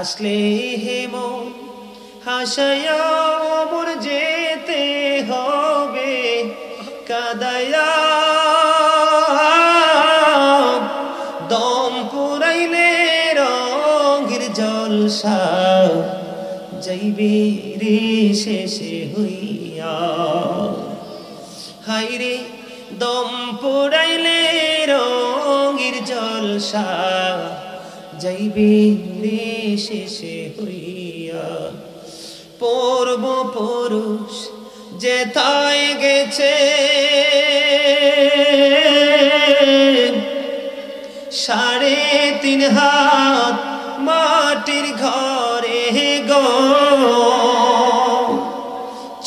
আসলে হে মন হাসায়া মোর যেতে হবে কাদায়া দম পুরাইলে রঙের জলসা যাইবে রে শেষে হইয়া হাইরে দম পুরাইলে রঙের জলসা যাইবে রে শেষে হইয়া পূর্ব পুরুষ যেথায় গেছে 3.5 হাত মাটির ঘরে গো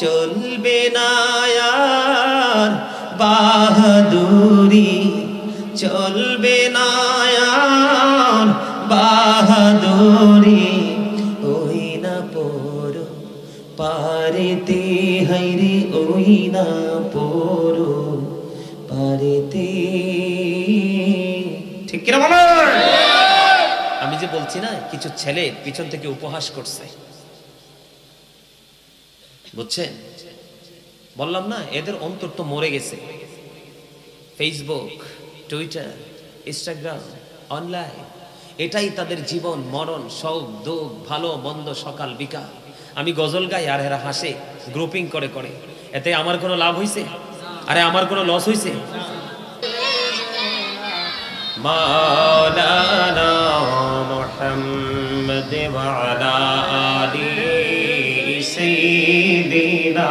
চলবে না আর বাহাদুরি চলবে না আর বাহাদুরি ওই না পড়ো পারেতে হাইরে ওই না পড়ো পারেতে ঠিক কিনা বলো আমি যে বলছি না কিছু ছেলে পিছন থেকে উপহাস করছে বুঝছেন বললাম না এদের অন্তর তো মরে গেছে ফেসবুক টুইটার ইনস্টাগ্রাম অনলাইন এটাই তাদের জীবন মরণ সব দুঃখ ভালো মন্দ সকাল বিকাল আমি গজল গাই আর এরা হাসে গ্রুপিং করে করে এতে আমার কোনো লাভ হইছে আরে আমার কোনো লস হইছে মাওলানা মুহাম্মদ ওয়া আলা আলি সাইয়্যিদিনা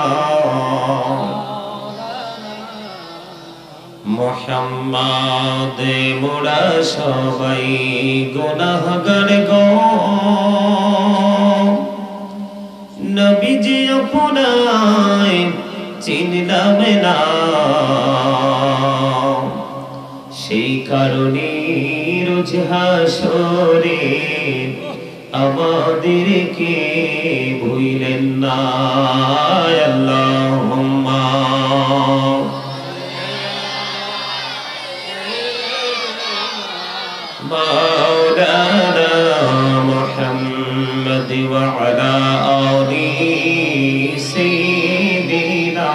মুহাম্মদ মোরা সবাই গুনাহগার গো নবীজি আপনায় চিনলাম না সেই কারণে রোজ হাসরে আমাদেরকে ভুলেন না আল্লাহুম্মা মাওলানা মুহাম্মদ ওয়া আলা আলি সাইয়্যিদিনা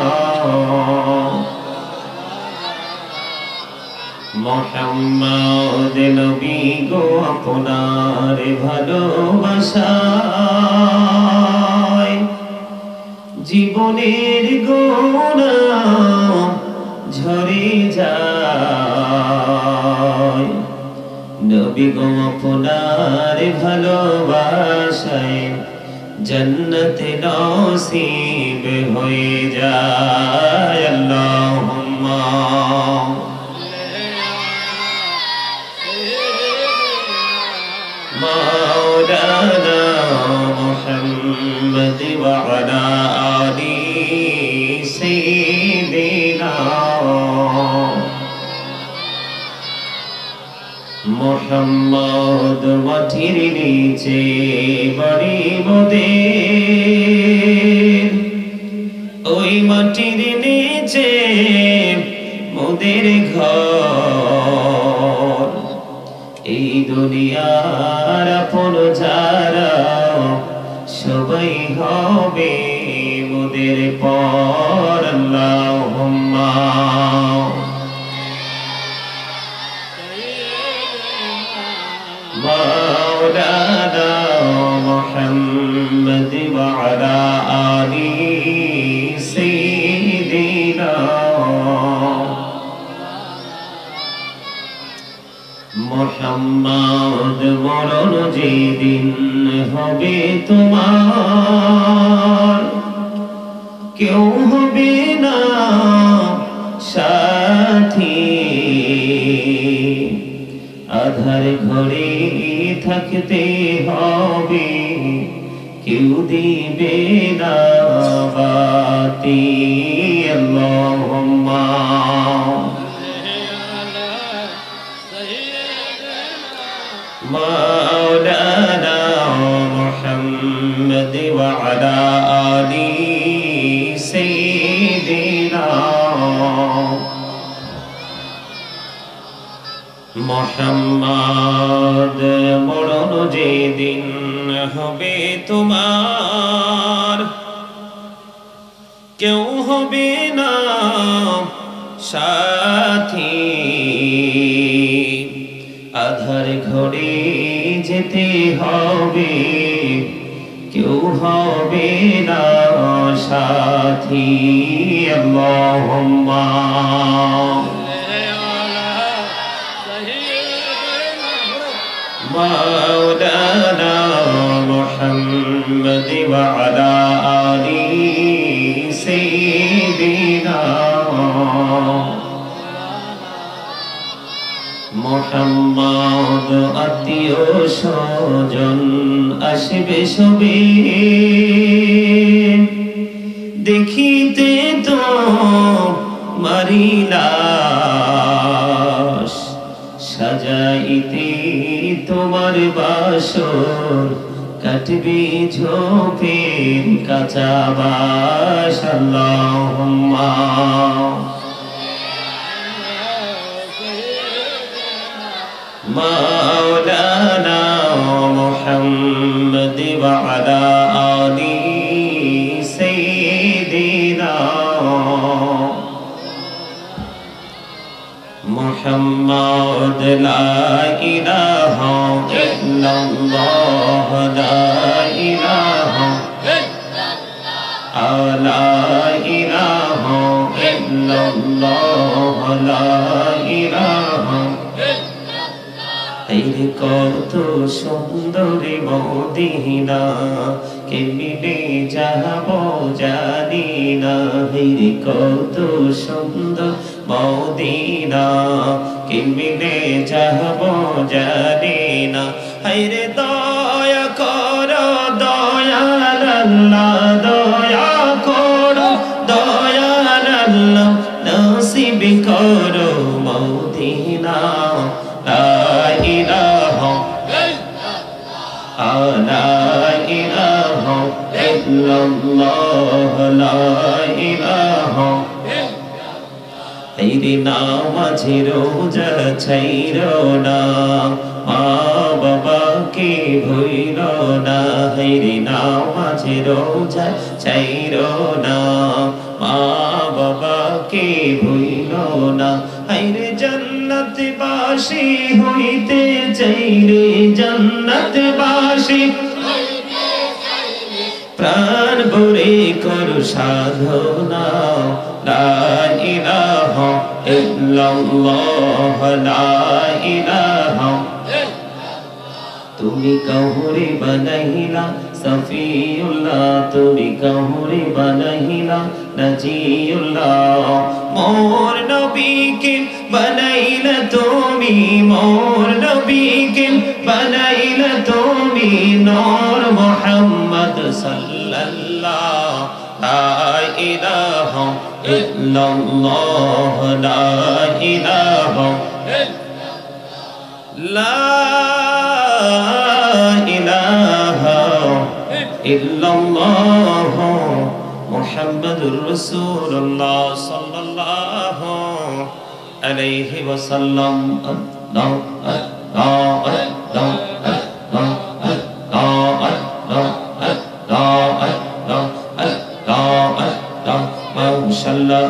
মুহাম্মদ নবী গো আপনার ভালোবাসায় জীবনের গুনাহ ঝরে যায় নবী গো আপনার ভালোবাসায় জান্নাতে নসিব হয়ে যায় আল্লাহুম্মা মাওলানা মুহাম্মদ ওয়া আলা আলি সাইয়্যিদিনা মুহাম্মদ মাটির নিচে বাড়ি মোদের ওই মাটির নিচে মোদের ঘর এই দুনিয়ার আপন যারা সবাই হবে মোদের পর আল্লাহুম্মা মাওলানা মুহাম্মদ ওয়া আলা আলি সাইয়্যিদিনা মুহাম্মদ মরণ যেদিন হবে তোমার কেউ হবে না সাথী আধার ঘরে থাকতে হবে কেউ দিবে না বাতি আল্লাহুম্মা মাওলানা মুহাম্মদ ওয়া আলা আলি সাইয়্যিদিনা মুহাম্মদ মরণ যেদিন হবে তোমার, কেউ হবে না সাথী। আধার ঘরে যেতে হবে, কেউ হবে না সাথী। আল্লাহুম্মা মাওলানা মুহাম্মদ ওয়া আলা আলি সাইয়্যিদিনা মুহাম্মদ। আত্মীয় স্বজন আসবে সবে, দেখিতে তো মারিলাস, সাজাইতে তোমার বাসর, কাটবে ঝোপের কাঁচা বাস। আল্লাহুম্মা মাওলানা মুহাম্মদ ওয়া আলা আলি সাইয়্যিদিনা মুহাম্মদ। লা ইলাহা ইল্লাল্লাহ, লা ইলাহা ইল্লাল্লাহ, লা ইলাহা ইল্লাল্লাহ, লা ইলাহা। এই কত সুন্দরী মদিনা, কেমনে যাব জানি না। এই কত সুন্দর মদিনা, কেমনে যাব জানি না। হায়রে দয়া করো দয়াল আল্লাহ, দয়া করো দয়াল আল্লাহ, নসিব করো মদিনা। লা ইলাহা ইল্লাল্লাহ, লা ইলাহা। এই নামাজে রোজা ছাইরো না, মা বাবাকে ভুইলো না। এই নামাজে রোজা ছাইরো না, মা বাবাকে ভুইলো না। হায়রে জান্নাতবাসী হইতে চাইরে, জান্নাতবাসী প্রাণ ভরে করো সাধনা। লা ইলাহা ইল্লাল্লাহ, লা ইলাহা। তুমি কাহুরে বানাইলা সফিউল্লাহ, তুমি কাহুরে বানাইলা নাজিউল্লাহ। মোর নবীকে বানাইলা তুমি, মোর নবীকে বানাইলা তুমি, নূর মুহাম্মদ সাল্লাল্লাহ। লা ইলাহা ইল্লাল্লাহ, লা ইলাহা লা ইলাহা ইল্লাল্লাহ মুহাম্মাদুর রাসূলুল্লাহ সাল্লাল্লাহু আলাইহি ওয়াসাল্লাম। আল্লাহু আকবার, আল্লাহু আকবার, আল্লাহু আকবার, আল্লাহু আকবার, আল্লাহু আকবার, মাশাআল্লাহ,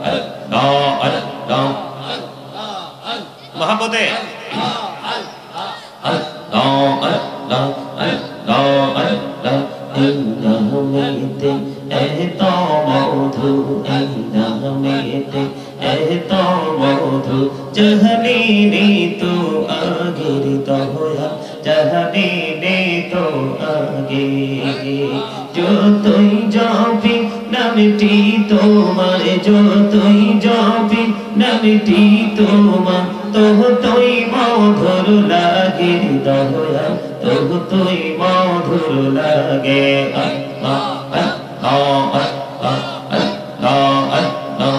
আল্লাহু আকবার। মহব্বতে নামেতে এত মধু, এই নামেতে এত মধু, জাহানি তো আগের দয়া, জাহানি তো আগে। যতই জপি নামটি তোমার, যতই জপি নামটি তোমার, ততই মধুর লাগে দয়া, ততই মধুর লাগে। আল্লাহ আল্লাহ আল্লাহ আল্লাহ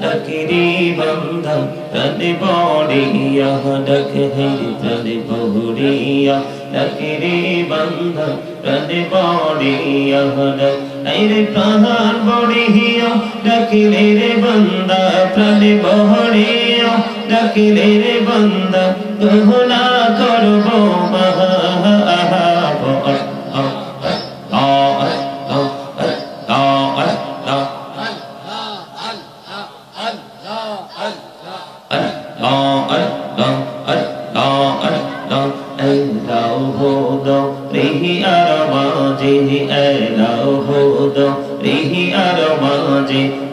डकरी बंधा तन बोड़िया, डक है तन बोड़िया, डकरी बंधा প্রাণে পড়িয়া আইরে প্রাণ বড়িয়া ডাকিলে রে বান্দা প্রাণে বড়িয়া ডাকিলে রে বান্দা গহনা করব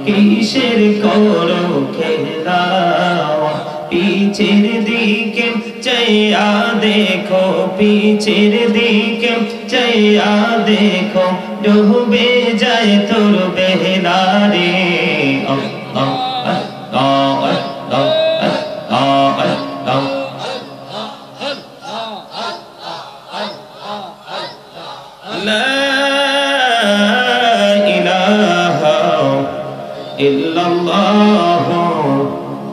কিসের করো খেলা পিছের দিকে চাইয়া দেখো পিছের দিকে চাইয়া দেখো ডুবে যায় তোর বেলা রে ইল্লাল্লাহু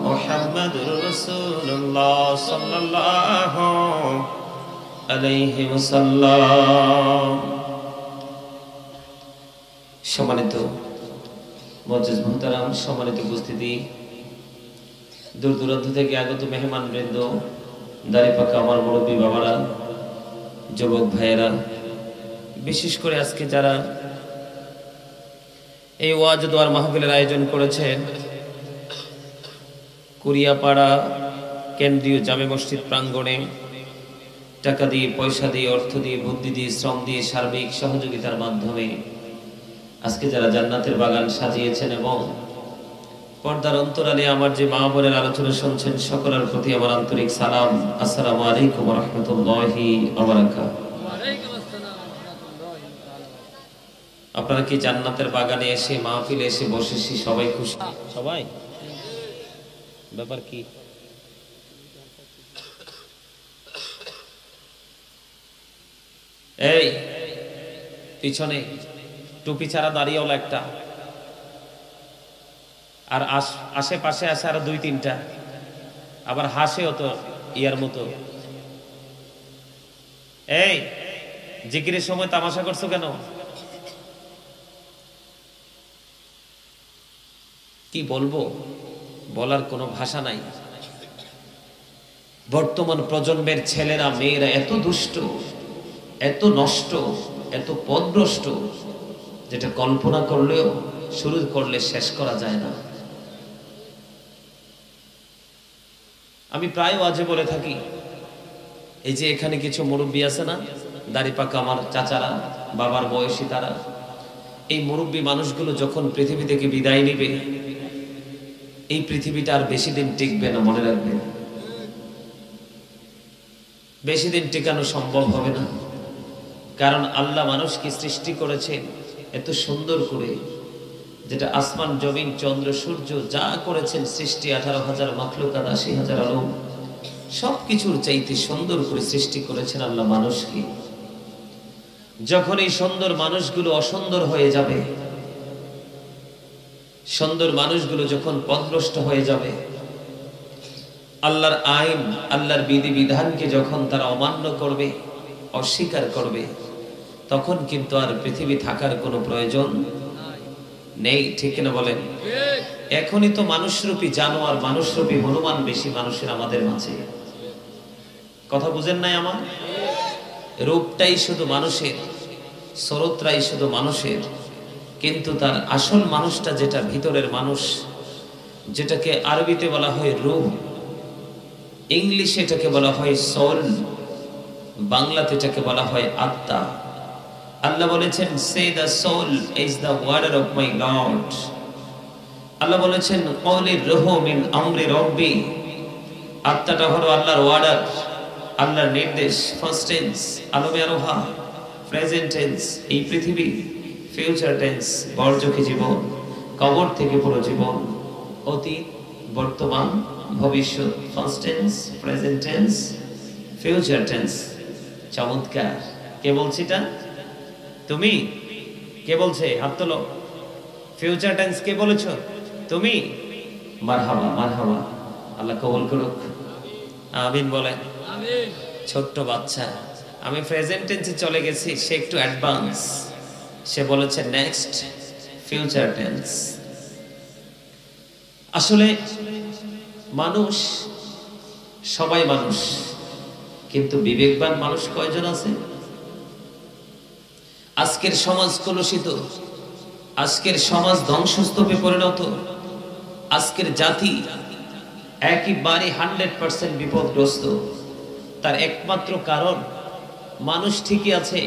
মুহাম্মাদুর রাসূলুল্লাহ সাল্লাল্লাহু আলাইহি ওয়াসাল্লাম। সম্মানিত মুআজ্জিজ মুহতারাম, সম্মানিত উপস্থিতি, দূর দূরান্ত থেকে আগত মেহমান বৃন্দ, দাড়ি পাকা আমার মুরব্বী বাবারা, যুবক ভাইয়েরা, বিশেষ করে আজকে যারা এই ওয়াজ দোয়ার মাহফিলের আয়োজন করেছেন কুরিয়াপাড়া কেন্দ্রীয় জামে মসজিদ প্রাঙ্গণে টাকা দিয়ে, পয়সা দিয়ে, অর্থ দিয়ে, বুদ্ধি দিয়ে, শ্রম দিয়ে, সার্বিক সহযোগিতার মাধ্যমে আজকে যারা জান্নাতের বাগান সাজিয়েছেন এবং পর্দার অন্তরালে আমার যে মা বোনের আলোচনা শুনছেন, সকলের প্রতি আমার আন্তরিক সালাম। আসসালামু আলাইকুম ওয়া রাহমাতুল্লাহি ওয়া বারাকাতুহু। আপনারা কি জান্নাতের বাগানে এসে মাহফিলে এসে বসেছি সবাই খুশি? সবাই? ব্যাপার কি? এই পিছনে টুপি ছাড়া দাঁড়িয়েওলা একটা, আর আশেপাশে আছে আরো দুই তিনটা, আবার হাসেও তো ইয়ার মতো। এই জিকিরের সময় তামাশা করছো কেন? কি বলবো, বলার কোনো ভাষা নাই। বর্তমান প্রজন্মের ছেলেরা মেয়েরা এত দুষ্ট, এত নষ্ট, এত পথভ্রষ্ট, যেটা কল্পনা করলেও শুরু করলে শেষ করা যায় না। আমি প্রায় ওয়াজে বলে থাকি, এই যে এখানে কিছু মুরব্বী আছে না, দাড়ি পাকা আমার চাচারা, বাবার বয়সী তারা, এই মুরব্বী মানুষগুলো যখন পৃথিবী থেকে বিদায় নিবে, এই পৃথিবীটা আর বেশি দিন টিকবে না, মনে রাখবেন। বেশি দিন টিকানো সম্ভব হবে না, কারণ আল্লাহ মানুষকে সৃষ্টি করেছেন এত সুন্দর করে, যেটা আসমান জমিন চন্দ্র সূর্য যা করেছেন সৃষ্টি, 18,000 মাখলুকাত, 80,000 আলম, সবকিছুর চাইতে সুন্দর করে সৃষ্টি করেছেন আল্লাহ মানুষকে। যখন এই সুন্দর মানুষগুলো অসুন্দর হয়ে যাবে, সুন্দর মানুষগুলো যখন পথভ্রষ্ট হয়ে যাবে, আল্লাহর আইন, আল্লাহর বিধি বিধানকে যখন তারা অমান্য করবে, অস্বীকার করবে, তখন কিন্তু আর পৃথিবী থাকার কোনো প্রয়োজন নেই। ঠিক না বলেন? এখনই তো মানুষরূপী জানোয়ার, মানুষরূপী হনুমান বেশি মানুষের আমাদের মাঝে। কথা বুঝেন নাই আমার? রূপটাই শুধু মানুষের, স্রোতরাই শুধু মানুষের, কিন্তু তার আসল মানুষটা যেটা ভিতরের মানুষ, যেটাকে আরবিতে বলা হয় রূহ, ইংলিশে এটাকে বলা হয় সোল, বাংলাতে এটাকে বলা হয় আত্মা। আল্লাহ বলেছেন, say the soul is the warder of my lord. Allah বলেছেন, কওলির রূহ মিন আমরি রব্বি। আত্মাটা হলো আল্লাহর ওয়ার্ডার, আল্লাহর নির্দেশ। ফার্স্ট টেন্স আলমে আরোহা, প্রেজেন্ট টেন্স এই পৃথিবী, ফিউচার টেন্স বর্জকে জীবন, কবর থেকে পুরো জীবন, অতীত, বর্তমান, ভবিষ্যৎ। First tense, present tense, future tense. চমৎকার। কে বলছে এটা? তুমি। কে বলছে? হাত তোলো। ফিউচার টেন্স কে বলেছ? তুমি। মারহাবা, মারহাবা। আল্লাহ কবুল করুক। আমিন বলেন। আমিন। ছোট্ট বাচ্চা আমি প্রেজেন্ট টেন্সে চলে গেছি, সে একটু অ্যাডভান্স, সে বলেছে নেক্সট ফিউচার টেন্স। আসলে মানুষ, সবাই মানুষ, কিন্তু বিবেকবান মানুষ কয়জন আছে? আজকের সমাজ কলুষিত, আজকের সমাজ ধ্বংসস্তূপে পরিণত, আজকের জাতি একেবারে 100% বিপদগ্রস্ত। তার একমাত্র কারণ মানুষ ঠিকই আছে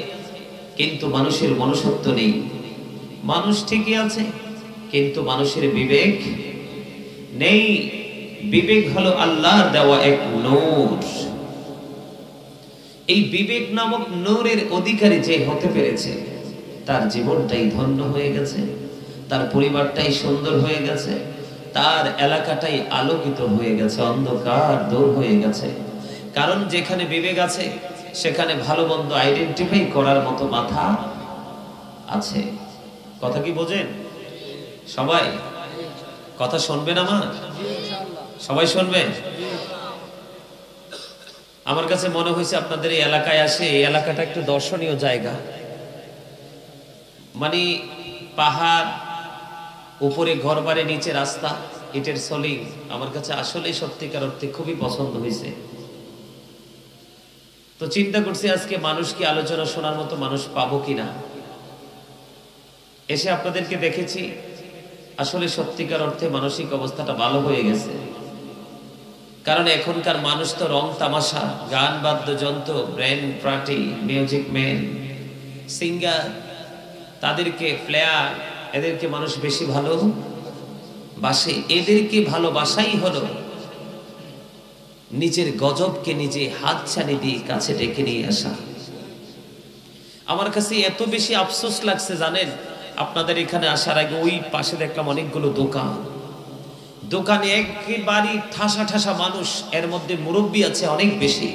কিন্তু মানুষের মনুষ্যত্ব নেই। মানুষ ঠিকই আছে কিন্তু মানুষের বিবেক নেই। বিবেক হলো আল্লাহর দেওয়া এক নূর। এই বিবেক নামক নূরের অধিকারী যে হতে পেরেছে, তার জীবনটাই ধন্য হয়ে গেছে, তার পরিবারটাই সুন্দর হয়ে গেছে, তার এলাকাটাই আলোকিত হয়ে গেছে, অন্ধকার দূর হয়ে গেছে। কারণ যেখানে বিবেক আছে সেখানে ভালো মন্দ আইডেন্টিফাই করার মতো মাথা আছে। কথা কি বোঝেন? সবাই কথা শুনবেন? আমার সবাই শুনবেন? আমার কাছে মনে হয়েছে আপনাদের এই এলাকায় আসে, এই এলাকাটা একটু দর্শনীয় জায়গা। মানে পাহাড়, উপরে ঘরবাড়ি, নিচে রাস্তা, ইটের সলিং। আমার কাছে আসলে সত্যিকার অর্থে খুবই পছন্দ হয়েছে। তো চিন্তা করছি আজকে মানুষকে আলোচনা শোনার মতো মানুষ পাবো কিনা। এসে আপনাদেরকে দেখেছি, আসলে সত্যিকার অর্থে মানসিক অবস্থাটা ভালো হয়ে গেছে। কারণ এখনকার মানুষ তো রং তামাশা, গান বাদ্যযন্ত্র, brain party, music man, singer, তাদেরকে প্লেয়ার, এদেরকে মানুষ বেশি ভালো বাসে। এদেরকে ভালোবাসাই হলো নিজের গজবকে নিজে হাতছানি দিয়ে কাছে ডেকে নিয়ে আসা। আমার কাছে এত বেশি আফসোস লাগছে জানেন, আপনাদের এখানে আসার আগে ওই পাশে দেখলাম অনেকগুলো দোকান, দোকানে একেবারে ঠাসা ঠাসা মানুষ, এর মধ্যে মুরব্বী আছে অনেক বেশি,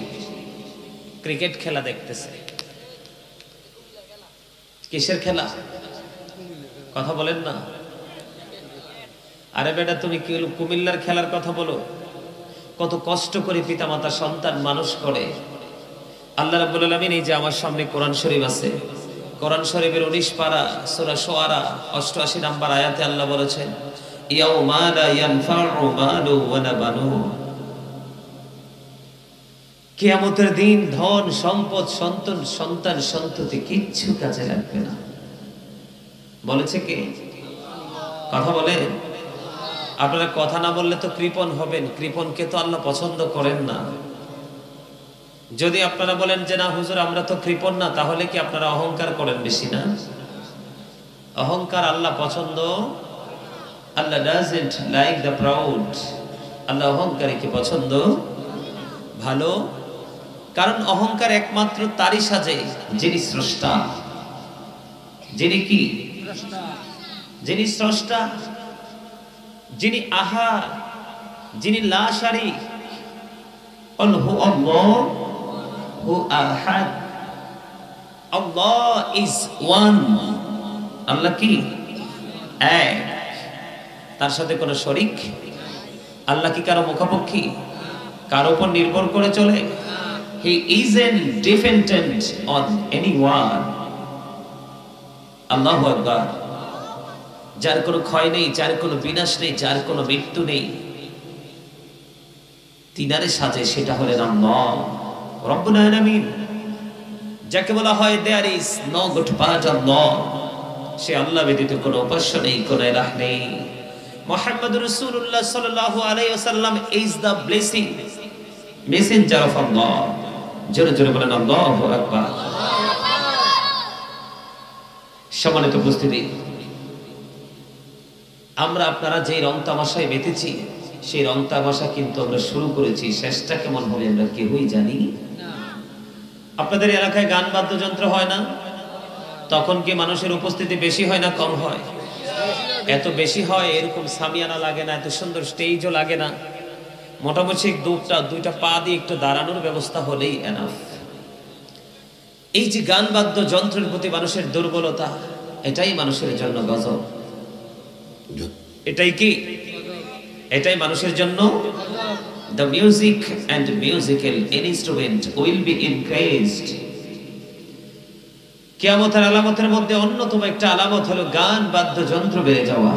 ক্রিকেট খেলা দেখতেছে। কিসের খেলা? কথা বলেন না। আরে বেটা, তুমি কি কুমিল্লার খেলার কথা বলো? কত কষ্ট করে পিতামাতা সন্তান মানুষ করে। আল্লাহ রাব্বুল আলামিন, এই যে আমার সামনে কোরআন শরীফ আছে, কোরআন শরীফের 19 পারা সূরা শুআরা 88 নম্বর আয়াতে আল্লাহ বলেছেন, ইয়াউমা লা ইয়ানফাউ মালু ওয়ালা বানুন। কিয়ামতের দিন ধন সম্পদ সন্তান সন্ততি কিচ্ছু কাজে লাগবে না। বলেছে কে? কথা বলে। আপনারা কথা না বললে তো কৃপণ হবেন। কৃপণকে তো আল্লাহ পছন্দ করেন না। যদি আপনারা বলেন যে না হুজুর আমরা তো কৃপণ না, তাহলে কি আপনারা অহংকার করেন বেশি না? অহংকার আল্লাহ পছন্দ। আল্লাহ doesn't like the proud. আল্লাহ অহংকারীকে পছন্দ ভালো। কারণ অহংকার একমাত্র তারই সাজে যিনি স্রষ্টা। যিনি কি? যিনি স্রষ্টা, যিনি আহার, যিনি লা শারীক। قل هو الله আহাদ। আল্লাহ is one। আল্লাহ কি? এক, তার সাথে কোনো শরীক। আল্লাহ কি কারো মুখাপেক্ষী? কারো উপর নির্ভর করে চলে? He isn't dependent on anyone. আল্লাহু আকবার। যার কোনো ক্ষয় নেই, যার কোনো বিনাশ নেই, যার কোনো মৃত্যু নেই, তিনারে সাজে, সেটা হলেন আল্লাহ রব্বুল আলামিন। যাকে বলা হয় there is no good but Allah, সে আল্লাহ ব্যতীত কোনো উপাস্য নেই, কোনো ইলাহ নেই। মুহাম্মদুর রাসূলুল্লাহ সাল্লাল্লাহু আলাইহি ওয়াসাল্লাম is the blessing messenger of Allah। জোরে জোরে বলেন আল্লাহু আকবার। সম্মানিত উপস্থিতি, আমরা আপনারা যে রং তামাশায় মেতেছি, সেই রং তামাশা কিন্তু আমরা শুরু করেছি, শেষটা কেমন হবে আমরা কেউই জানি না। আপনাদের এলাকায় গান বাদ্যযন্ত্র হয় না? তখন কি মানুষের উপস্থিতি বেশি হয় না কম হয়? এত বেশি হয়, এরকম সামিয়ানা লাগে না, এত সুন্দর স্টেজও লাগে না। মোটামুটি দুইটা পা দিয়ে একটু দাঁড়ানোর ব্যবস্থা হলেই এনাফ। এই যে গান বাদ্যযন্ত্রের প্রতি মানুষের দুর্বলতা, এটাই মানুষের জন্য গজব। এটাই কি? এটাই মানুষের জন্য। The music and musical instrument will be increased কিয়ামতের আলামতের মধ্যে অন্যতম একটা আলামত হলো গান বাদ্যযন্ত্র বেড়ে যাওয়া।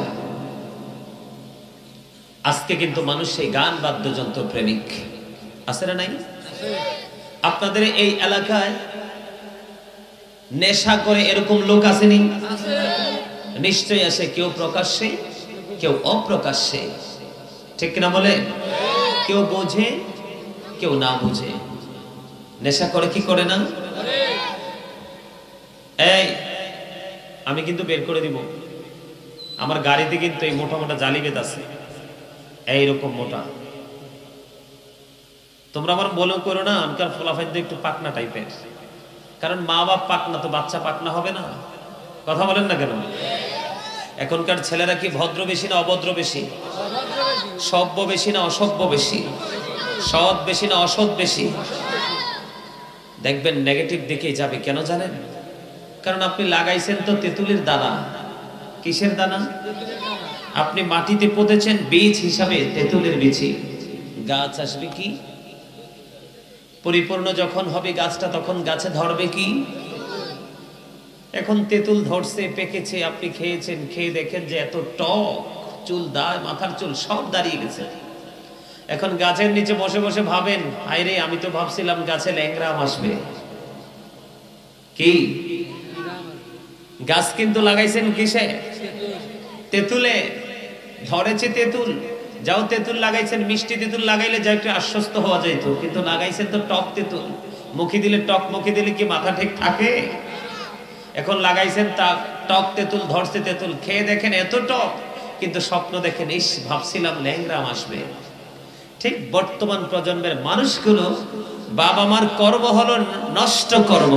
আজকে কিন্তু মানুষ সেই গান বাদ্যযন্ত্র প্রেমিক আছে না নাই? আপনাদের এই এলাকায় নেশা করে এরকম লোক আসেনি? নিশ্চয়ই আসে, কেউ প্রকাশ্যে কেউ অপ্রকাশ্যে, ঠিক কিনা বলে? কেউ বোঝে কেউ না বুঝে নেশা করে, কি করে না? এই আমি কিন্তু বের করে দিব, আমার গাড়িতে কিন্তু এই মোটা মোটা জালি বেত আছে, এইরকম মোটা। তোমরা আমার বলে করো না, আমি কার ফলাফাইতে একটু পাকনা টাইপের, কারণ মা বাপ পাকনা তো বাচ্চা পাকনা হবে না। কথা বলেন না কেন? এখনকার ছেলেরা কি ভদ্র বেশি না অভদ্র বেশি? সভ্য বেশি না অসভ্য বেশি? সৎ বেশি না অসৎ বেশি? দেখবেন নেগেটিভ দিকেই যাবে। কেন জানেন? কারণ আপনি লাগাইছেন তো তেঁতুলের দানা। কিসের দানা? আপনি মাটিতে পুঁতেছেন বীজ হিসাবে তেঁতুলের বীজ। গাছ আসবে কি? পরিপূর্ণ যখন হবে গাছটা, তখন গাছে ধরবে কি? এখন তেঁতুল ধরছে, পেকেছে, আপনি খেয়েছেন, খেয়ে দেখেন যে এত টক, চুল দায়, মাথার চুল সব দাঁড়িয়ে গেছে। এখন গাছের নিচে বসে বসে ভাবেন, আরে আমি তো ভাবছিলাম গাছে ল্যাংড়া আম আসবে। কি গাছ কিন্তু লাগাইছেন কিসে? তেঁতুলে। ধরেছে তেঁতুল, যাও তেঁতুল লাগাইছেন, মিষ্টি তেঁতুল লাগাইলে যা একটু আশ্বস্ত হওয়া যাইত, কিন্তু লাগাইছেন তো টক তেঁতুল। মুখে দিলে টক, মুখে দিলে কি মাথা ঠিক থাকে? এখন লাগাইছেন তা টক তেঁতুল, ধরছে তেঁতুল, খেয়ে দেখেন এত টক, কিন্তু স্বপ্ন দেখেন ইস ভাবছিলাম ল্যাংড়া আম আসবে। ঠিক বর্তমান প্রজন্মের মানুষগুলো, বাবা মার কর্ম হলো নষ্ট কর্ম,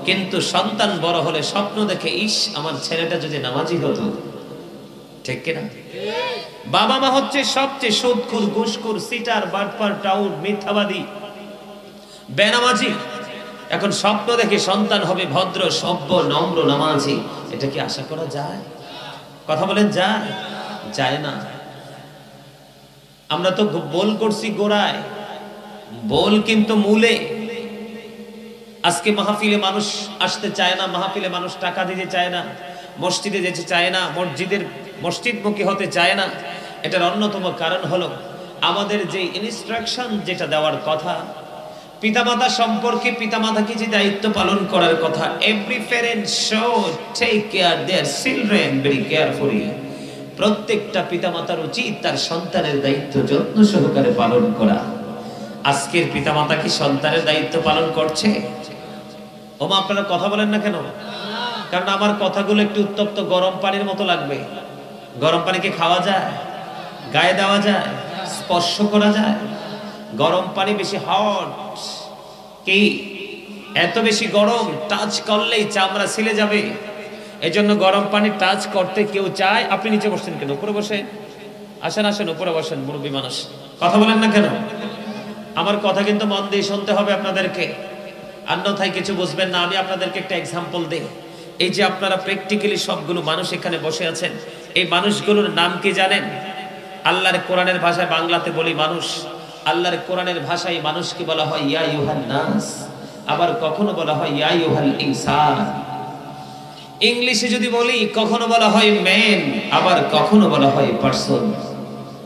কিন্তু সন্তান বড় হলে স্বপ্ন দেখে ইস আমার ছেলেটা যদি নামাজি হতো। ঠিক কিনা? বাবা মা হচ্ছে সবচেয়ে সুদখোর, ঘুষখোর, সিটার, বাটপার, টাউট, মিথ্যাবাদী, বেনামাজি। এখন স্বপ্ন দেখে সন্তান হবে ভদ্র, সভ্য, নম্র, নামাজি। এটা কি আশা করা যায়? কথা বলেন, যায়? যায় না। আমরা তো বল করছি গোড়ায়, বল কিন্তু মূলে। আজকে মাহফিলে মানুষ আসতে চায় না, মাহফিলে মানুষ টাকা দিতে চায় না, মসজিদে যেতে চায় না, মসজিদমুখী হতে চায় না। এটার অন্যতম কারণ হলো আমাদের যে ইনস্ট্রাকশন যেটা দেওয়ার কথা, পিতামাতা সম্পর্কে পিতামাতাকে যে দায়িত্ব পালন করার কথা, every parent should take care their children very carefully. প্রত্যেকটা পিতামাতার উচিত তার সন্তানের দায়িত্ব যত্ন সহকারে পালন করা। আজকের পিতামাতা কি সন্তানের দায়িত্ব পালন করছে? ওমা আপনারা কথা বলেন না কেন? কারণ আমার কথাগুলো একটু উত্তপ্ত গরম পানির মতো লাগবে। গরম পানি কি খাওয়া যায়? গায়ে দেওয়া যায়? স্পর্শ করা যায়? গরম পানি বেশি হট, কি এত বেশি গরম, টাচ করলেই চামড়া ছিলে যাবে। এজন্য গরম পানি টাচ করতে কেউ চায়? আপনি নিচে বসছেন কেন? উপরে বসে আসেন, আসেন উপরে বসেন, মুরব্বী মানুষ। কথা বলেন না কেন? আমার কথা কিন্তু মন দিয়ে শুনতে হবে আপনাদেরকে, অন্যথায় কিছু বুঝবেন না। আমি আপনাদেরকে একটা এক্সাম্পল দেই। এই যে আপনারা প্র্যাকটিক্যালি সবগুলো মানুষ এখানে বসে আছেন, এই মানুষগুলোর নাম কি জানেন? আল্লাহর কোরআনের ভাষায়, বাংলাতে বলি মানুষ, আল্লাহর কোরআনের ভাষায় মানুষকে বলা হয় ইয়া আইয়ুহান নাস, আবার কখনো বলা হয় ইয়া আইয়ুহাল ইনসান। ইংলিশে যদি বলি, কখনো বলা হয় ম্যান, আবার কখনো বলা হয় পারসন।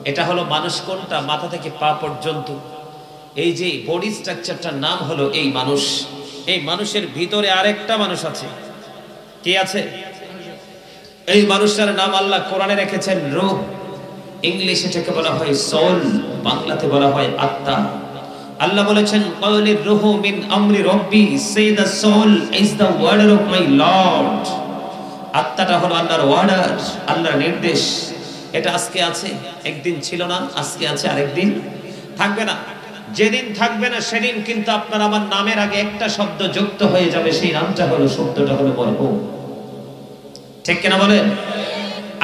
এটা হলো মানুষ। কোনটা? মাথা থেকে পা পর্যন্ত এই যে বডি স্ট্রাকচারটার নাম হলো এই মানুষ। এই মানুষের ভিতরে আরেকটা মানুষ আছে। কি আছে? এই মানুষটার নাম আল্লাহ কোরআনে রেখেছেন রূহ। ইংলিশে এটাকে বলা হয় সোল, বাংলাতে বলা হয় আত্মা। আল্লাহ বলেছেন ক্বালির রূহু মিন আমরি রাব্বি, say the soul is the word of my lord. আত্মাটা হলো আল্লাহর ওয়ার্ড, আল্লাহর নির্দেশ। এটা আজকে আছে, একদিন ছিল না, আজকে আছে, আরেকদিন থাকবে না। যেদিন থাকবে না সেদিন কিন্তু আপনার আমার নামের আগে একটা শব্দ যুক্ত হয়ে যাবে, সেই নামটা হলো, শব্দটা হলো মরহুম। ঠিক কিনা বলেন?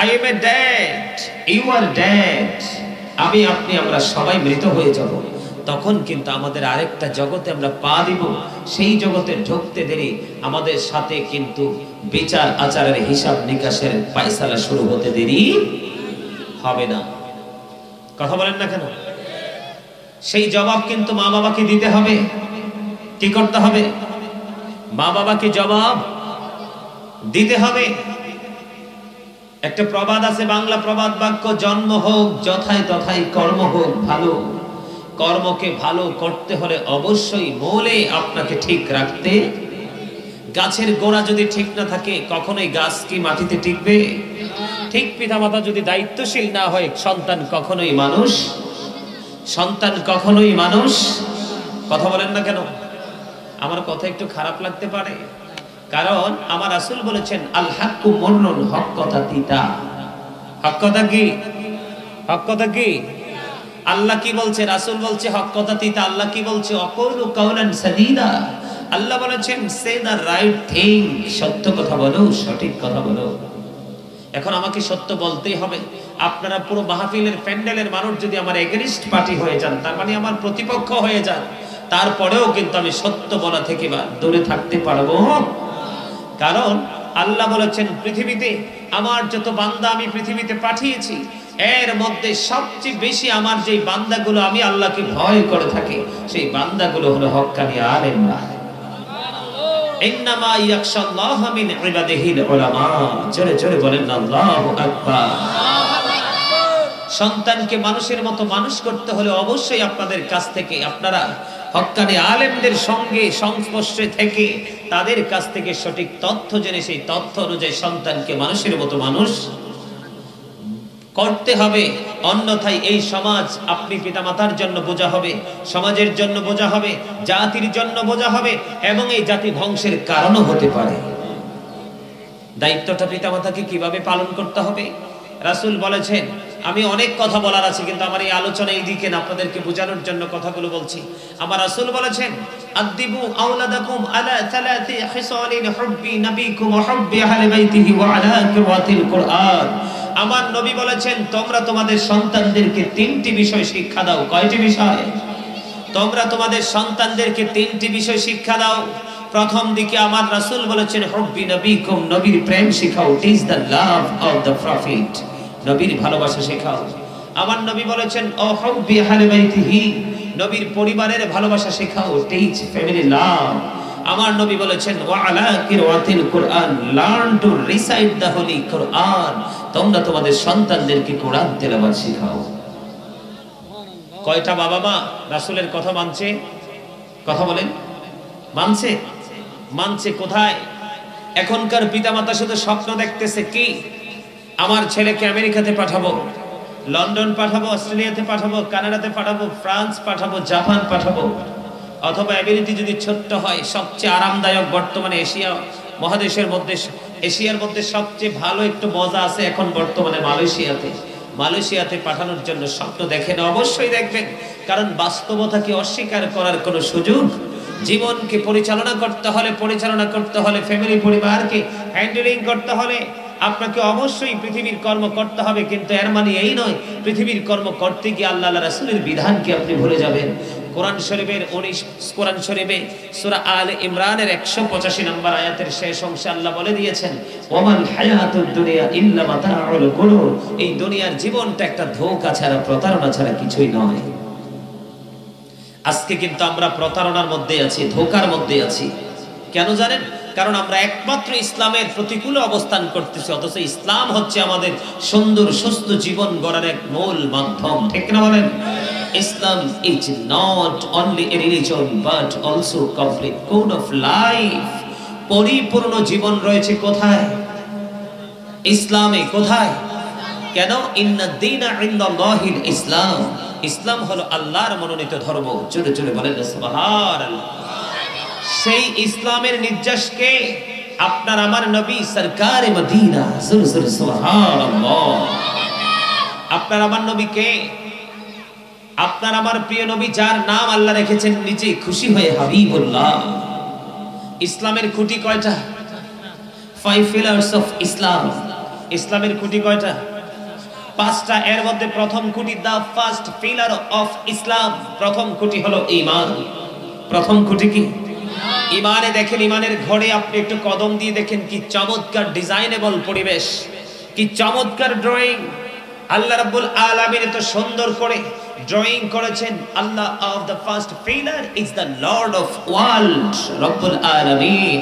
I am a dead, you are dead. আমি, আপনি, আমরা সবাই মৃত হয়ে যাব। তখন কিন্তু আমাদের আরেকটা জগতে আমরা পা দিব। সেই জগতে ঢুকতে দেরি আমাদের সাথে কিন্তু বিচার আচারের হিসাব নিকাশের ফয়সালা শুরু হতে দেরি হবে না। কথা বলেন না কেন? সেই জবাব কিন্তু মা বাবাকে দিতে হবে। কি করতে হবে? মা বাবাকে জবাব দিতে হবে। একটা প্রবাদ আছে, বাংলা প্রবাদ বাক্য, জন্ম হোক যথায় তথায় কর্ম হোক ভালো। কর্মকে ভালো করতে হলে অবশ্যই মূলে আপনাকে ঠিক রাখতে। গাছের গোড়া যদি ঠিক না থাকে কখনোই গাছ কি মাটিতে টিকবে? ঠিক পিতামাতা যদি দায়িত্বশীল না হয় সন্তান কখনোই মানুষ। কথা বলেন না কেন? আমার কথা একটু খারাপ লাগতে পারে, কারণ আমার রাসূল বলেছেন আল হাক্কু মুররুন, হক কথা তিতা। হক কথা কি? আল্লাহ কি বলছে? রাসূল বলছে হক কথা তিতা। আল্লাহ কি বলছে? অকুলু কাওলান সাদীদা। আল্লাহ বলেছেন সে দা রাইট থিং, সত্য কথা বলো, সঠিক কথা বলো। এখন আমাকে সত্য বলতেই হবে। আপনারা পুরো মাহফিলের প্যান্ডেলের মানুষ যদি আমার এগেনিস্ট পার্টি হয়ে যান, তার মানে আমার প্রতিপক্ষ হয়ে যান, তারপরেও কিন্তু আমি সত্য বলা থেকে দূরে থাকতে পারবো। কারণ আল্লাহ বলেছেন পৃথিবীতে আমার যত বান্দা আমি পৃথিবীতে পাঠিয়েছি, এর মধ্যে সবচেয়ে বেশি আমার যেই বান্দাগুলো আমি আল্লাহকে ভয় করে থাকি, সেই বান্দাগুলো হলো হক্কানি আলেমরা। ইন্নামা ইয়াখশাল্লাহ মিন ইবাদিহিল উলামা। জোরে জোরে বলেন আল্লাহু আকবার। সন্তানকে মানুষের মতো মানুষ করতে হলে অবশ্যই আপনাদের কাছ থেকে আপনারা হক্কানি আলেমদের সঙ্গে সংস্পর্শে থেকে তাদের কাছ থেকে সঠিক তথ্য জেনে সেই তথ্য অনুযায়ী সন্তানকে মানুষের মতো মানুষ করতে হবে। অন্যথায় এই সমাজ আপনি পিতামাতার জন্য বোঝা হবে, সমাজের জন্য বোঝা হবে, জাতির জন্য বোঝা হবে এবং এই জাতি ধ্বংসের কারণও হতে পারে। দায়িত্বটা পিতামাতাকে কিভাবে পালন করতে হবে রাসূল বলেছেন। আমি অনেক কথা বলার আছে, কিন্তু আমার এই আলোচনা এই দিকে না, আপনাদেরকে বোঝানোর জন্য কথাগুলো বলছি। আমার রাসূল বলেছেন আদিবু আওলাদাকুম আলা সালাতি খিসালিন হুব্বি নবিকুম ওয়া হুব্বি আহলি বাইতিহি ওয়া আলা কিরাতিল কুরআন। আমার নবী বলেছেন তোমরা তোমাদের সন্তানদেরকে তিনটি বিষয় শিক্ষা দাও। কয়টি বিষয়? তোমরা তোমাদের সন্তানদেরকে তিনটি বিষয় শিক্ষা দাও। প্রথম দিকে আমার রাসূল বলেছেন হুব্বি নবিকুম, নবীর প্রেম শেখাও। Teach the love of the prophet, নবীর ভালোবাসা শেখাও। আমার নবী বলেছেন ও হুব্বি আহলি বাইতিহি, নবীর পরিবারের ভালোবাসা শেখাও। Teach family love. আমার নবী বলেছেন ওয়া আলা কিরাতিল Quran, learn to recite the holy Quran. তোমরা তোমাদের সন্তানদেরকে কোরআন তেলাওয়াত শেখাও। কয়টা বাবা মা রাসূলের কথা মানছে? কথা বলেন, মানছে কোথায়? এখনকার পিতামাতা শুধু স্বপ্ন দেখতেছে কি, আমার ছেলেকে আমেরিকাতে পাঠাবো, লন্ডন পাঠাবো, অস্ট্রেলিয়াতে পাঠাবো, কানাডাতে পাঠাবো, ফ্রান্স পাঠাবো, জাপান পাঠাবো, অথবা অ্যাবিলিটি যদি ছোট্ট হয় সবচেয়ে আরামদায়ক বর্তমানে এশিয়া মহাদেশের মধ্যে, এশিয়ার মধ্যে সবচেয়ে ভালো একটু মজা আছে এখন বর্তমানে মালয়েশিয়াতে পাঠানোর জন্য স্বপ্ন দেখেন। অবশ্যই দেখবেন, কারণ বাস্তবতাকে অস্বীকার করার কোনো সুযোগ। জীবনকে পরিচালনা করতে হলে ফ্যামিলি পরিবারকে হ্যান্ডেলিং করতে হলে আপনাকে অবশ্যই পৃথিবীর কর্ম করতে হবে। কিন্তু এর মানে এই নয় পৃথিবীর কর্ম করতে গিয়ে আল্লাহ রাসূলের বিধানকে আপনি ভুলে যাবেন। কোরআন শরীফে সূরা আলে ইমরানের 185 নম্বর আয়াতের শেষ অংশে আল্লাহ বলে দিয়েছেন ওয়ামাল হায়াতুদ দুনিয়া ইল্লা মাতাউল গুরুর। এই দুনিয়ার জীবনটা একটা ধোঁকা ছাড়া, প্রতারণা ছাড়া কিছুই নয়। আজকে কিন্তু আমরা প্রতারণার মধ্যে আছি, ধোঁকার মধ্যে আছি। কেন জানেন? কারণ আমরা একমাত্র ইসলামের প্রতিকূলে অবস্থান করতেছি, অথচ ইসলাম হচ্ছে আমাদের সুন্দর সুস্থ জীবন গড়ার এক মূল মাধ্যম। ঠিক না বলেন? Islam is not only a religion but also complete code of life. পরিপূর্ণ জীবন রয়েছে কোথায়? ইসলামে। কোথায়? কেন? ইন্নাদ দীনা ইনদাল্লাহিল ইসলাম। ইসলাম হলো আল্লাহর মনোনীত ধর্ম। জোরে জোরে বলেন সুবহানাল্লাহ। সেই ইসলামের নির্যাসকে আপনার আমার নবী সরকারে মদিনা, সুবহানাল্লাহ। আপনার আমার নবীকে, আপনার আমার প্রিয় নবী যার নাম আল্লাহ রেখেছেন নিজে খুশি হয়ে হাবিবুল্লাহ। ইসলামের খুঁটি কয়টা? 5 pillars of ইসলাম। ইসলামের খুঁটি কয়টা? 5টা। এর মধ্যে প্রথম খুঁটি the first pillar of Islam, প্রথম খুঁটি হলো ঈমান। প্রথম খুঁটি কি? ঈমানে। দেখেন ঈমানের ঘরে আপনি একটু কদম দিয়ে দেখেন কি চমৎকার ডিজাইনেবল পরিবেশ, কি চমৎকার ড্রয়িং। আল্লাহ রাব্বুল আলামিন এত সুন্দর করে ড্রয়িং করেছেন। Allah of the first pillar is the lord of world, রব্বুল আলামিন।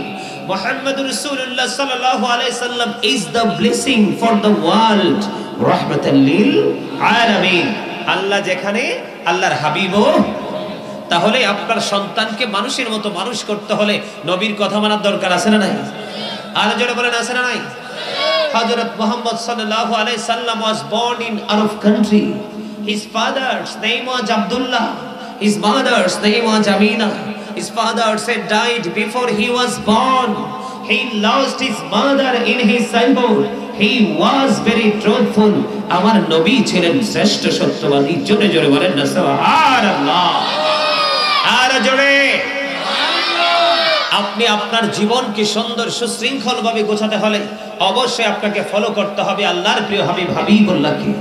মুহাম্মদুর রাসূলুল্লাহ সাল্লাল্লাহু আলাইহি সাল্লাম is the blessing for the world, রাহমাতাল লিল আলামিন। আল্লাহ যেখানে আল্লাহর হাবিবও, তাহলে আপনার সন্তানকে মানুষের মতো মানুষ করতে হলে নবীর কথা মানার দরকার আছে না নাই? আর জোরে বলেন আছে না নাই? হযরত মুহাম্মদ সাল্লাল্লাহু আলাইহি সাল্লাম was born in Arab country. His father's name was Abdullah. His mother's name was Amina. His father said died before he was born. He lost his mother in his childhood. He was very truthful. আমার নবী ছিলেন শ্রেষ্ঠ সত্যবাদী। জোরে জোরে বলেন না সুবহানাল্লাহ। আর জোরে। আপনি আপনার জীবনকে সুন্দর সুশৃঙ্খল ভাবে গোছাতে হলে অবশ্যই আপনাকে ফলো করতে হবে আল্লাহর প্রিয় হাবিব হাবিবুল্লাহকে।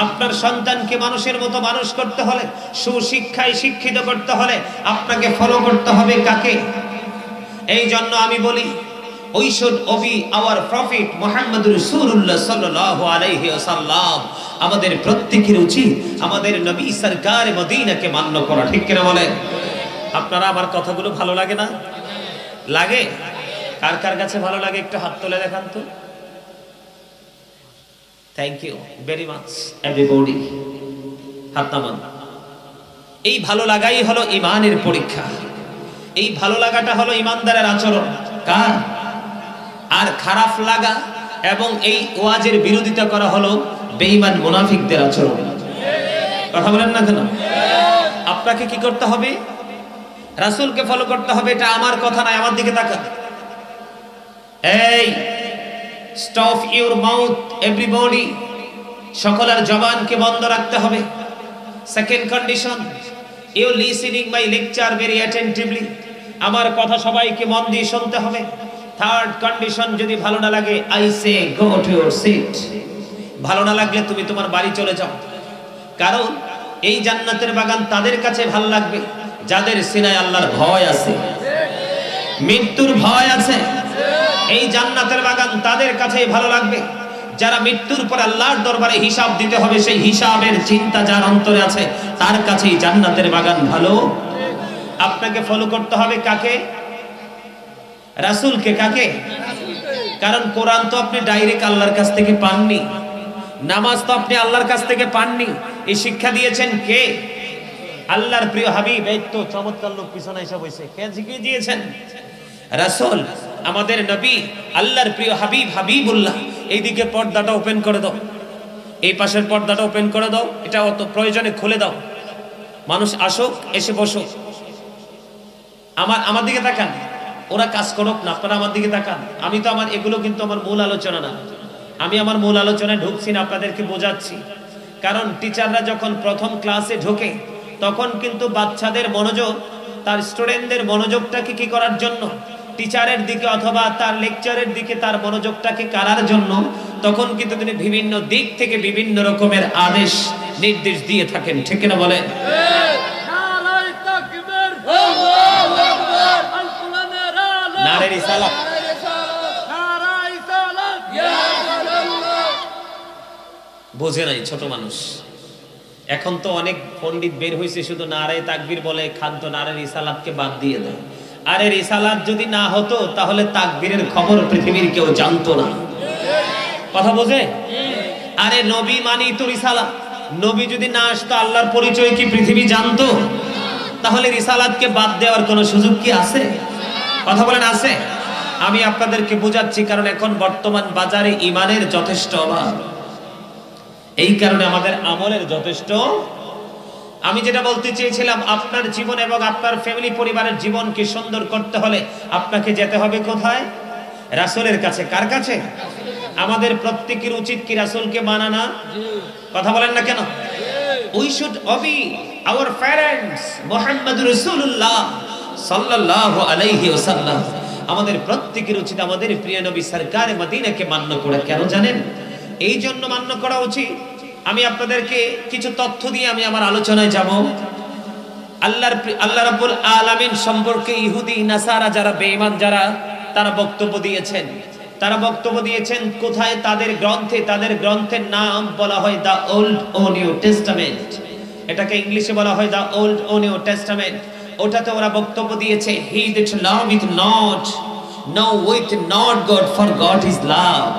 আপনার সন্তানকে মানুষের মতো মানুষ করতে হলে, সুশিক্ষায় শিক্ষিত করতে হলে আপনাকে ফলো করতে হবে কাকে? এই জন্য আমি বলি we should obey our prophet মুহাম্মদুর রাসূলুল্লাহ সাল্লাল্লাহু আলাইহি ওয়াসাল্লাম। আমাদের প্রত্যেকের উচিত আমাদের নবী সরকার মদিনাকে মান্য করা, ঠিক কিনা বলেন? আপনারা আমার কথাগুলো ভালো লাগে না? লাগে? কার কার কাছে ভালো লাগে একটু হাত তুলে দেখান তো। Thank you very much everybody, হাত নামান। এই ভালো লাগাই হলো ঈমানের পরীক্ষা। এই ভালো লাগাটা হলো ঈমানদারের আচরণ। কার? আর খারাপ লাগা এবং এই ওয়াজের বিরোধিতা করা হলো বেঈমান মুনাফিকদের আচরণ। কথা বলেন না কেন? আপনাকে কি করতে হবে? রাসূলকে ফলো করতে হবে। এটা আমার কথা নয়, আমার দিকে তাকান। এই স্টপ ইউর মাউথ এভরিবডি, সকলের জবানকে বন্ধ রাখতে হবে। Second condition, you listening my lecture very attentively, আমার কথা সবাইকে মন দিয়ে শুনতে হবে। থার্ড কন্ডিশন, যদি ভালো না লাগে I say go to your seat, ভালো না লাগলে তুমি তোমার বাড়ি চলে যাও। কারণ এই জান্নাতের বাগান তাদের কাছে ভালো লাগবে যাদের সিনায় আল্লাহর ভয় আছে, মৃত্যুর ভয় আছে। এই জান্নাতের বাগান তাদের কাছে ভালো লাগবে যারা মৃত্যুর পর আল্লাহর দরবারে হিসাব দিতে হবে, সেই হিসাবের চিন্তা যার অন্তরে আছে, তার কাছেই জান্নাতের বাগান ভালো। আপনাকে ফলো করতে হবে কাকে? রাসূলকে। কাকে? কারণ কোরআন তো আপনি ডাইরেক্ট আল্লাহর কাছ থেকে পাননি, নামাজ তো আপনি আল্লাহর কাছ থেকে পাননি। এই শিক্ষা দিয়েছেন কে? আল্লাহর প্রিয় হাবিব। এই তো চমৎকার লোক পিছনে এসে বসে, কে শিখিয়ে দিয়েছেন? রাসূল, আমাদের নবী, আল্লাহর প্রিয় হাবিব হাবিবুল্লাহ। এইদিকে পর্দাটা ওপেন করে দাও, এই পাশের পর্দাটা ওপেন করে দাও, এটা অত প্রয়োজনে খুলে দাও, মানুষ আসুক, এসে বসুক। আমার দিকে তাকান, ওরা কাজ করুক না, আপনারা আমার দিকে তাকান। আমি তো আমার এগুলো কিন্তু আমার মূল আলোচনা না, আমি আমার মূল আলোচনায় ঢুকছি না, আপনাদেরকে বোঝাচ্ছি। কারণ টিচাররা যখন প্রথম ক্লাসে ঢোকে তখন কিন্তু বাচ্চাদের মনোযোগ, তার স্টুডেন্টদের মনোযোগটাকে কি করার জন্য? টিচারের দিকে অথবা তার লেকচারের দিকে তার মনোযোগটাকে কাড়ার জন্য তখন কিন্তু তিনি বিভিন্ন দিক থেকে বিভিন্ন রকমের আদেশ নির্দেশ দিয়ে থাকেন, ঠিক না বলেন? নারে রিসালাত, বোঝে নাই ছোট মানুষ। এখন তো অনেক পণ্ডিত বের হয়েছে, শুধু নারে তাকবীর বলে, খাদ্য নারে রিসালাতকে বাদ দিয়ে দেয়। আরে রিসালাত যদি না হতো তাহলে তাকবীরের খবর পৃথিবীর কেউ জানতো না। কথা বোঝে? আরে নবী মানেই তো রিসালাত। নবী যদি না আসতো আল্লাহর পরিচয় কি পৃথিবী জানতো? তাহলে রিসালাতকে বাদ দেওয়ার কোনো সুযোগ কি আছে? কথা বলেন আছে? আমি আপনাদেরকে বোঝাচ্ছি, কারণ এখন বর্তমান বাজারে ঈমানের যথেষ্ট অভাব, এই কারণে আমাদের আমলের যথেষ্ট। আমি যেটা বলতে চেয়েছিলাম, আপনার জীবন এবং আপনার ফ্যামিলি পরিবারের জীবনকে সুন্দর করতে হলে আপনাকে যেতে হবে কোথায়? রাসূলের কাছে। কার কাছে? আমাদের প্রত্যেকের উচিত কি রাসূলকে মানা না? কথা বলেন না কেন? We should obey our parents মুহাম্মদুর রাসূলুল্লাহ সাল্লাল্লাহু আলাইহি ওয়াসাল্লাম। আমাদের প্রত্যেকের উচিত আমাদের প্রিয় নবী সরকার মদিনাকে মান্য করা। কেন জানেন? এই জন্য মান্য করা উচিত। আমি আপনাদেরকে কিছু তথ্য দিয়ে আমি আমার আলোচনায় যাব। আল্লাহ রাব্বুল আলামিন সম্পর্কে ইহুদি নাসারা যারা বেঈমান, যারা তারা বক্তব্য দিয়েছেন, কোথায়? তাদের গ্রন্থের নাম বলা হয় দ্য ওল্ড ও নিউ টেস্টামেন্ট। এটাকে ইংলিশে বলা হয় দ্য ওল্ড ও নিউ টেস্টামেন্ট। ওটাতে ওরা বক্তব্য দিয়েছে, he that loveth not No, with not God, for God is love.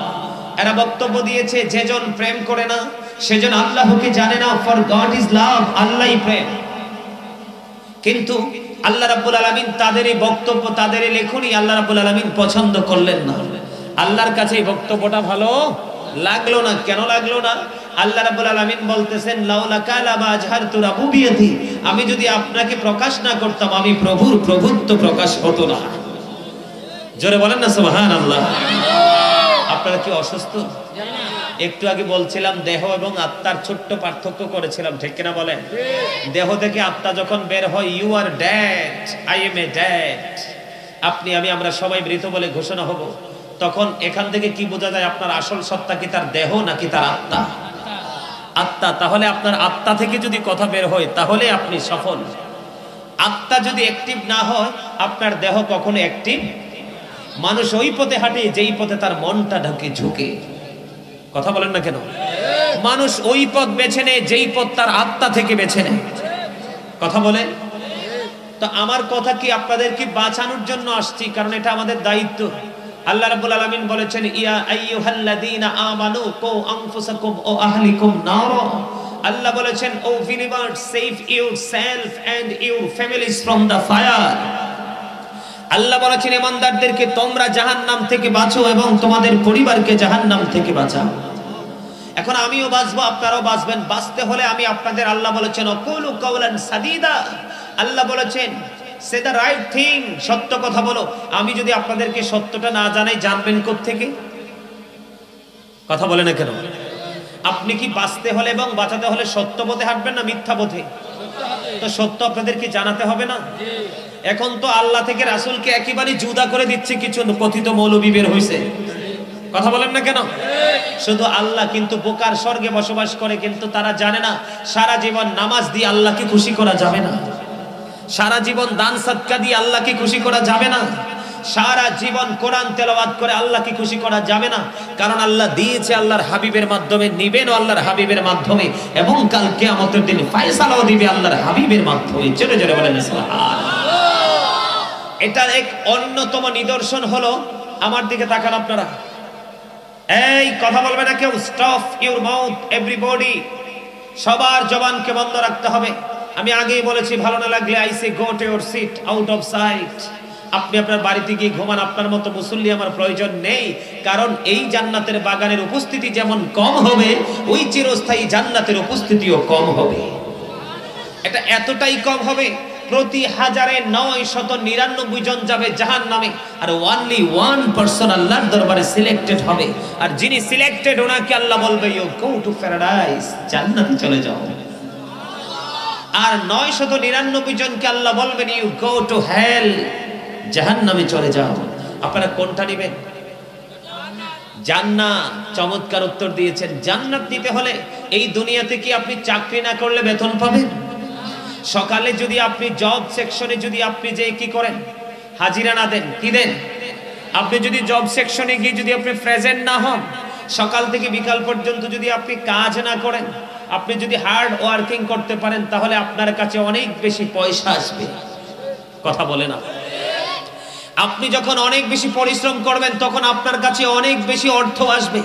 এরা বক্তব্য দিয়েছে যেজন প্রেম করে না সেজন আল্লাহকে জানে না, for God is love, আল্লাহই প্রেম। কিন্তু আল্লাহ রাব্বুল আলামিন তাদের এই বক্তব্য, তাদের এই লেখনী আল্লাহ রাব্বুল আলামিন পছন্দ করলেন না। আল্লাহর কাছে এই বক্তব্যটা ভালো লাগলো না। কেন লাগলো না? আল্লাহ রাব্বুল আলামিন বলতেছেন লাউলা কালা বাজহারতু রাবুবিয়াতি, আমি যদি আপনাকে প্রকাশ না করতাম আমি প্রভুর প্রভুত্ব প্রকাশ হতো না। জোরে বলেন না সুবহানাল্লাহ। আপনারা কি অসুস্থ? একটু আগে বলছিলাম দেহ এবং আত্মার ছোট্ট পার্থক্য করেছিলাম, ঠিক কিনা বলেন? দেহ থেকে আত্মা যখন বের হয়, you are dead, I am a dead, আপনি আমি আমরা সবাই মৃত বলে ঘোষণা হব। তখন এখান থেকে কি বোঝা যায় আপনার আসল সত্তা কি তার দেহ নাকি তার আত্মা? আত্মা। তাহলে আপনার আত্মা থেকে যদি কথা বের হয় তাহলে আপনি সফল। আত্মা যদি অ্যাক্টিভ না হয় আপনার দেহ কখনো অ্যাক্টিভ। মানুষ ওই পথে হাঁটে যেই পথে তার মনটা ঝুঁকে। কথা বলেন না কেন? মানুষ ওই পথ বেছে নেয় যেই পথ তার আত্মা থেকে বেছে নেয়। কথা বলে তো আমার কথা কি আপনাদের কি বাঁচানোর জন্য আসছি, কারণ এটা আমাদের দায়িত্ব। আল্লাহ রাব্বুল আলামিন বলেছেন ইয়া আইয়ুহাল্লাযীনা আমানু কু আনফুসাকুম ওয়া আহলিকুম নারা। আল্লাহ বলেছেন O believers, save yourself and your families from the fire. Allah বলেছেন ইমানদারদেরকে তোমরা জাহান্নাম থেকে বাঁচো এবং তোমাদের পরিবারকে জাহান্নাম থেকে বাঁচাও। এখন আমিও বাঁচবো, আপনারাও বাঁচবেন। বাঁচতে হলে আমি আপনাদের, আল্লাহ বলেছেন ওয়াকুলু কাওলান সাদীদা, আল্লাহ বলেছেন সে দ্য রাইট থিং, সত্য কথা বলো। আমি যদি আপনাদেরকে সত্যটা না জানাই জানবেন কোত্থেকে? কথা বলে না কেন? আপনি কি বাঁচতে হলে এবং বাঁচাতে হলে সত্য পথে হাঁটবেন না মিথ্যা পথে? তো সত্য আপনাদেরকে জানাতে হবে না? এখন তো আল্লাহ থেকে রাসূলকে একেবারে জুদা করে দিচ্ছে কিছু কথিত মৌলবী বের হইছে। কথা বলেন না কেন? শুধু আল্লাহ কিন্তু বোকার স্বর্গে বসবাস করে, কিন্তু তারা জানে না সারা জীবন নামাজ দিয়ে আল্লাহকে খুশি করা যাবে না, সারা জীবন দান সাদকা দিয়ে আল্লাহকে খুশি করা যাবে না, সারা জীবন কোরআন তেলাওয়াত করে আল্লাহকে খুশি করা যাবে না। কারণ আল্লাহ দিয়েছে আল্লাহর হাবিবের মাধ্যমে, নিবেনও আল্লাহর হাবিবের মাধ্যমে, এবং কাল কিয়ামতের দিন ফয়সালাও দিবে আল্লাহর হাবিবের মাধ্যমে। জোরে জোরে বলেন সুবহানাল্লাহ। এটার এক অন্যতম নিদর্শন হলো, আমার দিকে তাকান আপনারা, এই কথা বলবে না কেউ, স্টপ ইউর মাউথ এভরিবডি, সবার জবানকে বন্ধ রাখতে হবে। আমি আগেই বলেছি ভালো না লাগলে I say go to your seat out of sight. আপনি আপনার বাড়িতে গিয়ে ঘুমান, আপনার মতো মুসল্লি আমার প্রয়োজন নেই। কারণ এই জান্নাতের বাগানের উপস্থিতি যেমন কম হবে, ওই চিরস্থায়ী জান্নাতের উপস্থিতিও কম হবে। এটা এতটাই কম হবে, প্রতি 1099 জন যাবে জাহান্নামে, আর অনলি 1% আল্লাহর দরবারে সিলেক্টেড হবে। আর যিনি সিলেক্টেড ওনাকে আল্লাহ বলবে ইউ গো টু প্যারাডাইস, জান্নাতে চলে যাও। আর 999 জনকে আল্লাহ বলবেন ইউ গো টু হেল, জাহান্নামে চলে যাও। আপনারা কোনটা নেবেন? জান্নাত। চমৎকার উত্তর দিয়েছেন। জান্নাত নিতে হলে এই দুনিয়াতে কি আপনি চাকরি না করলে বেতন পাবেন? সকালে যদি আপনি জব সেকশনে যদি আপনি যে কি করেন, হাজিরা না দেন, কি দেন? আপনি যদি জব সেকশনে গিয়ে যদি আপনি প্রেজেন্ট না হন, সকাল থেকে বিকাল পর্যন্ত যদি আপনি কাজ না করেন, আপনি যদি হার্ড ওয়ার্কিং করতে পারেন, তাহলে আপনার কাছে অনেক বেশি পয়সা আসবে। কথা বলে না? আপনি যখন অনেক বেশি পরিশ্রম করবেন তখন আপনার কাছে অনেক বেশি অর্থ আসবে।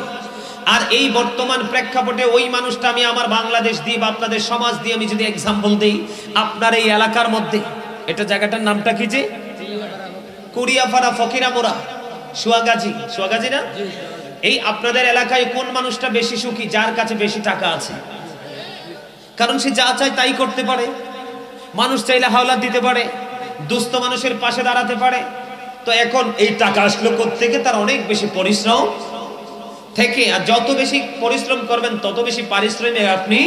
আর এই বর্তমান প্রেক্ষাপটে ওই মানুষটা, আমি আমার বাংলাদেশ দিয়ে বা আপনাদের সমাজ দিয়ে আমি যদি এক্সাম্পল দিই, আপনার এই এলাকার মধ্যে, এটা জায়গাটার নামটা কি যে কুড়িয়াপাড়া, ফকিরামোড়া, সুয়াগাজী, সুয়াগাজী না? এই আপনাদের এলাকায় কোন মানুষটা বেশি সুখী? যার কাছে বেশি টাকা আছে। কারণ সে যা চায় তাই করতে পারে, মানুষ চাইলে হাওলাত দিতে পারে, দুস্থ মানুষের পাশে দাঁড়াতে পারে। তো এখন এই টাকা আসলো কোত্থেকে? তার অনেক বেশি পরিশ্রম থেকে। আর যত বেশি পরিশ্রম করবেন তত বেশি পারিশ্রমিক আপনি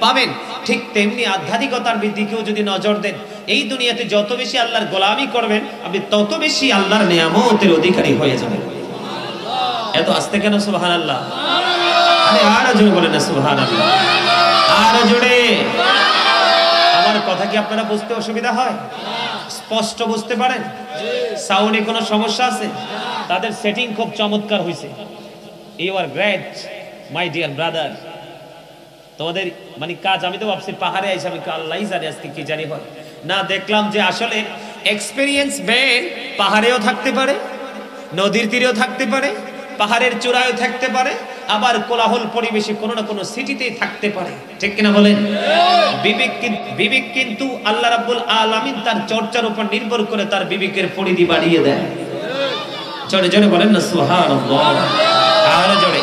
পাবেন। ঠিক তেমনি আধ্যাত্মিকতার দিকেও যদি নজর দেন, এই দুনিয়াতে যত বেশি আল্লাহর গোলামি করবেন আপনি তত বেশি আল্লাহর নিয়ামতের অধিকারী হয়ে যাবেন। এত আস্তে কেন সুবহানাল্লাহ? আরে আরো জোরে বলেন না সুবহানাল্লাহ, আরো জোরে। আমার কথা কি আপনারা বুঝতে অসুবিধা হয়? স্পষ্ট বুঝতে পারেন? সাউন্ডে কোনো সমস্যা আছে? তাদের সেটিং খুব চমৎকার হয়েছে। You are great my dear brother. তোমাদের মানে কাজ, আমি তো ভাবছি পাহাড়ে আইসা, আমি আল্লাহই জানে আজকে কি জানি হয় না। দেখলাম যে আসলে এক্সপেরিয়েন্স ব্যান্ড পাহাড়েও থাকতে পারে, নদীর তীরেও থাকতে পারে, পাহাড়ের চূড়ায়ও থাকতে পারে, আবার কোলাহল পরিবেশে কোনো না কোনো সিটিতেই থাকতে পারে। ঠিক কিনা বলেন? বিবেক কিন্তু আল্লাহ রাব্বুল আলামিন তার চর্চার উপর নির্ভর করে তার বিবেকের পরিধি বাড়িয়ে দেয়। জোরে জোরে বলেন না সুবহানাল্লাহ। আরো জোরে,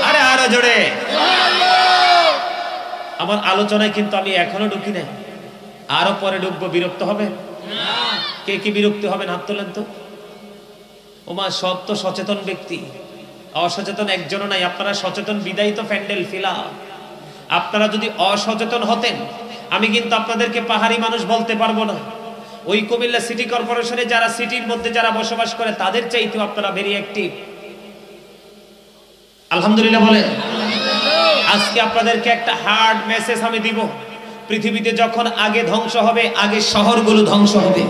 আরে আরো জোরে। আমার আলোচনায় কিন্তু আমি এখনো ঢুকি নাই, আরো পরে ঢুকবো। বিরক্ত হবে? কে কি বিরক্তি হবে? হাত তোলেন তো। ওমা, সব তো সচেতন ব্যক্তি, অসচেতন একজনও নাই। আপনারা সচেতন বিদায়ী তো প্যান্ডেল ফিলা। আপনারা যদি অসচেতন হতেন, আমি কিন্তু আপনাদেরকে পাহাড়ি মানুষ বলতে পারবো না। ওই কুমিল্লা সিটি কর্পোরেশনে যারা সিটির মধ্যে যারা বসবাস করে তাদের চাইতেও আপনারা ভেরি অ্যাক্টিভ। আলহামদুলিল্লাহ বলেন। আজকে আপনাদেরকে একটা হার্ড মেসেজ আমি দিব। পৃথিবীতে যখন আগে ধ্বংস হবে, আগে শহরগুলো ধ্বংস হবে।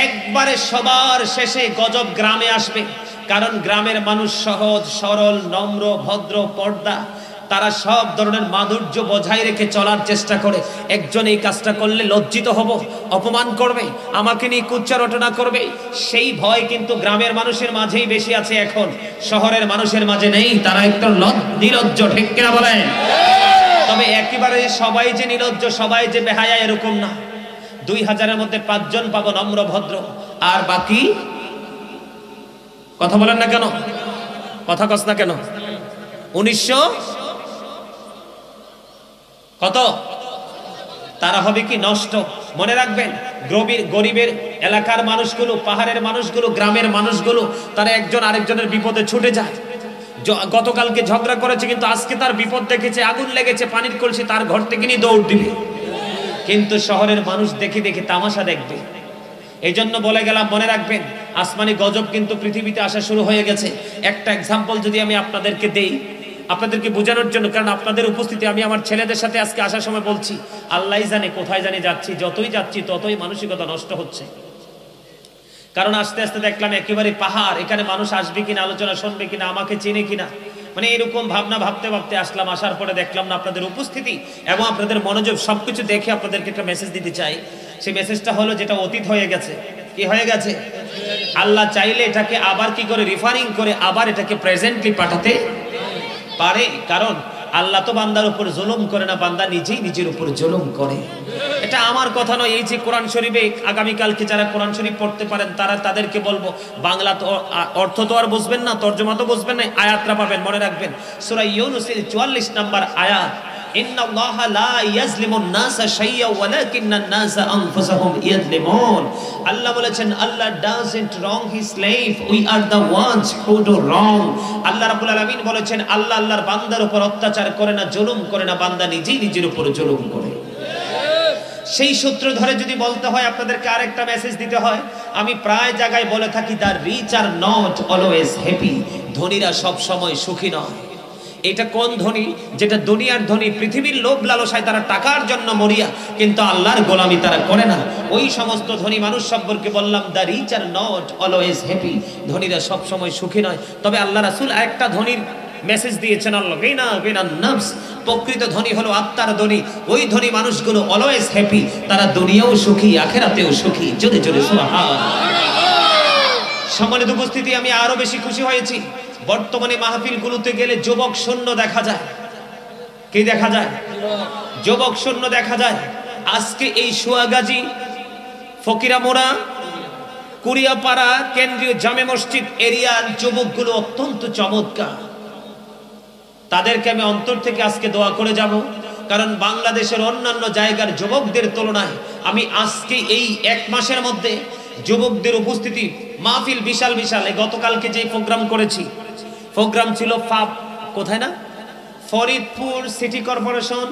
একবারে সবার শেষে গজব গ্রামে আসবে। কারণ গ্রামের মানুষ সহজ সরল, নম্র, ভদ্র, পর্দা। তারা সব ধরনের মাধুর্য বজায় রেখে চলার চেষ্টা করে। একজন এই কাজটা করলে লজ্জিত হব, অপমান করবে, আমাকে নিয়ে কুচ্চা রটনা করবে, সেই ভয় কিন্তু গ্রামের মানুষের মাঝেই বেশি আছে এখন। শহরের মানুষের মাঝে নেই, তারা একটু নির্লজ্জ। ঠিক কিনা বলেন? তবে একেবারে সবাই যে নির্লজ্জ, সবাই যে বেহায়া, এরকম না। 2000-এর মধ্যে 5 জন পাবো নম্র ভদ্র, আর বাকি কথা বলেন না কেন? কথা কস না কেন? 1900 কত? তারা হবে কি নষ্ট। মনে রাখবেন, গরিবের এলাকার মানুষগুলো, পাহাড়ের মানুষগুলো, গ্রামের মানুষগুলো, তারা একজন আরেকজনের বিপদে ছুটে যায়। গতকালকে ঝগড়া করেছে, কিন্তু আজকে তার বিপদ দেখেছে, আগুন লেগেছে, পানির কলসি, তার ঘর থেকে নিয়ে দৌড় দিবে। কিন্তু শহরের মানুষ দেখে দেখে তামাশা দেখবে। এই জন্য বলে গেলাম, মনে রাখবেন, আসমানি গজব কিন্তু পৃথিবীতে আসা শুরু হয়ে গেছে। একটা এক্সাম্পল যদি আমি আপনাদেরকে দেই, আপনাদেরকে বোঝানোর জন্য, কারণ আপনাদের উপস্থিতি আমি আমার ছেলেদের সাথে আজকে আসার সময় বলছি, আল্লাহই জানে কোথায় জানি যাচ্ছি, যতই যাচ্ছি ততই মানসিকতা নষ্ট হচ্ছে। কারণ আস্তে আস্তে দেখলাম একেবারে পাহাড়, এখানে মানুষ আসবে কিনা, আলোচনা শুনবে কিনা, আমাকে চেনে কিনা, মানে এরকম ভাবনা ভাবতে ভাবতে আসলাম। আসার পরে দেখলাম না আপনাদের উপস্থিতি এবং আপনাদের মনোযোগ সবকিছু দেখে আপনাদেরকে একটা মেসেজ দিতে চাই। সেই মেসেজটা হলো, যেটা অতীত হয়ে গেছে। কি হয়ে গেছে? আল্লাহ চাইলে এটাকে আবার কি করে রিফারিং করে আবার এটাকে প্রেজেন্টলি পাঠাতে পারে। কারণ আল্লাহ তো বান্দার উপর জুলুম করে না, বান্দা নিজেই নিজের উপর জুলুম করে। এটা আমার কথা নয়। এই যে কোরআন শরীফে আগামীকালকে যারা কোরআন শরীফ পড়তে পারেন, তাদেরকে বলবো, বাংলা তো অর্থ তো আর বুঝবেন না, তর্জমা তো বুঝবেন না, আয়াতটা পাবেন। মনে রাখবেন, সূরা ইউনূসের 44 নম্বর আয়াত, ইন্নাল্লাহা লা ইয়াজলিমুন নাসা শাইয়্যা ওয়ালাকিন্নান নাসা আনফুসাহুম ইয়াজলিমুন। আল্লাহ বলেছেন, আল্লাহ doesn't wrong his slave, we are the ones who do wrong। আল্লাহ রাব্বুল আলামিন বলেছেন, আল্লাহ আল্লাহর বান্দার উপর অত্যাচার করে না, জুলুম করে না, বান্দা নিজেই নিজের উপর জুলুম করে। সেই সূত্র ধরে যদি বলতে হয়, আপনাদেরকে আরেকটা মেসেজ দিতে হয়। আমি প্রায় জায়গায় বলে থাকি, the rich are not always happy. ধনীরা সব সময় সুখী নয়। এটা কোন ধনী? যেটা দুনিয়ার ধনী, পৃথিবীর লোভ লালসায় তারা টাকার জন্য মরিয়া, কিন্তু আল্লাহর গোলামি তারা করে না। ওই সমস্ত ধনী মানুষ সম্পর্কে বললাম, the rich are not always happy. ধনীরা সব সময় সুখী নয়। তবে আল্লাহ রাসূল একটা ধনীর মেসেজ দিয়েছেন, আল্লাহ গিনান নাফস। প্রকৃত ধনী হলো আত্মার ধনী। ওই ধনী মানুষগুলো অলওয়েজ হ্যাপি, তারা দুনিয়াও সুখী, আখিরাতেও সুখী। জোরে জোরে সুবহানাল্লাহ। সম্মানিত উপস্থিতি, আমি আরো বেশি খুশি হয়েছি। বর্তমানে মাহফিলগুলোতে গেলে যুবক শূন্য দেখা যায়। কি দেখা যায়? যুবক শূন্য দেখা যায়। আজকে এই সোয়াগাজী, ফকিরামোড়া, কুড়িয়াপাড়া কেন্দ্রীয় জামে মসজিদ এরিয়ার যুবকগুলো অত্যন্ত চমৎকার। তাদেরকে আমি অন্তর থেকে আজকে দোয়া করে যাব। কারণ বাংলাদেশের অন্যান্য জায়গার যুবকদের তুলনায় আমি আজকে এই 1 মাসের মধ্যে যুবকদের উপস্থিতি, মাহফিল বিশাল বিশাল। গতকালকে যে প্রোগ্রাম করেছি, প্রোগ্রাম ছিল কোথায় না, ফরিদপুর সিটি কর্পোরেশন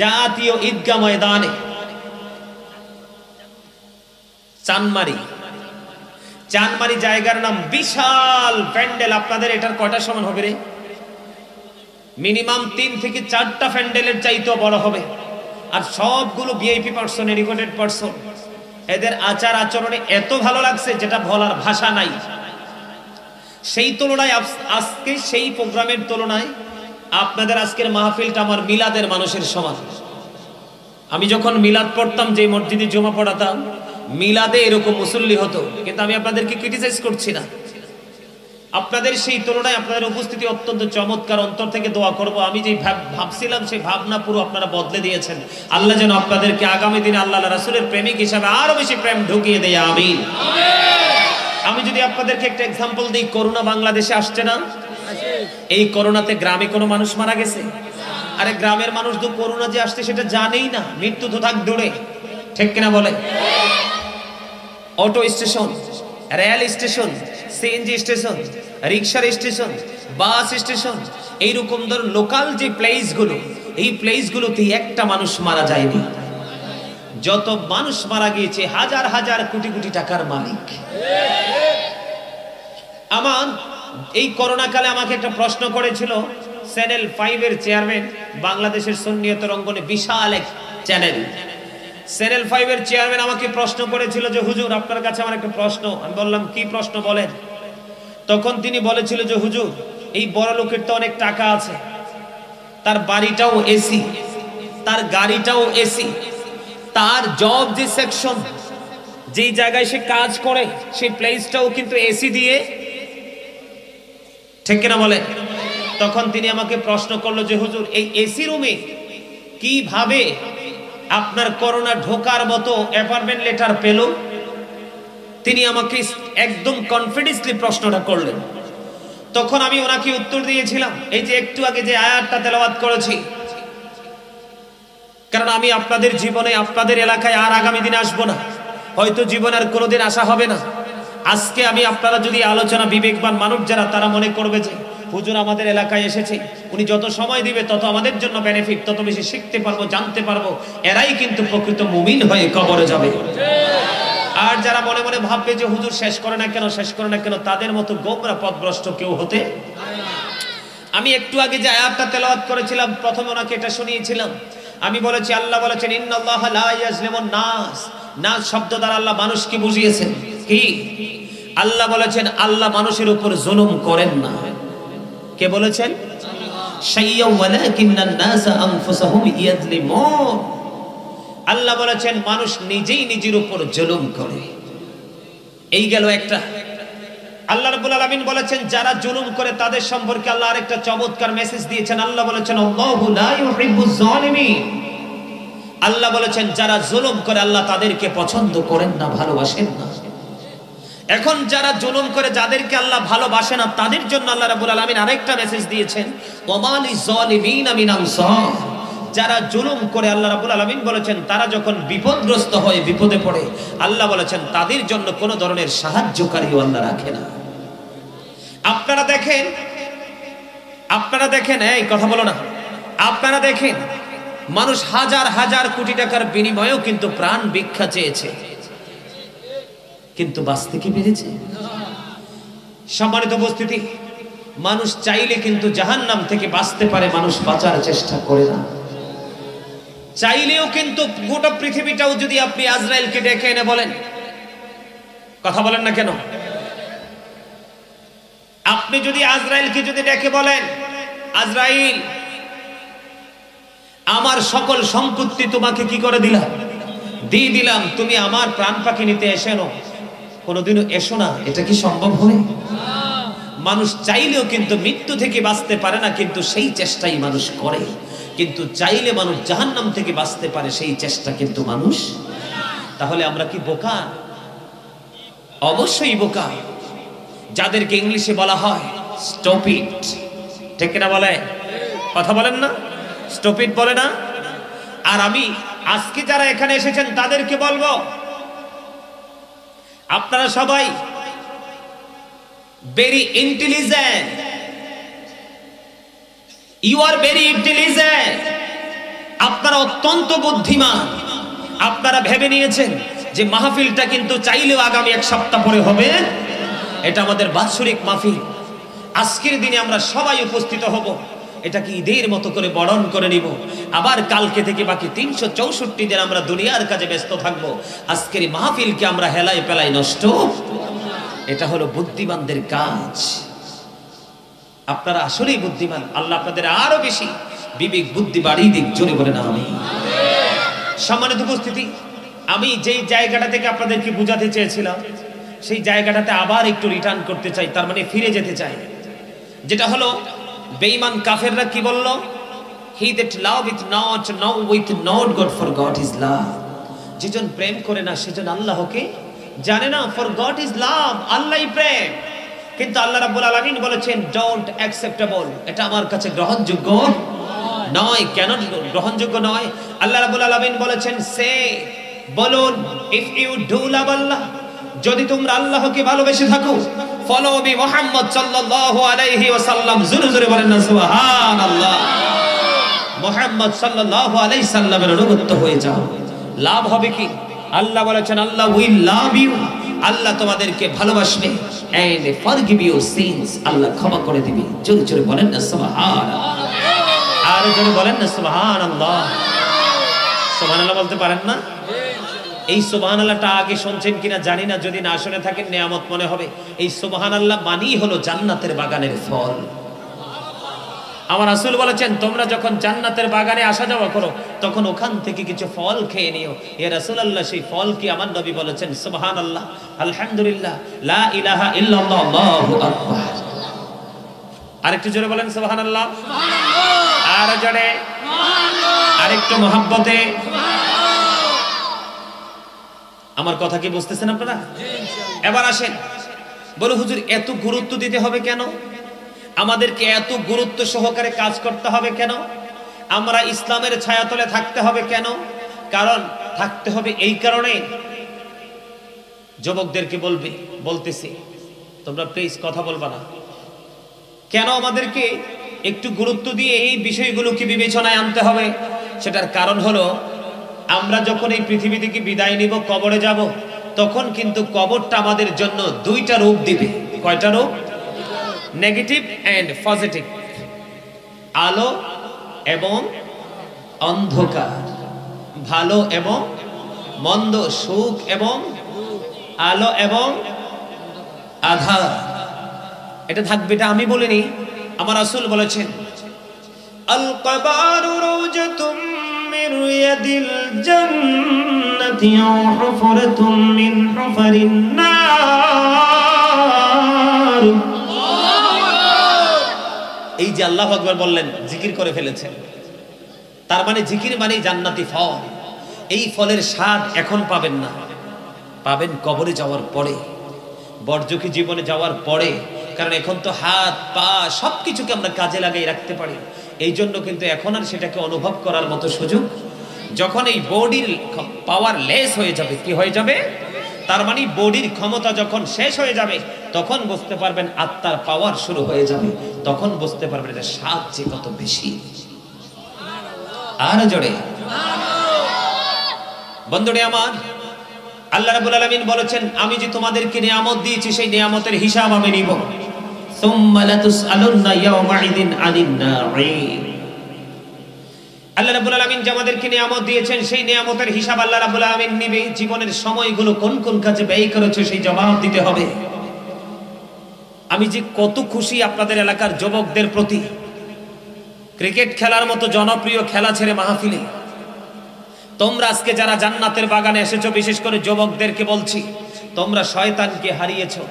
জাতীয় ঈদগাহ ময়দানে, চানমারি জায়গার নাম। বিশাল প্যান্ডেল। আপনাদের এটার কয়টা সমান হবে রে? মিনিমাম 3 থেকে 4টা প্যান্ডেলের চাইতেও বড় হবে। আর সবগুলো ভিআইপি পার্সন, এডুকেটেড পার্সন। এদের আচার আচরণে এত ভালো লাগছে যেটা বলার ভাষা নাই। সেই তুলনায় আজকে সেই প্রোগ্রামের তুলনায় আপনাদের আজকের মাহফিলটা আমার মিলাদের মানুষের সমান। আমি যখন মিলাদ পড়তাম, যে মসজিদে জুমা পড়াতাম, মিলাদে এরকম মুসল্লি হতো, কিন্তু আমি আপনাদেরকে ক্রিটিসাইজ করছি না। আপনাদের সেই তুলনায় আপনাদের উপস্থিতি অত্যন্ত চমৎকার। অন্তর থেকে দোয়া করব, আমি যে ভাবছিলাম সেই ভাবনা পুরো আপনারা বদলে দিয়েছেন। আল্লাহ যেন আপনাদেরকে আগামী দিনে আল্লাহ রাসূলের প্রেমিক হিসাবে আরো বেশি প্রেম ঢুকিয়ে দেয়, আমিন। আমি যদি আপনাদেরকে একটা এক্সাম্পল দিই, করোনা বাংলাদেশে আসছে না? এই করোনাতে গ্রামে কোনো মানুষ মারা গেছে? আরে গ্রামের মানুষ তো করোনা যে আসছে সেটা জানেই না, মৃত্যু তো থাক দূরে, ঠিক কিনা বলে? Auto station, rail station, CNG station, রিক্সার স্টেশন, বাস স্টেশন, এইরকম ধরুন লোকাল যে প্লেসগুলো, এই প্লেসগুলোতে একটা মানুষ মারা যায়নি। যত মানুষ মারা গিয়েছে হাজার হাজার কোটি কোটি টাকার মালিক। আমার এই করোনা কালে আমাকে একটা প্রশ্ন করেছিল চ্যানেল 5 এর চেয়ারম্যান, বাংলাদেশের সুন্নিয়তের অঙ্গনে বিশাল এক চ্যানেল, চ্যানেল 5 এর চেয়ারম্যান আমাকে প্রশ্ন করেছিল যে হুজুর আপনার কাছে আমার একটা প্রশ্ন। আমি বললাম কি প্রশ্ন বলেন। তখন তিনি বলেছিল যে হুজুর এই বড় লোকের তো অনেক টাকা আছে, তার বাড়িটাও এসি, তার গাড়িটাও এসি, তার জব যে সেকশন, যেই জায়গায় সে কাজ করে সেই প্লেসটাও কিন্তু এসি দিয়ে, ঠিক কিনা বলে? তখন তিনি আমাকে প্রশ্ন করলো যে হুজুর এই এসি রুমে কিভাবে আপনার করোনা ঢোকার মতো অ্যাপয়েন্টমেন্ট লেটার পেল? তিনি আমাকে একদম কনফিডেন্সলি প্রশ্নটা করলেন। তখন আমি ওনাকে উত্তর দিয়েছিলাম এই যে একটু আগে যে আয়াতটা তেলাওয়াত করেছি, কারণ আমি আপনাদের জীবনে আপনাদের এলাকায় আর আগামী দিনে আসবো না, হয়তো জীবনে আর কোনোদিন আসা হবে না। আজকে আমি আপনারা যদি আলোচনা, বিবেকবান মানুষ যারা, তারা মনে করবে যে হুজুর আমাদের এলাকায় এসেছে, উনি যত সময় দিবে তত আমাদের জন্য বেনিফিট, তত বেশি শিখতে পারবো, জানতে পারবো, এরাই কিন্তু প্রকৃত মুমিন হয়ে কবরে যাবে। আর যারা মনে মনে ভাববে যে হুজুর শেষ করে না কেন, শেষ করে না কেন, তাদের মতো গোমরা পথভ্রষ্ট কেউ হতে। আমি একটু আগে যে আয়াতটা তেলাওয়াত করেছিলাম, প্রথমে ওনাকে এটা শুনিয়েছিলাম। আমি বলেছি আল্লাহ বলেছেন ইন্নাল্লাহা লা ইয়াজলিমুন নাস, নাস শব্দ দ্বারা আল্লাহ মানুষকে বুঝিয়েছেন কি? আল্লাহ বলেছেন আল্লাহ মানুষের উপর জুলুম করেন না। কে বলেছেন? শাইয়্যা ওয়ালাকিন্নান নাস আনফুসাহুম ইয়াজলিমুন। আল্লাহ বলেছেন মানুষ নিজেই নিজের উপর জুলুম করে। এই গেল একটা। আল্লাহ রাব্বুল আলামিন বলেছেন যারা জুলুম করে তাদের সম্পর্কে আল্লাহ আরেকটা চমৎকার মেসেজ দিয়েছেন। আল্লাহ বলেছেন আল্লাহু লা ইউহিব্বুজ জালিমিন। আল্লাহ বলেছেন যারা জুলুম করে আল্লাহ তাদেরকে পছন্দ করেন না, ভালোবাসেন না। এখন যারা জুলুম করে, যাদেরকে আল্লাহ ভালোবাসে না, তাদের জন্য আল্লাহ রাব্বুল আলামিন আরেকটা মেসেজ দিয়েছেন ওয়া লিজ জালিমিনা মিন আনসার। যারা জুলুম করে আল্লাহ রাব্বুল আলামিন বলেছেন তারা যখন বিপদগ্রস্ত হয়, বিপদে পড়ে, আল্লাহ বলেছেন তাদের জন্য কোনো ধরনের সাহায্যকারীও আল্লাহ রাখে না। আপনারা দেখেন এই কথা বলো না, আপনারা দেখেন মানুষ হাজার হাজার কোটি টাকার বিনিময়েও কিন্তু প্রাণ ভিক্ষা চেয়েছে, কিন্তু বাঁচতে কি পেরেছে? সম্মানিত উপস্থিতি, মানুষ চাইলে কিন্তু জাহান্নাম থেকে বাঁচতে পারে, মানুষ বাঁচার চেষ্টা করে না। চাইলেও কিন্তু গোটা পৃথিবীটাও যদি আপনি আজরাইলকে ডেকে এনে বলেন, কথা বলেন না কেন? আপনি যদি আজরাইলকে যদি ডেকে বলেন আজরাইল আমার সকল সম্পত্তি তোমাকে কি করে দিলাম, দিয়ে দিলাম, তুমি আমার প্রাণ পাখি নিতে এসো, কোনোদিনও এসো না, এটা কি সম্ভব হয়? মানুষ চাইলেও কিন্তু মৃত্যু থেকে বাঁচতে পারে না, কিন্তু সেই চেষ্টাই মানুষ করে। কিন্তু চাইলে মানুষ জাহান্নাম থেকে বাঁচতে পারে, সেই চেষ্টা কিন্তু মানুষ। তাহলে আমরা কি বোকা? অবশ্যই বোকা। যাদেরকে ইংলিশে বলা হয় স্টুপিড, ঠিক কিনা বলে? কথা বলেন না, স্টুপিড বলে না? আর আমি আজকে যারা এখানে এসেছেন তাদেরকে বলবো আপনারা সবাই very intelligent, you are very intelligent, আপনারা অত্যন্ত বুদ্ধিমান। আপনারা ভেবে নিয়েছেন যে মাহফিলটা কিন্তু চাইলেও আগামী এক সপ্তাহ পরে হবে। এটা আমাদের বাৎসরিক মাহফিল, আজকের দিনে আমরা সবাই উপস্থিত হব, এটাকে ঈদের মতো করে বরণ করে নিব। আবার কালকে থেকে বাকি 364 দিন আমরা দুনিয়ার কাজে ব্যস্ত থাকবো। আজকের মাহফিলকে আমরা হেলাই পেলাই নষ্ট, এটা হলো বুদ্ধিমানদের কাজ। আপনারা আসলেই বুদ্ধিমান, আল্লাহ আপনাদের আরো বেশি বিবেক বুদ্ধি বাড়িয়ে দিক, জোরে বলে না আমি। সম্মানিত উপস্থিতি, আমি যেই জায়গাটা থেকে আপনাদেরকে বোঝাতে চেয়েছিলাম সেই জায়গাটাতে আবার একটু রিটার্ন করতে চাই, তার মানে ফিরে যেতে চাই। যেটা হলো বেঈমান কাফেররা কি বলল? He that loveth not knoweth not God, for God is love. যেজন প্রেম করে না সেজন আল্লাহকে জানে না, for God is love, আল্লাহই প্রেম। কিন্তু আল্লাহ রাব্বুল আলামিন বলেছেন ডোন্ট অ্যাকসেপ্টেবল, এটা আমার কাছে গ্রহণযোগ্য নয়। কেন গ্রহণযোগ্য নয়? আল্লাহ রাব্বুল আলামিন বলেছেন সে বলুন, ইফ ইউ ডু লাভ আল্লাহ, যদি তোমরা আল্লাহকে ভালোবেসে থাকো, ফলো বি মুহাম্মদ সাল্লাল্লাহু আলাইহি ওয়াসাল্লাম, জোরে জোরে বলেন না সুবহানাল্লাহ। মুহাম্মদ সাল্লাল্লাহু আলাইহি সাল্লামের অনুগত হয়ে যাও। লাভ হবে কি? আল্লাহ বলেছেন আল্লাহ উইল লাভ ইউ, আল্লাহ তোমাদেরকে ভালোবাসবে, এন্ড ফরগিভ ইউর সিনস, আল্লাহ ক্ষমা করে দিবে। জোরে জোরে বলেন না সুবহানাল্লাহ, আর জোরে বলেন না সুবহানাল্লাহ। সুবহানাল্লাহ বলতে পারেন না? এই সুবহানাল্লাহটা আগে শুনছেন কিনা জানি না, যদি না শুনে থাকেন নিয়ামত মনে হবে। এই সুবহানাল্লাহ মানেই হলো জান্নাতের বাগানের ফল। আমার রাসূল বলেছেন তোমরা যখন জান্নাতের বাগানে আসা যাওয়া করো তখন ওখান থেকে কিছু ফল খেয়ে নিও। ইয়া রাসূলুল্লাহ, সেই ফল কি? আমার নবী বলেছেন সুবহানাল্লাহ, আলহামদুলিল্লাহ, লা ইলাহা ইল্লাল্লাহ, আল্লাহু আকবার। আরেকটু জোরে বলেন সুবহানাল্লাহ, আর জোরে, আরেকটু মহব্বতে। আমার কথা কি বুঝতেছেন আপনারা? এবার আসেন, বলো হুজুর এত গুরুত্ব দিতে হবে কেন? আমাদেরকে এত গুরুত্ব সহকারে কাজ করতে হবে কেন? আমরা ইসলামের ছায়াতলে থাকতে হবে কেন? কারণ থাকতে হবে এই কারণে, যুবকদেরকে বলতেছি তোমরা প্লিজ কথা বলবা না। কেন আমাদেরকে একটু গুরুত্ব দিয়ে এই বিষয়গুলোকে বিবেচনায় আনতে হবে? সেটার কারণ হলো আমরা যখন এই পৃথিবী থেকে বিদায় নিব, কবরে যাব, তখন কিন্তু কবরটা আমাদের জন্য দুইটা রূপ দিবে। কয়টা রূপ? নেগেটিভ এন্ড পজিটিভ, আলো এবং অন্ধকার, ভালো এবং মন্দ, সুখ এবং আলো এবং আধার। এটা থাকবে, এটা আমি বলিনি, আমার রাসূল বলেছেন আল কবারু রওজাতুম মিন রিয়াদিল জান্নাতি ওয়া হুফরাতুম মিন হুফারিন নার। এই যে আল্লাহু আকবার বললেন, জিকির করে ফেলেছেন, তার মানে জিকির মানে জান্নাতি ফল। এই ফলের স্বাদ এখন পাবেন না, পাবেন কবরে যাওয়ার পরে, বর্জকি জীবনে যাওয়ার পরে। কারণ এখন তো হাত পা সবকিছুকে আমরা কাজে লাগিয়ে রাখতে পারি, এই জন্য কিন্তু এখন আর সেটাকে অনুভব করার মতো সুযোগ। যখন এই বডির পাওয়ার লেস হয়ে যাবে, কি হয়ে যাবে? তার মানে বডির ক্ষমতা যখন শেষ হয়ে যাবে তখন বুঝতে পারবেন আত্মার পাওয়ার শুরু হয়ে যাবে, তখন বুঝতে পারবেন এটা স্বাদ যে কত বেশি। আর জোরে বন্ধুরে আমার, আল্লাহ রাব্বুল আলামিন বলেছেন আমি যে তোমাদেরকে নিয়ামত দিয়েছি সেই নিয়ামতের হিসাব আমি নিব। সুম্মা লাতুসআলুন্না ইয়াওমাইদিন আনিন নাঈম। আল্লাহ রাব্বুল আলামিন যে আমাদেরকে নিয়ামত দিয়েছেন সেই নিয়ামতের হিসাব আল্লাহ রাব্বুল আলামিন নিবে। জীবনের সময়গুলো কোন কোন কাজে ব্যয় করেছে সেই জবাব দিতে হবে। আমি যে কত খুশি আপনাদের এলাকার যুবকদের প্রতি। ক্রিকেট খেলার মতো জনপ্রিয় খেলা ছেড়ে মাহফিলে তোমরা আজকে যারা জান্নাতের বাগানে এসেছো, বিশেষ করে যুবকদেরকে বলছি, তোমরা শয়তানকে হারিয়েছো।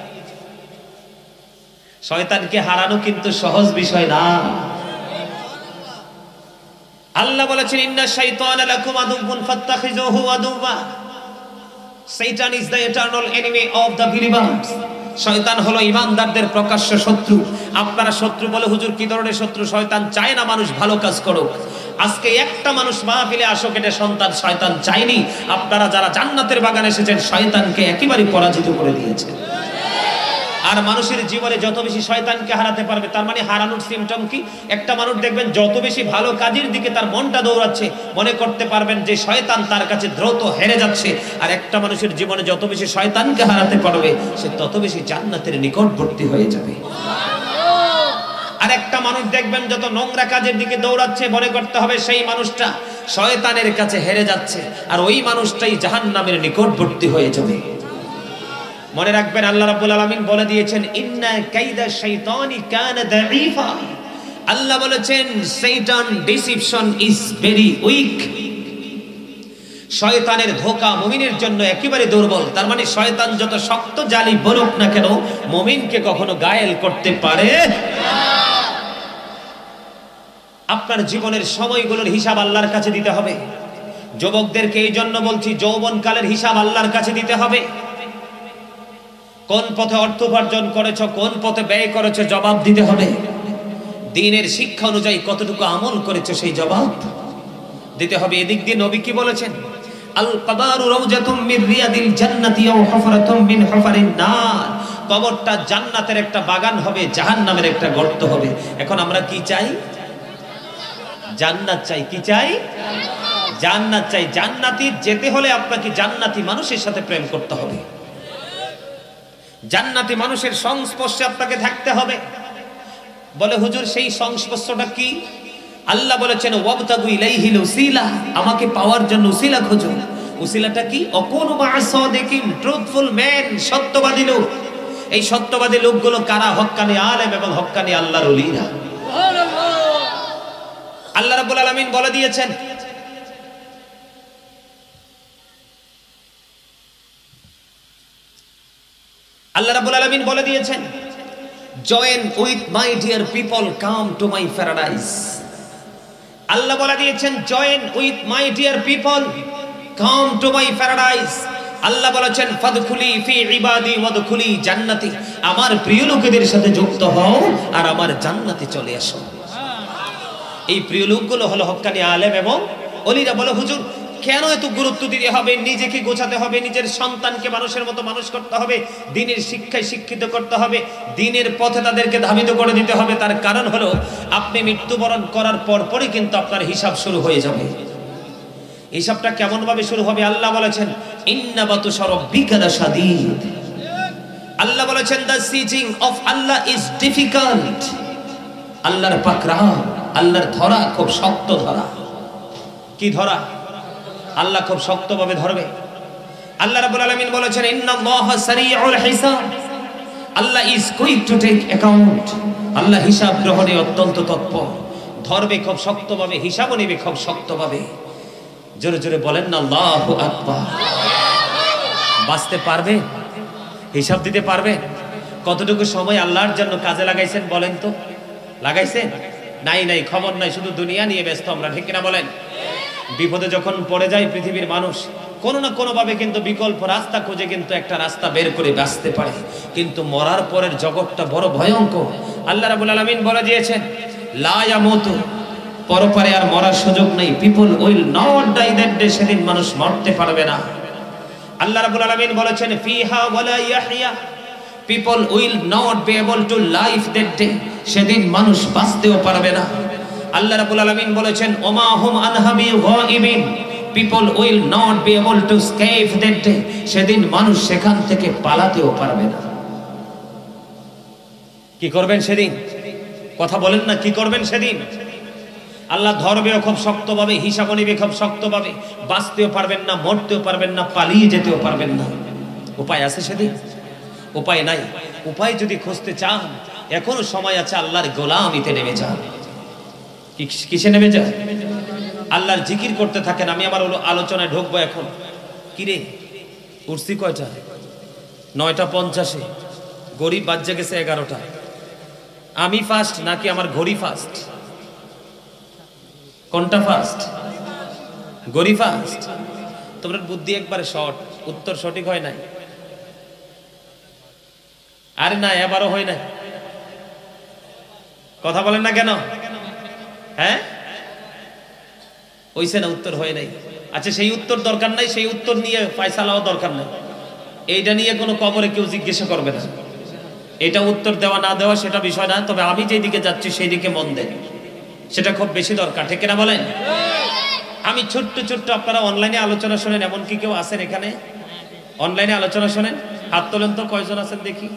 শয়তানকে হারানো কিন্তু সহজ বিষয় না। আল্লাহ বলেছেন ইন্না শাইতানা লাকুম আদুউন ফাত্তাখিযুহু আদুওয়া। শয়তান is the eternal enemy of the believers. শয়তান হলো ঈমানদারদের প্রকাশ্য শত্রু। আপনারা শত্রু বলে হুজুর কি ধরনের শত্রু? শয়তান চায় না মানুষ ভালো কাজ করুক। আজকে একটা মানুষ মাহফিলে আসুক, এটা সন্তান শয়তান চাইনি। আপনারা যারা জান্নাতের বাগানে এসেছেন শয়তানকে একেবারে পরাজিত করে দিয়েছেন। আর মানুষের জীবনে যত বেশি শয়তানকে হারাতে পারবে, তার মানে হারানোর সিমটম কি? একটা মানুষ দেখবেন যত বেশি ভালো কাজের দিকে তার মনটা দৌড়াচ্ছে, মনে করতে পারবেন যে শয়তান তার কাছে দ্রুত হেরে যাচ্ছে। আর একটা মানুষের জীবনে যত বেশি শয়তানকে হারাতে পারবে সে তত বেশি জান্নাতের নিকটবর্তী হয়ে যাবে। আর একটা মানুষ দেখবেন যত নোংরা কাজের দিকে দৌড়াচ্ছে, মনে করতে হবে সেই মানুষটা শয়তানের কাছে হেরে যাচ্ছে, আর ওই মানুষটাই জাহান্নামের নিকটবর্তী হয়ে যাবে। মনে রাখবেন আল্লাহ রাব্বুল আলামিন বলে দিয়েছেন ইন্না কাইদা শাইতানি কানা দাঈফা। আল্লাহ বলেছেন শয়তান ডিসিপশন ইজ ভেরি উইক। শয়তানের ধোঁকা মুমিনের জন্য একেবারে দুর্বল। তার মানে শয়তান যত শক্ত জালি বলুক না কেন, মুমিনকে কখনো ঘায়েল করতে পারে না। আপনার জীবনের সময়গুলোর হিসাব আল্লাহর কাছে দিতে হবে। যুবকদেরকে এই জন্য বলছি, যৌবনকালের হিসাব আল্লাহর কাছে দিতে হবে। কোন পথে অর্থ উপার্জন করেছো, কোন পথে ব্যয় করেছো, জবাব দিতে হবে। দ্বীনের শিক্ষা অনুযায়ী কতটুকু আমল করেছো, সেই জবাব দিতে হবে। এদিক দিয়ে নবী কি বলেছেন? আল কবরু রাউজাতুম মির রিয়াদিল জান্নাতি আও হুফরাতুম মিন হুফারিন নার। কবরটা জান্নাতের একটা বাগান হবে, জাহান্নামের একটা গর্ত হবে। এখন আমরা কি চাই? জান্নাত চাই। কি চাই? জান্নাত চাই। জান্নাতি যেতে হলে আপনাকে জান্নাতি মানুষের সাথে প্রেম করতে হবে, জান্নাতি মানুষের সংস্পর্শে আপনাকে থাকতে হবে। বলে হুজুর সেই সংস্পর্শটা কি? আল্লাহ বলেছেন ওয়াবতাগু ইলাইহিল উসিলা, আমাকে পাওয়ার জন্য উসিলা খোঁজো। উসিলাটা কি? অকুনু মা'আস সাদিকিন, ট্রুথফুল ম্যান, সত্যবাদী লোক। এই সত্যবাদী লোকগুলো কারা? হক্কানি আলেম এবং হক্কানি আল্লাহর ওলিরা। আল্লাহ রাব্বুল আলামিন বলে দিয়েছেন, আল্লাহ রাব্বুল আলামিন বলে দিয়েছেন, join with my dear people, come to my paradise. Allah বলে দিয়েছেন, join with my dear people, come to my paradise. Allah বলেছেন, ফাদখুলি ফি ইবাদি ওয়াদখুলি জান্নাতি, আমার প্রিয় লোকেদের সাথে যুক্ত হও আর আমার জান্নাতে চলে আসো। এই প্রিয় লোকগুলো হলো হক্কানি আলেম এবং ওলিরা। বলে হুজুর কেন এত গুরুত্ব দিতে হবে? নিজেকে গোছাতে হবে, নিজের সন্তানকে মানুষের মতো মানুষ করতে হবে, দ্বীনের শিক্ষায় শিক্ষিত করতে হবে, দ্বীনের পথে তাদেরকে ধাবিত করে দিতে হবে। তার কারণ হলো আপনি মৃত্যুবরণ করার পরপরই কিন্তু আপনার হিসাব শুরু হয়ে যাবে। হিসাবটা কেমন ভাবে শুরু হবে? আল্লাহ বলেছেন, ইন্না বাতুশা রাব্বিকা লাশাদীদ। আল্লাহ বলেছেন, the seizing of Allah is difficult. আল্লাহর পাকড়াও, আল্লাহর ধরা খুব শক্ত ধরা। কি ধরা? আল্লাহ খুব শক্তভাবে ধরবে। আল্লাহ রাব্বুল আলামিন বলেছেন, ইন্নাল্লাহা সারিউল হিসাব, Allah is quick to take account. Allah হিসাব গ্রহণে অত্যন্ত তৎপর, ধরবে খুব শক্তভাবে, হিসাবও নেবে খুব শক্তভাবে। জোরে জোরে বলেন না আল্লাহু আকবার। বাঁচতে পারবে? হিসাব দিতে পারবে? কতটুকু সময় আল্লাহর জন্য কাজে লাগাইছেন বলেন তো? লাগাইছেন? নাই, খবর নাই, শুধু দুনিয়া নিয়ে ব্যস্ত আমরা, ঠিক কিনা বলেন? বিপদে যখন পড়ে যায় পৃথিবীর মানুষ, কোনো না কোনো ভাবে কিন্তু বিকল্প রাস্তা খুঁজে কিন্তু একটা রাস্তা বের করে বাঁচতে পারে। কিন্তু মরার পরের জগৎটা বড় ভয়ঙ্কর। আল্লাহ রাব্বুল আলামিন বলে দিয়েছেন, লা ইয়ামুতু, পরপারে আর মরার সুযোগ নেই। People will not die that day, সেদিন মানুষ মরতে পারবে না। আল্লাহ রাব্বুল আলামিন বলেছেন, ফিহা ওয়ালা ইয়াহইয়া, people will not be able to live that day, সেদিন মানুষ বাঁচতেও পারবে না। আল্লাহ রাব্বুল আলামিন বলেছেন, ওমা হুম আনহা বিগাইবিন, people will not be able to escape that day, সেদিন মানুষ সেখান থেকে পালাতেও পারবে না। কি করবেন সেদিন? কথা বলেন না, কি করবেন সেদিন? আল্লাহ ধরবেও খুব শক্তভাবে, হিসাবও নেবে খুব শক্তভাবে, বাঁচতেও পারবেন না, মরতেও পারবেন না, পালিয়ে যেতেও পারবেন না। উপায় আছে সেদিন? উপায় নাই। উপায় যদি খুঁজতে চান, এখনো সময় আছে, আল্লাহর গোলামিতে নেমে যান। কিসে নেমে যান? আল্লাহর জিকির করতে থাকেন। আমি আমার আলোচনায় ঢুকবো এখন। কিরে উঠছি কয়টা? 9:50। গরিব বাজ্যে গেছে 11টা। আমি ফার্স্ট নাকি আমার ঘড়ি ফার্স্ট? কোনটা ফার্স্ট? ঘড়ি ফার্স্ট। তোমার বুদ্ধি একবারে শর্ট, উত্তর সঠিক হয় নাই। আরে না, এবারও হয় নাই। কথা বলেন না কেন? হ্যাঁ হইছে না, উত্তর হয় নাই। আচ্ছা, সেই উত্তর দরকার নাই, সেই উত্তর নিয়ে ফয়সালাও দরকার নাই। এইটা নিয়ে কোনো কবরে কেউ জিজ্ঞাসা করবে না। এটা উত্তর দেওয়া না দেওয়া সেটা বিষয় না, তবে আমি যেই দিকে যাচ্ছি সেই দিকে মন দেন, সেটা খুব বেশি দরকার, ঠিক না বলেন? আমি ছোট্ট ছোট্ট, আপনারা অনলাইনে আলোচনা শোনেন, এমন কি কেউ আছেন এখানে অনলাইনে আলোচনা শোনেন? হাত তোলেন তো, কয়জন আছেন দেখি।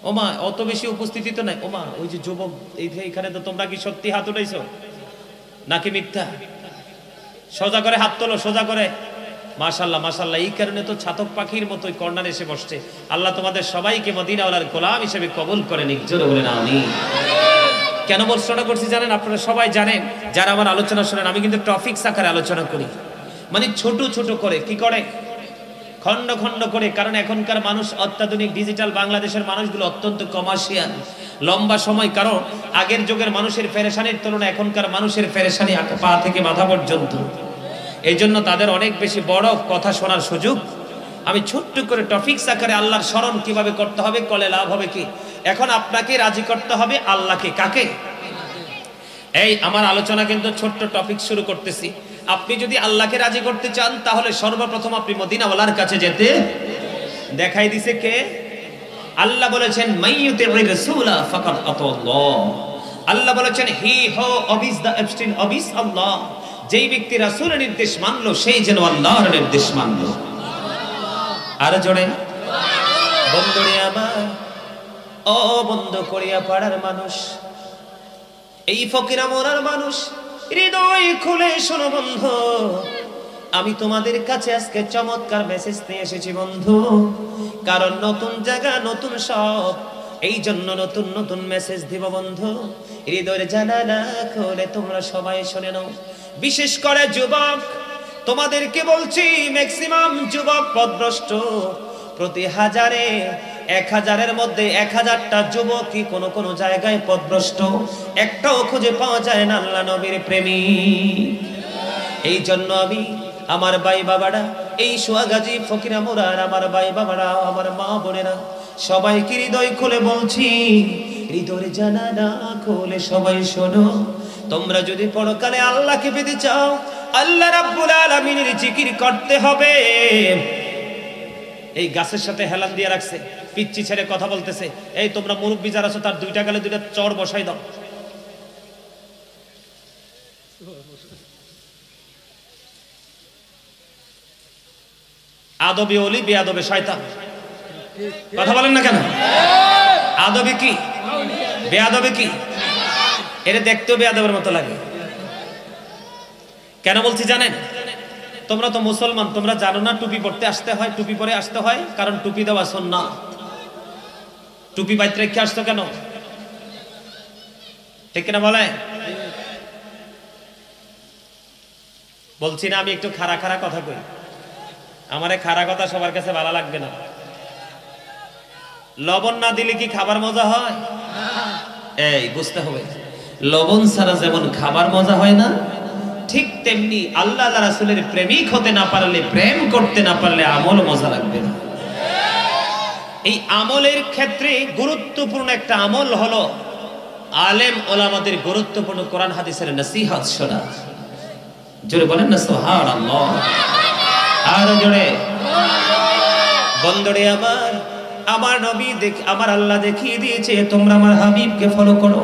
ওমা, অত বেশি উপস্থিতি তো নাই। ওমা, ওই যে যুবক এইখানে, তো তোমরা কি সত্যি হাত উঠাইছো নাকি মিথ্যা? সোজা করে হাত তোলো, সোজা করে। মাশাআল্লাহ মাশাআল্লাহ। এই কারণে তো ছাতক পাখির মতোই কর্নারে এসে বসছে। আল্লাহ তোমাদের সবাইকে মদিনাওয়ালার গোলাম হিসেবে কবুল করে নিক। জোরে বলেন আমিন। কেন প্রশ্নটা করছি জানেন? আপনারা সবাই জানেন, যারা আমার আলোচনা শোনেন, আমি কিন্তু টপিকস আকারে আলোচনা করি। মানে ছোট ছোট করে, কি করে, খন্ড খন্ড করে। কারণ এখনকার মানুষ অত্যাধুনিক ডিজিটাল, বাংলাদেশের মানুষগুলো অত্যন্ত কমার্শিয়াল, লম্বা সময়। কারণ আগের যুগের মানুষের পেরেশানির তুলনায় এখনকার মানুষের পেরেশানি পা থেকে মাথা পর্যন্ত। এই জন্য তাদের অনেক বেশি বড় কথা শোনার সুযোগ। আমি ছোট্ট করে টপিকস আকারে আল্লাহর স্মরণ কিভাবে করতে হবে, কলে লাভ হবে কি। এখন আপনাকে রাজি করতে হবে আল্লাহকে। কাকে? এই আমার আলোচনা কিন্তু ছোট্ট টপিক শুরু করতেছি। আপনি যদি আল্লাহকে রাজি করতে চান তাহলে সর্বপ্রথম আপনি মদিনাওয়ালার কাছে যেতে। দেখাই দিছে কে? আল্লাহ বলেছেন মাইয়ুতির রাসূলা ফাকাদ আতাল্লাহ। আল্লাহ বলেছেন হি হো অবিস দা এবস্টিন অবিস আল্লাহ। যেই ব্যক্তি রাসূলের নির্দেশ মানলো সেই যেন আল্লাহর নির্দেশ মানলো। আর জোরে বন্ধুরে আমার, ও বন্ধ করিয়া পাড়ার মানুষ, এই ফকিরা মোরার মানুষ, হৃদয় খুলে শোনো বন্ধু, আমি তোমাদের কাছে আজকে চমৎকার মেসেজ নিয়ে এসেছি বন্ধু। কারণ নতুন জায়গা, নতুন সব, এই জন্য নতুন নতুন মেসেজ দিব বন্ধু। হৃদয়ের জানালা খুলে তোমরা সবাই শুনে নাও। বিশেষ করে যুবক, তোমাদেরকে বলছি, ম্যাক্সিমাম যুবক পথভ্রষ্ট। প্রতি 1000-এর মধ্যে 1000টা যুবকই কোনো কোনো জায়গায় পথভ্রষ্ট। একটাও খুঁজে পাওয়া যায় না আল্লাহ নবীর প্রেমিক। এই জন্য আমি আমার ভাই বাবারা, এই সোয়াগাজী ফকিরা মোরার আমার ভাই বাবারা, আমার মা বোনেরা, সবাইকে হৃদয় খুলে বলছি, হৃদয়ের জানালা খুলে সবাই শোনো। তোমরা যদি পরকালে আল্লাহকে পেতে চাও, আল্লাহ রাব্বুল আলামিনের জিকির করতে হবে। এই গাছের সাথে হেলান দিয়ে রাখছে, পিচ্চি ছেড়ে কথা বলতেছে। এই তোমরা মুরব্বী যারা আছো তার দুইটা গালে দুইটা চড় বসাই দাও। আদবি ওলি, বেয়াদবে শয়তান। কথা বলেন না কেন? আদবি কি, বেয়াদবে কি? এটা দেখতেও বেয়াদবের মতো লাগে। কেন বলছি জানেন? তোমরা তো মুসলমান, তোমরা জানো না টুপি পরতে আসতে হয়, টুপি পরে আসতে হয়, কারণ টুপি দেওয়া সুন্নাত। টুপি বাইতে রেখে আসতো কেন? ঠিক কিনা বলে? বলছি না আমি একটু খাড়া খাড়া কথা কই, আমারে খাড়া কথা সবার কাছে ভালো লাগবে না। লবণ না দিলে কি খাবার মজা হয়? এই বুঝতে হবে, লবণ ছাড়া যেমন খাবার মজা হয় না, ঠিক তেমনি আল্লাহ রাসূলের প্রেমিক হতে না পারলে, প্রেম করতে না পারলে আমল মজা লাগবে না। এই আমলের ক্ষেত্রে গুরুত্বপূর্ণ একটা আমল হলো আলেম ওলামাদের গুরুত্বপূর্ণ কোরআন হাদিসের নসিহত শোনা। জোরে বলেন না সুবহানাল্লাহ। আর জোরে বন্ধুরে আমার, আমার নবী আমার আল্লাহ দেখিয়ে দিয়েছে তোমরা আমার হাবিবকে ফলো করো।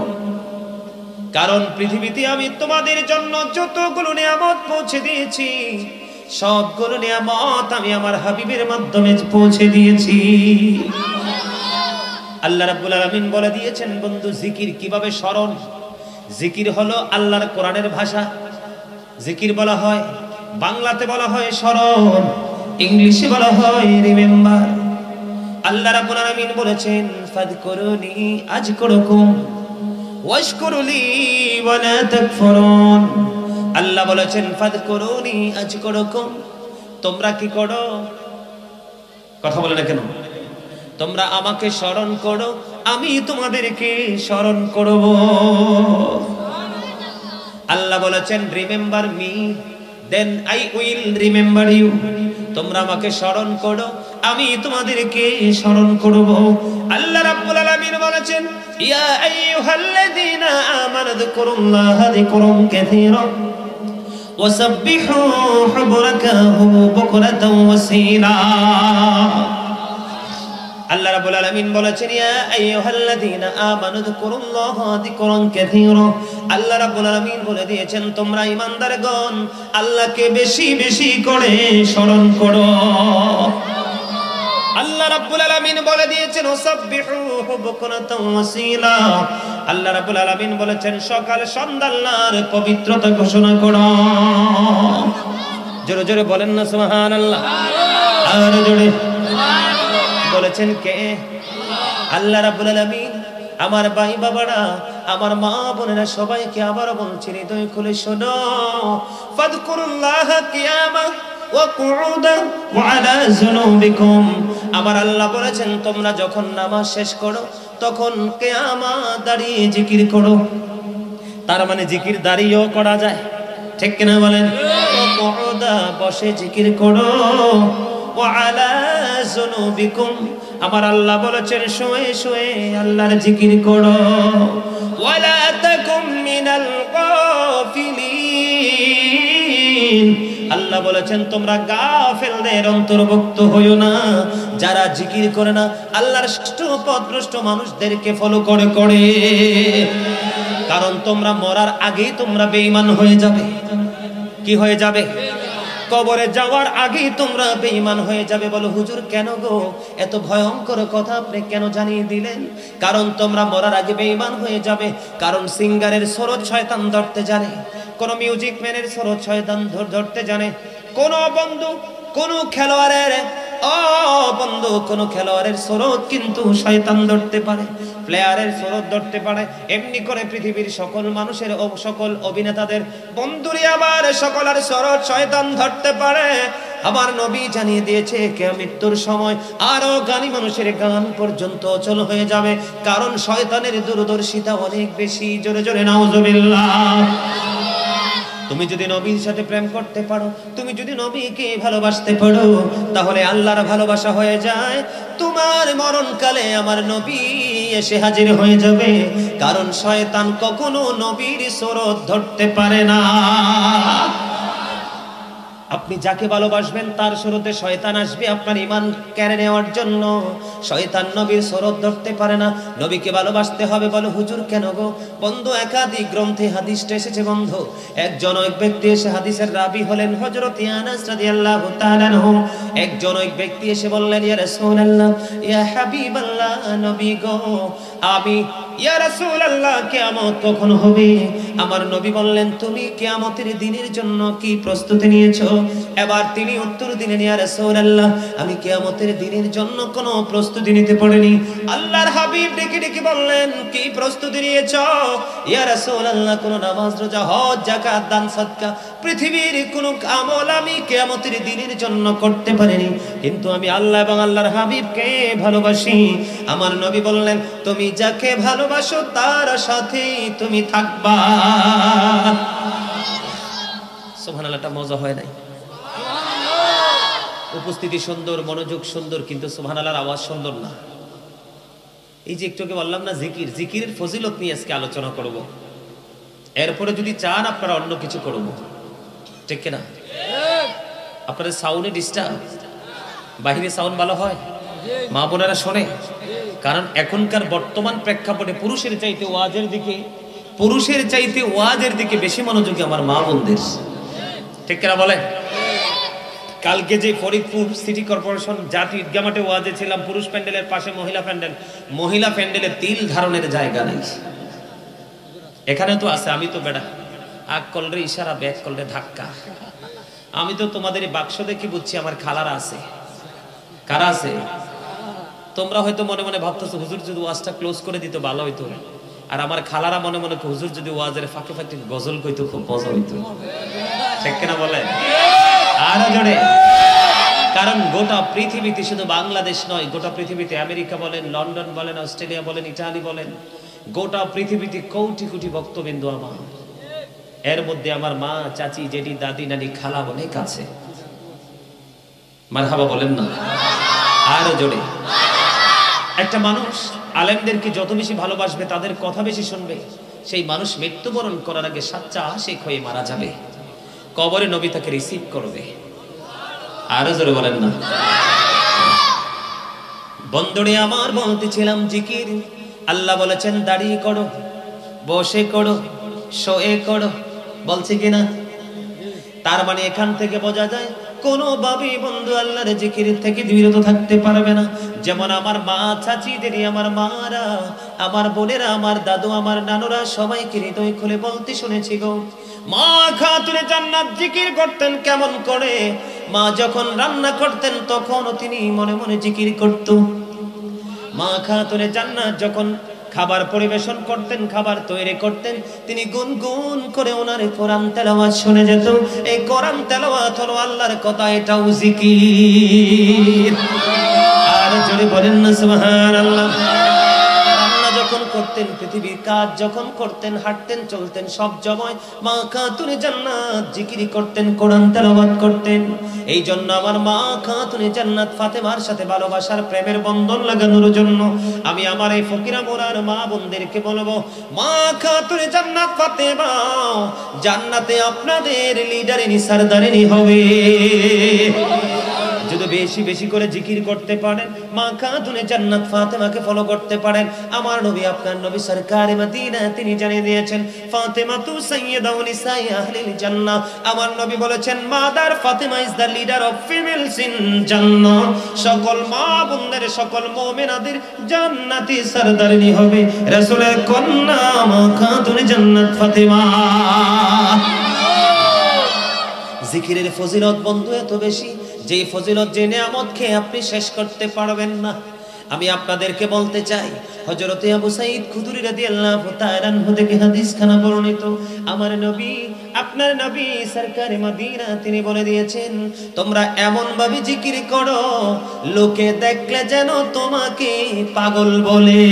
কারণ পৃথিবীতে আমি তোমাদের জন্য যতগুলো নিয়ামত পৌঁছে দিয়েছি, সবগুলো নিয়ামত আমি আমার হাবিবের মাধ্যমে পৌঁছে দিয়েছি। আল্লাহ রাব্বুল আলামিন বলে দিয়েছেন বন্ধু, জিকির কিভাবে স্মরণ। জিকির হলো আল্লাহর কোরআনের ভাষা। জিকির বলা হয়, বাংলাতে বলা হয় স্মরণ, ইংলিশে বলা হয় রিমেম্বার। আল্লাহ রাব্বুল আলামিন বলেছেন ফাযকুরুনি আযকুরুকুম ওয়াশকুরুলি ওয়ালা তাকফুরুন। আল্লাহ বলেছেন ফাযকুরুনি আযকুরুকুম, তোমরা কি করো? কথা বলে না কেন? তোমরা আমাকে স্মরণ করো, আমি তোমাদেরকে স্মরণ করব। আল্লাহ বলেছেন remember me then I will remember you. তোমরা আমাকে স্মরণ করো, আমি তোমাদেরকে স্মরণ করব। আল্লাহ রাব্বুল আলামিন বলেছেন ইয়া আইয়ুহাল্লাযীনা আমানু যকুরুল্লাহা যিকরান কাসীরা ওয়াসাব্বিহুহু বুকরাতাও ওয়াসীলা। আল্লাহ রাব্বুল আলামিন বলেছেন ইয়া আইয়ুহাল্লাযীনা আমানু যকুরুল্লাহা যিকরান কাসীরা। আল্লাহ রাব্বুল আলামিন বলে দিয়েছেন তোমরা ঈমানদারগণ আল্লাহকে বেশি বেশি করে স্মরণ করো। আল্লাহ রাব্বুল আলামিন বলে দিয়েছেন ওয়াসাব্বিহুহু বুকরাতাও ওয়াসীলা। আল্লাহ রাব্বুল আলামিন বলেছেন সকাল সন্ধ্যা আল্লাহর পবিত্রতা ঘোষণা করো। জোরে জোরে বলেন না সুবহানাল্লাহ। আর জোরে বলেছেন কে? আল্লাহ রাব্বুল আলামিন। আমার ভাই বাবারা, আমার মা বোনেরা সবাইকে আবার বলছি, হৃদয় খুলে শোনো, ফাযকুরুল্লাহ কিয়ামা ওয়া কুউদান ওয়া আলা যুনুবিকুম। আমার আল্লাহ বলেছেন তোমরা যখন নামাজ শেষ করো তখন কিয়ামা দাঁড়িয়ে জিকির করো। তার মানে জিকির দাঁড়িয়েও করা যায়, ঠিক কিনা বলেন? কুউদা বসে জিকির করো, ওয়া আলা যুনুবিকুম আমার আল্লাহ বলেছেন শুয়ে শুয়ে আল্লাহর জিকির করো। ওয়ালা তাকুম মিনাল গাফিলিন আল্লাহ বলেছেন তোমরা গাফেলদের অন্তর্ভুক্ত হইও না, যারা জিকির করে না, আল্লাহর পথভ্রষ্ট মানুষদেরকে ফলো করে করে। কারণ তোমরা মরার আগেই তোমরা বেঈমান হয়ে যাবে। কি হয়ে যাবে? কবরে যাওয়ার আগেই তোমরা বেঈমান হয়ে যাবে। বলো হুজুর কেন গো, এত ভয়ঙ্কর কথা আপনি কেন জানিয়ে দিলেন? কারণ তোমরা মরার আগে বেঈমান হয়ে যাবে। কারণ সিঙ্গারের সরোদ শয়তান ধরতে জানে, কোন মিউজিক ম্যানের সরোদ শয়তান ধরতে জানে, কোন বন্ধু কোন খেলোয়াড়ের বন্ধু কোন খেলোয়াড়ের সরোদ কিন্তু শয়তান ধরতে পারে, প্লেয়ারের সরোদ ধরতে পারে। এমনি করে পৃথিবীর সকল মানুষের সকল অভিনেতাদের বন্ধুরি আবার সকলের সরোদ শয়তান ধরতে পারে। আমার নবী জানিয়ে দিয়েছে কিয়ামতের সময় আরো জ্ঞানী মানুষের গান পর্যন্ত অচল হয়ে যাবে, কারণ শয়তানের দূরদর্শিতা অনেক বেশি। জোরে জোরে নাউজুবিল্লাহ। তুমি যদি নবীর সাথে প্রেম করতে পারো, তুমি যদি নবীকে ভালোবাসতে পারো, তাহলে আল্লাহর ভালোবাসা হয়ে যায়। তোমার মরণকালে আমার নবী এসে হাজির হয়ে যাবে, কারণ শয়তান কখনো নবীর সরোদ ধরতে পারে না। আপনি যাকে ভালোবাসবেন তার সরোদে শয়তান আসবে আপনার ঈমান কেড়ে নেওয়ার জন্য। শয়তান নবীর সরোদ ধরতে পারে না, নবীকে ভালোবাসতে হবে। বলো হুজুর কেন গো? বন্ধু একাধিক গ্রন্থে হাদিসটা এসেছে বন্ধু। একজন এক ব্যক্তি এসে, হাদিসের রাবী হলেন হযরত আনাস রাদিয়াল্লাহু তাআলা আনহু। একজন এক ব্যক্তি এসে বললেন, ইয়া রাসূলুল্লাহ, ইয়া হাবিবাল্লাহ, নবী গো, আমি ইয়া রাসূলুল্লাহ কিয়ামত কখন হবে? আমার নবী বললেন, তুমি কিয়ামতের দিনের জন্য কি প্রস্তুতি নিয়েছো? এবার তিনি উত্তর দিলেন, ইয়া রাসূলুল্লাহ, আমি কিয়ামতের দিনের জন্য কোনো প্রস্তুতি নিতে পারিনি। আল্লাহর হাবিব ডেকে ডেকে বললেন, কি প্রস্তুতি নিয়েছো? ইয়া রাসূলুল্লাহ, কোনো নামাজ রোজা হজ যাকাত দান সাদকা পৃথিবীর কোনো আমল আমি কিয়ামতের দিনের জন্য করতে পারিনি, কিন্তু আমি আল্লাহ এবং আল্লাহর হাবিবকে ভালোবাসি। আমার নবী বললেন, তুমি যাকে ভালোবাসো তার সাথেই তুমি থাকবা। সুবহানাল্লাহটা মজা হয় নাই? উপস্থিতি সুন্দর, মনোযোগ সুন্দর, কিন্তু সুবহানাল্লাহর আওয়াজ সুন্দর না। এই যে একটুকে বললাম না জিকির, জিকিরের ফজিলত নিয়ে আজকে আলোচনা করব। এরপরে যদি চান আপনারা অন্য কিছু করব, ঠিক কিনা? আপনাদের সাউন্ডে ডিস্টার্ব? বাহিরে সাউন্ড ভালো হয়? মা বোনেরা শোনে? কারণ এখনকার বর্তমান প্রেক্ষাপটে পুরুষের চাইতে ওয়াজের দিকে বেশি মনোযোগী আমার মা বোনদের, ঠিক কিনা বলে? কালকে যে ফরিদপুর সিটি কর্পোরেশন জাতীয় ঈদগাহ মাঠে ওয়াজে ছিলাম, পুরুষ প্যান্ডেলের পাশে মহিলা প্যান্ডেলে তিল ধারণের জায়গা নেই। এখানে তো আছে, আমি তো বেড়া আগ কলরে ইশারা, ব্যাক কলরে ধাক্কা। আমি তো তোমাদের বাক্স দেখি বুঝছি আমার খালারা আছে। কারা আছে? তোমরা হয়তো মনে মনে ভাবতেছো হুজুর যদি ওয়াজটা ক্লোজ করে দিত ভালো হইতো, আর আমার খালারা মনে মনে হুজুর যদি ওয়াজের ফাঁকে ফাঁকে গজল কইতো খুব মজা হইতো, ঠিক কিনা বলে? আরো জোরে। কারণ গোটা পৃথিবীতে, শুধু বাংলাদেশ নয়, গোটা পৃথিবীতে আমেরিকা বলেন, লন্ডন বলেন, অস্ট্রেলিয়া বলেন, ইটালি বলেন, গোটা পৃথিবীতে কোটি কোটি ভক্তবিন্দু আমার। এর মধ্যে আমার মা, চাচি, জেঠি, দাদি, নানি, খালা অনেক আছে। মারহাবা বলেন না? আরো জোরে। একটা মানুষ আলেমদেরকে যত বেশি ভালোবাসবে, তাদের কথা বেশি শুনবে, সেই মানুষ মৃত্যুবরণ করার আগে সাচ্চা আশিক হয়ে মারা যাবে। কবরে নবী তাকে রিসিভ করবে। আরো জোরে বলেন না? বন্ধুরে আমার বলতেছিলাম জিকির, আল্লাহ বলেছেন দাঁড়িয়ে করো, বসে করো, শোয়ে করো, বলছে কিনা? তার মানে এখান থেকে বোঝা যায় কোনোভাবেই বন্ধু আল্লাহর জিকির থেকে বিরত থাকতে পারবে না। যেমন আমার মা, চাচিদেরই, আমার মারা, আমার বোনেরা, আমার দাদু, আমার নানুরা সবাইকে হৃদয় খুলে বলতে শুনেছি গো, মা খাতুনে জান্নাত জিকির করতেন কেমন করে? মা যখন রান্না করতেন তখন তিনি মনে মনে জিকির করত। মা খাতুনে জান্নাত যখন খাবার পরিবেশন করতেন, খাবার তৈরি করতেন, তিনি গুনগুন করে ওনার কোরআন তেলাওয়াত শুনে যেত। এই কোরআন তেলাওয়াত হলো আল্লাহর কথা, এটাও জিকির। আর জোরে বলেন না সুবহানাল্লাহ। যখন করতেন, পৃথিবীর কাজ যখন করতেন, হাঁটতেন চলতেন, সব সময় মা খাতুনে জান্নাত জিকিরি করতেন, কোরআন তেলাওয়াত করতেন। এই জন্য আমার মা খাতুনে জান্নাত ফাতেমার সাথে ভালোবাসার প্রেমের বন্ধন লাগানোর জন্য আমি আমার এই ফকিরা মোরার মা বোনদেরকে বলবো, মা খাতুনে জান্নাত ফাতেমা জান্নাতে আপনাদের লিডারিনী সরদারিনী হবে। যদি বেশি বেশি করে জিকির করতে পারেন, মা খাতুনে জান্নাত ফাতেমাকে ফলো করতে পারেন। আমার নবী, আপনার নবী সরকারে মদিনা, তিনি জানিয়ে দিয়েছেন ফাতেমা তু সাইয়্যিদাউ নিসাই আহলিল জান্নাহ। আমার নবী বলেছেন mother Fatema is the leader of females in জান্নাহ। সকল মা বোনদের, সকল মুমিনাদের জান্নাতি সরদারিনী হবে রাসূলের কন্যা মা খাতুনে জান্নাত ফাতেমা। জিকিরের ফজিলত বন্ধু এত বেশি, যে ফজিলত, যে নিয়ামত খেয়ে আপনি শেষ করতে পারবেন না। আমি আপনাদেরকে বলতে চাই, হযরতে আবু সাঈদ খুদরি রাদিয়াল্লাহু তাআলা আনহু থেকে হাদিস খানা বর্ণিত, আমার নবী, আপনার নবী সরকারে মদিনা, তিনি বলে দিয়েছেন তোমরা এমন ভাবে জিকির করো লোকে দেখলে যেন তোমাকে পাগল বলে।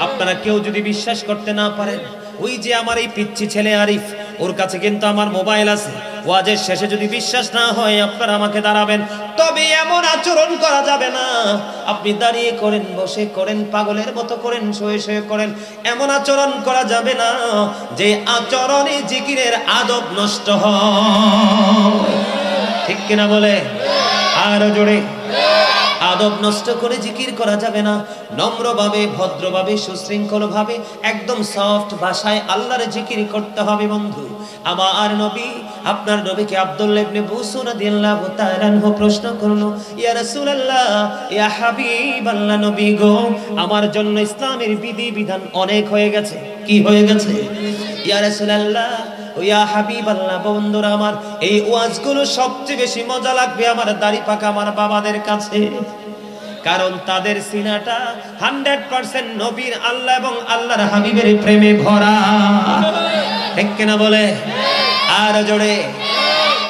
আপনারা কেউ যদি বিশ্বাস করতে না পারেন, ওই যে আমার এই পিচ্চি ছেলে আরিফ, ওর কাছে কিন্তু আমার মোবাইল আছে, ওয়াজের শেষে যদি বিশ্বাস না হয় আপনারা আমাকে দাঁড়াবেন, তবে এমন আচরণ করা যাবে না। আপনি দাঁড়িয়ে করেন, বসে করেন, পাগলের মতো করেন, শুয়ে শুয়ে করেন, এমন আচরণ করা যাবে না যে আচরণে জিকিরের আদব নষ্ট হয়। ঠিক কিনা বলে? আরো জোরে। আদব নষ্ট করে জিকির করা যাবে না। নম্রভাবে, ভদ্রভাবে, সুশৃঙ্খলভাবে, একদম সফট ভাষায় আল্লাহর জিকির করতে হবে বন্ধু। আমার নবী, আপনার নবীকে আব্দুল্লাহ ইবনে বুসর রাদিয়াল্লাহু তাআলা আনহু প্রশ্ন করলো, ইয়া রাসূলুল্লাহ, ইয়া হাবিবাল্লাহ, নবী গো, আমার জন্য ইসলামের বিধি বিধান অনেক হয়ে গেছে। কি হয়ে গেছে? ইয়া রাসূলুল্লাহ, ইয়া হাবিবাল্লাহ, বন্ধুরা আমার, এই ওয়াজগুলো সবচেয়ে বেশি মজা লাগবে আমার দাড়ি পাকা আমার বাবাদের কাছে, কারণ তাদের সিনাটা 100% নবীর, আল্লাহ এবং আল্লাহর হাবিবের প্রেমে ভরা। ঠিক কিনা বলে? আর জোরে।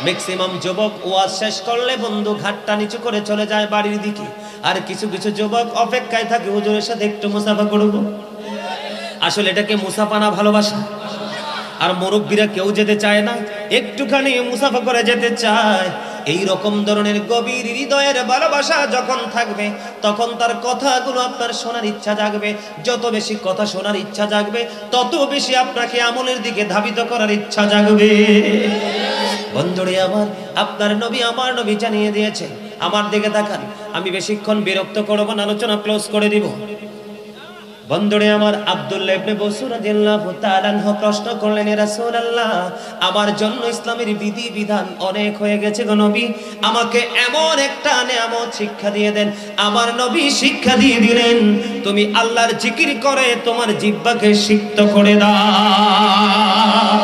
ম্যাক্সিমাম যুবক ওয়াজ শেষ করলে বন্ধু ঘাটটা নিচু করে চলে যায় বাড়ির দিকে, আর কিছু কিছু যুবক অপেক্ষায় থাকে হুজুরের সাথে একটু মুসাফা করব। আসলে এটাকে মুসাফা না, ভালোবাসা। আর মুরব্বীরা কেউ যেতে চায় না, একটুখানি মুসাফা করে যেতে চায়। এই রকম ধরনের গভীর হৃদয়ের ভালোবাসা যখন থাকবে, তখন তার কথাগুলো আপনার শোনার ইচ্ছা জাগবে। যত বেশি কথা শোনার ইচ্ছা জাগবে, তত বেশি আপনাকে আমলের দিকে ধাবিত করার ইচ্ছা জাগবে। বন্ধুরে আমার, আপনার নবী, আমার নবী জানিয়ে দিয়েছেন। আমার দিকে তাকান, আমি বেশিক্ষণ বিরক্ত করব না, আলোচনা ক্লোজ করে দিব। বন্ধুরে আমার, আব্দুল্লাহ ইবনে বুসর রাদিয়াল্লাহু তাআলা আনহু প্রশ্ন করলেন, ইয়া রাসূলুল্লাহ, আমার জন্য ইসলামের বিধি বিধান অনেক হয়ে গেছে গো নবী, আমাকে এমন একটা নিয়ামত শিক্ষা দিয়ে দেন। আমার নবী শিক্ষা দিয়ে দিলেন, তুমি আল্লাহর জিকির করে তোমার জিহ্বাকে সিক্ত করে দাও।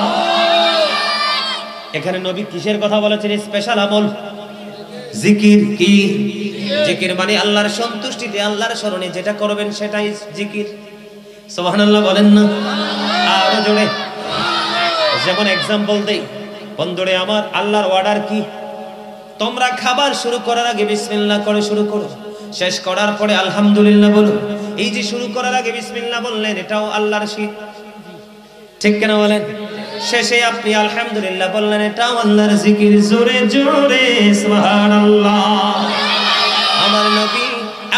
এখানে নবী কিসের কথা বলেছেন? স্পেশাল আমল, জিকির। কি জিকির? মানে আল্লাহর সন্তুষ্টিতে, আল্লাহর স্মরণে যেটা করবেন সেটাই জিকির। সুবহানাল্লাহ বলেন না? আরো জোরে। যেমন এক্সাম্পল দেই বন্ধুরে আমার, আল্লাহর অর্ডার কি? তোমরা খাবার শুরু করার আগে বিসমিল্লাহ করে শুরু করো, শেষ করার পরে আলহামদুলিল্লাহ বলো। এই যে শুরু করার আগে বিসমিল্লাহ বললেন, এটাও আল্লাহর শীত। ঠিক কিনা বলেন? শেষে আপনি আলহামদুলিল্লাহ বললেন, এটাও আল্লাহর জিকির। জোরে জোরে সুবহানাল্লাহ। আমার নবী,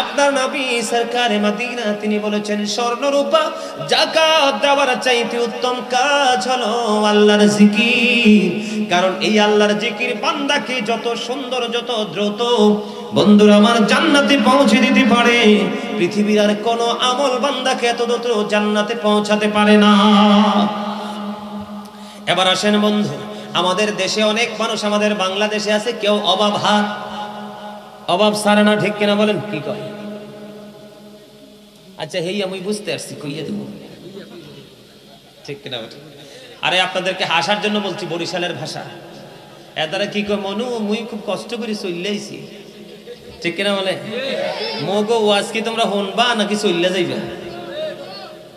আপনার নবী সরকারে মদিনা, তিনি বলেছেন স্বর্ণ রূপা যাকাত দেওয়ার চাইতে উত্তম কাজ হলো আল্লাহর জিকির। কারণ এই আল্লাহর জিকির বান্দাকে যত সুন্দর, যত দ্রুত বন্ধুরা আমার জান্নাতে পৌঁছে দিতে পারে, পৃথিবীর আর কোন আমল বান্দাকে এত দ্রুত জান্নাতে পৌঁছাতে পারে না। এবার আসেন বন্ধু, আমাদের দেশে অনেক মানুষ, আমাদের বাংলাদেশে আছে, কেউ অভাব অভাব সারে না। ঠিক কিনা বলেন? কি কয়? আচ্ছা, হেই আমি বুঝতে পারছি, কইয়া দেব। ঠিক কিনা? আরে আপনাদেরকে হাসার জন্য বলছি, বরিশালের ভাষা। এ দ্বারা কি কয়, মনু মুই খুব কষ্ট করে চললেইছি। ঠিক কিনা বলে? মগো ওয়াজ কি তোমরা শুনবা নাকি চললে যাইবা?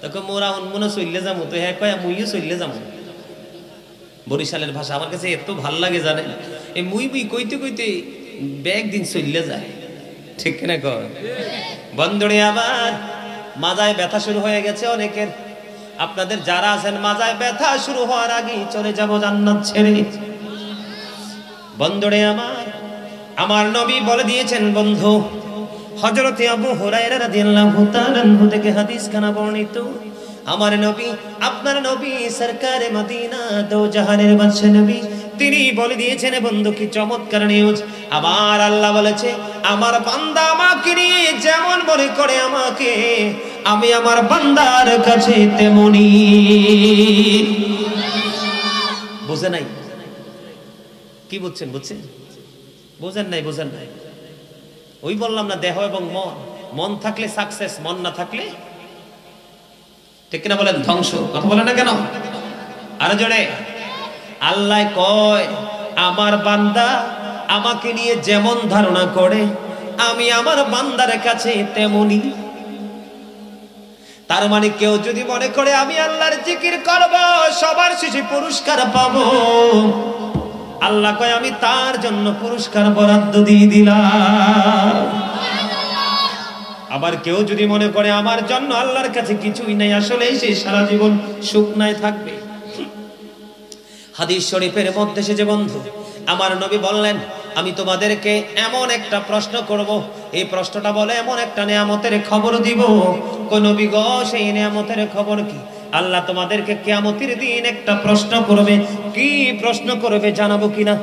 তখন মোরা মনে চললে যাবো, তো হ্যাঁ কয় মুইও চললে যাবো। বরিশালের ভাষা আমার কাছে এত ভাল লাগে জানেন, এই মুই মুই কইতে কইতে ব্যাগ দিন চললে যায়। ঠিক কিনা কর বন্ধুরে? আবার মাজায় ব্যথা শুরু হয়ে গেছে অনেকের। আপনাদের যারা আছেন মাজায় ব্যথা শুরু হওয়ার আগেই চলে যাব জান্নাত ছেড়ে। বন্ধুরে আমার নবী বলে দিয়েছেন বন্ধু, হযরতে আবু হুরায়রা রাদিয়াল্লাহু তাআলা আনহু থেকে হাদিস খানা বর্ণিত, আমার নবী আপনার নবী সরকারে মদিনা দো জাহানের বাদশা নবী, তিনি বলে দিয়েছেন বন্ধু কি চমৎকার নিউজ। আবার আল্লাহ বলেছে আমার বান্দা আমাকে নিয়ে যেমন মনে করে আমাকে, আমি আমার বান্দার কাছে তেমনি। বুঝে নাই? কি বুঝছেন? বুঝছেন? বুঝেন নাই? বুঝেন নাই? ওই বললাম না, দেহ এবং মন, মন থাকলে সাকসেস, মন না থাকলে ঠিক কিনা বলেন ধ্বংস। কথা বলে না কেন? আরে জোরে। আল্লাহ কয় আমার বান্দা আমাকে নিয়ে যেমন ধারণা করে আমি আমার বান্দার কাছে তেমনি। তার মানে কেউ যদি মনে করে আমি আল্লাহর জিকির করব সবার শেষে পুরস্কার পাবো, আল্লাহ কয় আমি তার জন্য পুরস্কার বরাদ্দ দিয়ে দিলাম। আবার কেউ যদি মনে করে আমার জন্য আল্লাহর কাছে কিছুই নাই, আসলে সে সারা জীবন শুকনায় থাকবে। হাদিস শরীফের মধ্যে সে যে বন্ধু আমার নবী বললেন আমি তোমাদেরকে এমন একটা প্রশ্ন করব, এই প্রশ্নটা বলে এমন একটা নিয়ামতের খবর দিব। কোন নবী গো সেই নিয়ামতের খবর কি? আল্লাহ তোমাদেরকে কিয়ামতের দিন একটা প্রশ্ন করবে। কি প্রশ্ন করবে জানাবো কিনা?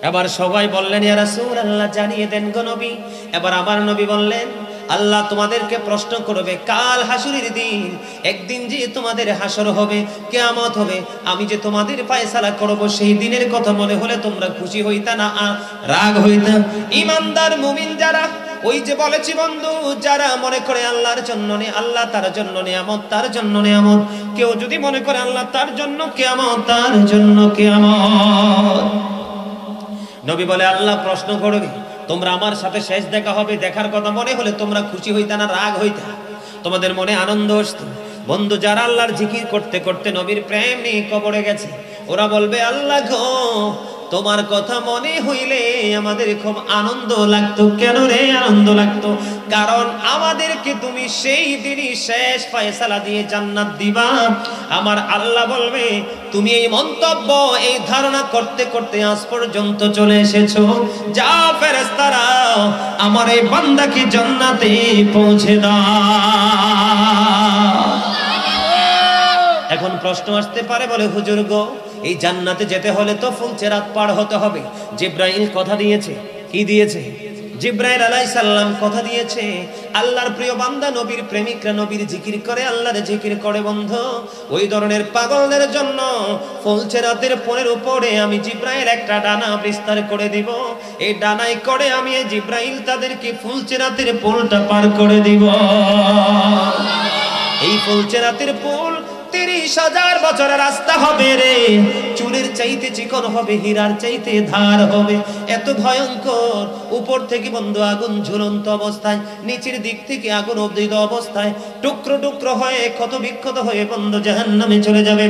এবার সবাই বললেন ইয়া রাসূলুল্লাহ জানিয়ে দেন গো নবী। এবার আমার নবী বললেন আল্লাহ তোমাদেরকে প্রশ্ন করবে কাল হাসরের দিন, একদিন যে তোমাদের হাসর হবে, কিয়ামত হবে, আমি যে তোমাদের ফয়সালা করব, সেই দিনের কথা মনে হলে তোমরা খুশি হইতা না রাগ হইতা? ঈমানদার মুমিন যারা, ওই যে বলেছি বন্ধু, যারা মনে করে আল্লাহর জন্য নে আল্লাহ তার জন্য নিয়ামত, তার জন্য নিয়ামত, কেউ যদি মনে করে আল্লাহ তার জন্য কিয়ামত, তার জন্য কিয়ামত। নবী বলে আল্লাহ প্রশ্ন করবে তোমরা আমার সাথে শেষ দেখা হবে, দেখার কথা মনে হলে তোমরা খুশি হইতা না রাগ হইতা? তোমাদের মনে আনন্দ আসতো? বন্ধু যারা আল্লাহর জিকির করতে করতে নবীর প্রেম নিয়ে কবরে গেছে, ওরা বলবে আল্লাহ গো তোমার কথা মনে হইলে আমাদের খুব আনন্দ লাগতো। কেন রে আনন্দ লাগতো? কারণ আমাদেরকে তুমি সেই দিনই শেষ ফয়সালা দিয়ে জান্নাত দিবা। আমার আল্লাহ বলবে তুমি এই মন্তব্য এই ধারণা করতে করতে আজ পর্যন্ত চলে এসেছো, যাও ফেরেশতারা আমার এই বান্দাকে জান্নাতে পৌঁছে দাও। এখন প্রশ্ন আসতে পারে বলে হুজুর গো এই জান্নাতে যেতে হলে তো ফুলচেরাত পার হতে হবে। জিব্রাইল কথা দিয়েছে। কি দিয়েছে? জিব্রাইল আলাইহিস সালাম কথা দিয়েছে আল্লাহর প্রিয় বান্দা নবীর প্রেমিকরা নবীর জিকির করে, আল্লাহর জিকির করে বন্ধু, ওই ধরনের পাগলদের জন্য ফুলচেরাতের পোলের উপরে আমি জিব্রাইল একটা ডানা বিস্তার করে দিব। এই ডানায় করে আমি এই জিব্রাইল তাদেরকে ফুলচেরাতের পোলটা পার করে দিব। এই ফুলচেরাতের পোল 30,000 বছরের রাস্তা হবে রে, চুলের চাইতে চিকন হবে, হীরার চাইতে ধার হবে, এত ভয়ঙ্কর। উপর থেকে বন্ধু আগুন ঝুলন্ত অবস্থায়, নিচের দিক থেকে আগুন উদ্দীত অবস্থায়, টুকরো টুকরো হয়ে ক্ষত বিক্ষত হয়ে বন্ধু জাহান্নামে চলে যাবে।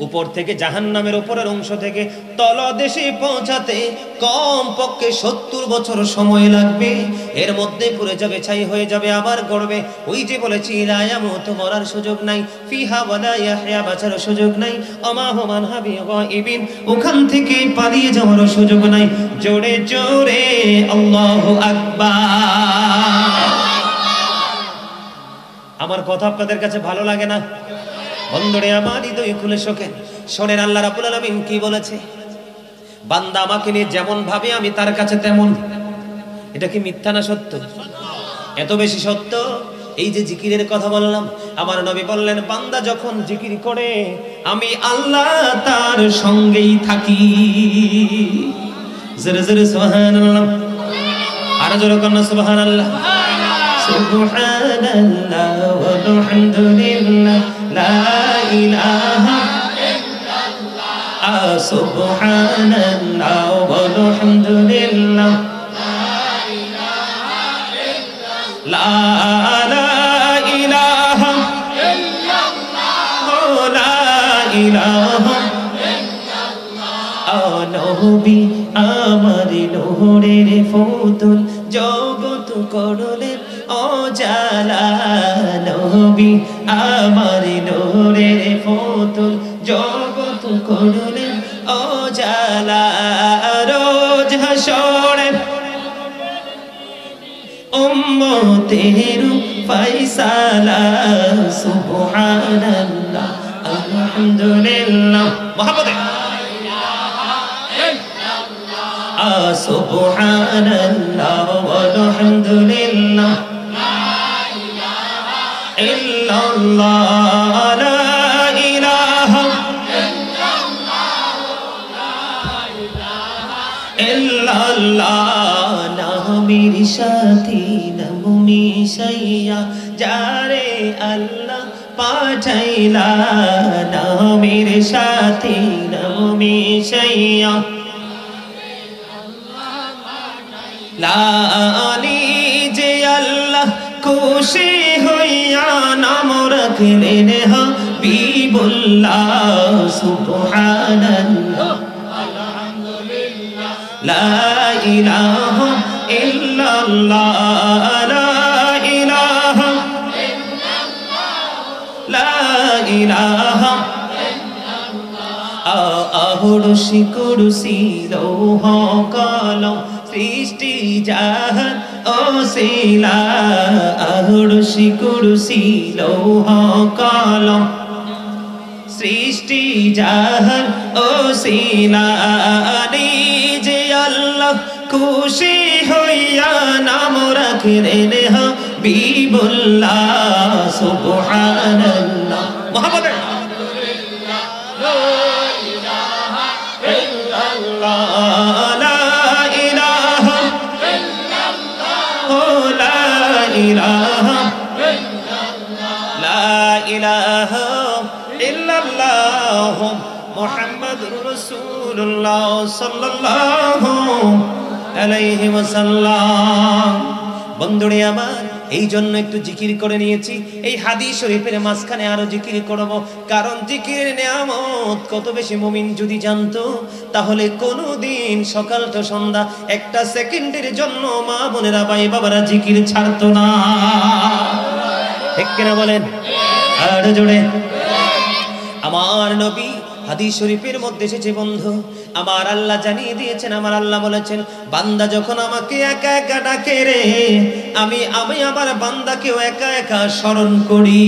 উপর থেকে জাহান্নামের উপরের অংশ থেকে তলদেশে পৌঁছাতে কম পক্ষে 70 বছর সময় লাগবে। এর মধ্যে পুড়ে যাবে, ছাই হয়ে যাবে, আবার গড়বে। ওই যে বলেছি লা ইয়ামুতু, মরার সুযোগ নাই, ফিহা ওয়ালা ইয়াহইয়া, বাঁচার সুযোগ নাই, ওমা হুম আনহা বিগাইবিন, ওখান থেকে পালিয়ে যাওয়ার সুযোগ নাই। জোরে জোরে আল্লাহু আকবার। আমার কথা আপনাদের কাছে ভালো লাগে না? বন্ধুরে আমার হৃদয় খুলে শোনেন আল্লাহ রাব্বুল আলামিন কি বলেছে? বান্দা আমাকে নিয়ে যেমন ভাবে আমি তার কাছে তেমন। এটা কি মিথ্যা না সত্য? এত বেশি সত্য। এই যে জিকিরের কথা বললাম, আমার নবী বললেন বান্দা যখন জিকির করে আমি আল্লাহ তার সঙ্গেই থাকি। জোরে জোরে সুবহানাল্লাহ, আর জোরে করুন সুবহানাল্লাহ। সুবহানাল্লাহ ওয়ালহামদুলিল্লাহ লা ইলাহা ইল্লাল্লাহ, সুবহানাল্লাহ ওয়ালহামদুলিল্লাহ লা ইলাহা নবী আমার নূরের ফুতুল জগৎ করলেন অজালা নবী আমার নূরের ফুতুল জগৎ করলেন অজালা রোজ হাসরে উম্মতের ফায়সালা সুবহানাল্লাহ আলহামদুলিল্লাহ মুহাম্মদে সুবহানাল্লাহ ওয়ালহামদুলিল্লাহ লা ইলাহা ইল্লাল্লাহ লা ইলাহা ইল্লাল্লাহ নামের সাথী নাম মিশাইয়া যারে আল্লাহ পাঠাইলা নামের সাথী নাম মিশাইয়া লালি যে আল্লাহ খুশি হইয়া নাম রাখলেন হাবিবুল্লাহ সুবহানাল্লাহ আলহামদুলিল্লাহ লা ইলাহা ইল্লাল্লাহ লা ইলাহা ইল্লাল্লাহ লা ইলাহা আহরুষি কুরসি লৌহ কলম সৃষ্টি জাহান ওসিলা আহরুষি কুরসি লৌহ কলম সৃষ্টি জাহান ওসিলা নিজে আল্লাহ খুশি হইয়া নাম রাখলেন হাবিবুল্লাহ সুবহানাল্লাহ মুহাম্মদ মুহাম্মাদুর রাসূলুল্লাহ সাল্লাল্লাহু আলাইহি ওয়াসাল্লাম। বন্ধুরে আমার, এই জন্য একটু জিকির করে নিয়েছি। এই হাদিস শরীফের মাঝখানে আরো জিকির করব, কারণ জিকিরের নিয়ামত কত বেশি মুমিন যদি জানতো, তাহলে কোনোদিন সকাল তো সন্ধ্যা একটা সেকেন্ডের জন্য মা বোনেরা ভাই বাবারা জিকির ছাড়তো না। ঠিক কিনা বলেন? আর জোরে। আমার নবী হাদিস শরীফের মধ্যে এসেছে বন্ধু, আমার আল্লাহ জানিয়ে দিয়েছেন, আমার আল্লাহ বলেছেন, বান্দা যখন আমাকে একা একা ডাকে রে, আমি আমার বান্দাকেও একা একা স্মরণ করি।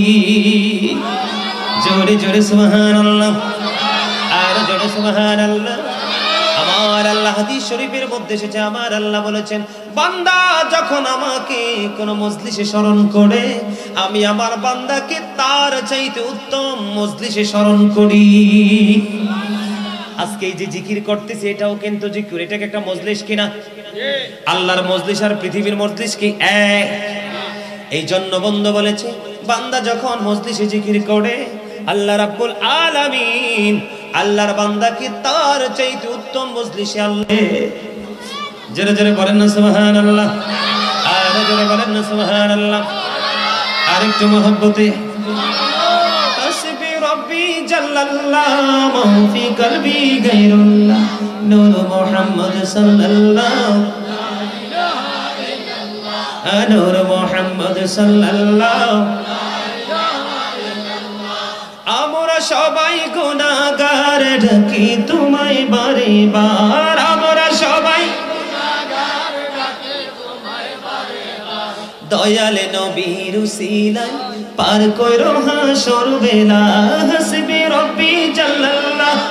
জোরে জোরে সুবহানাল্লাহ, আর জোরে সুবহানাল্লাহ। আমার আল্লাহ হাদিস শরীফের মধ্যে এসেছে, আমার আল্লাহ বলেছেন, বান্দা যখন আমাকে কোন মজলিসে স্মরণ করে, আমি আমার বান্দাকে তার চাইতে উত্তম মজলিসে স্মরণ করি। আজকে এই যে জিকির করতেছি, এটাও কিন্তু জিকির, এটাকে একটা মজলিস কিনা? আল্লাহর মজলিস আর পৃথিবীর মজলিস কি এক? এই জন্য বন্ধু বলেছে, বান্দা যখন মজলিসে জিকির করে, আল্লাহ রাব্বুল আলামিন আল্লাহর বান্দাকে তার চাইতে উত্তম মজলিসে আল্লাহ। জোরে জোরে বলেন না সুবহানাল্লাহ, আর জোরে বলেন না সুবহানাল্লাহ। আরেকটু মহব্বতে হাসবি রব্বি জাল্লাল্লাহু ফি কলবি গায়রুল্লাহ নূর মুহাম্মদ সাল্লাল্লাহু লা ইলাহা ইল্লাল্লাহ নূর মুহাম্মদ সাল্লাল্লাহু লা ইলাহা ইল্লাল্লাহ। আমরা সবাই গুনাহগার, ডাকি তোমায় বারে বার, আমরা সবাই গুনাহগার, ডাকি তোমায় বারে বার। দয়াল নবীর উসিলায় পার কইরো হাসর বেলা, হাসবি রব্বি জাল্লাল্লাহু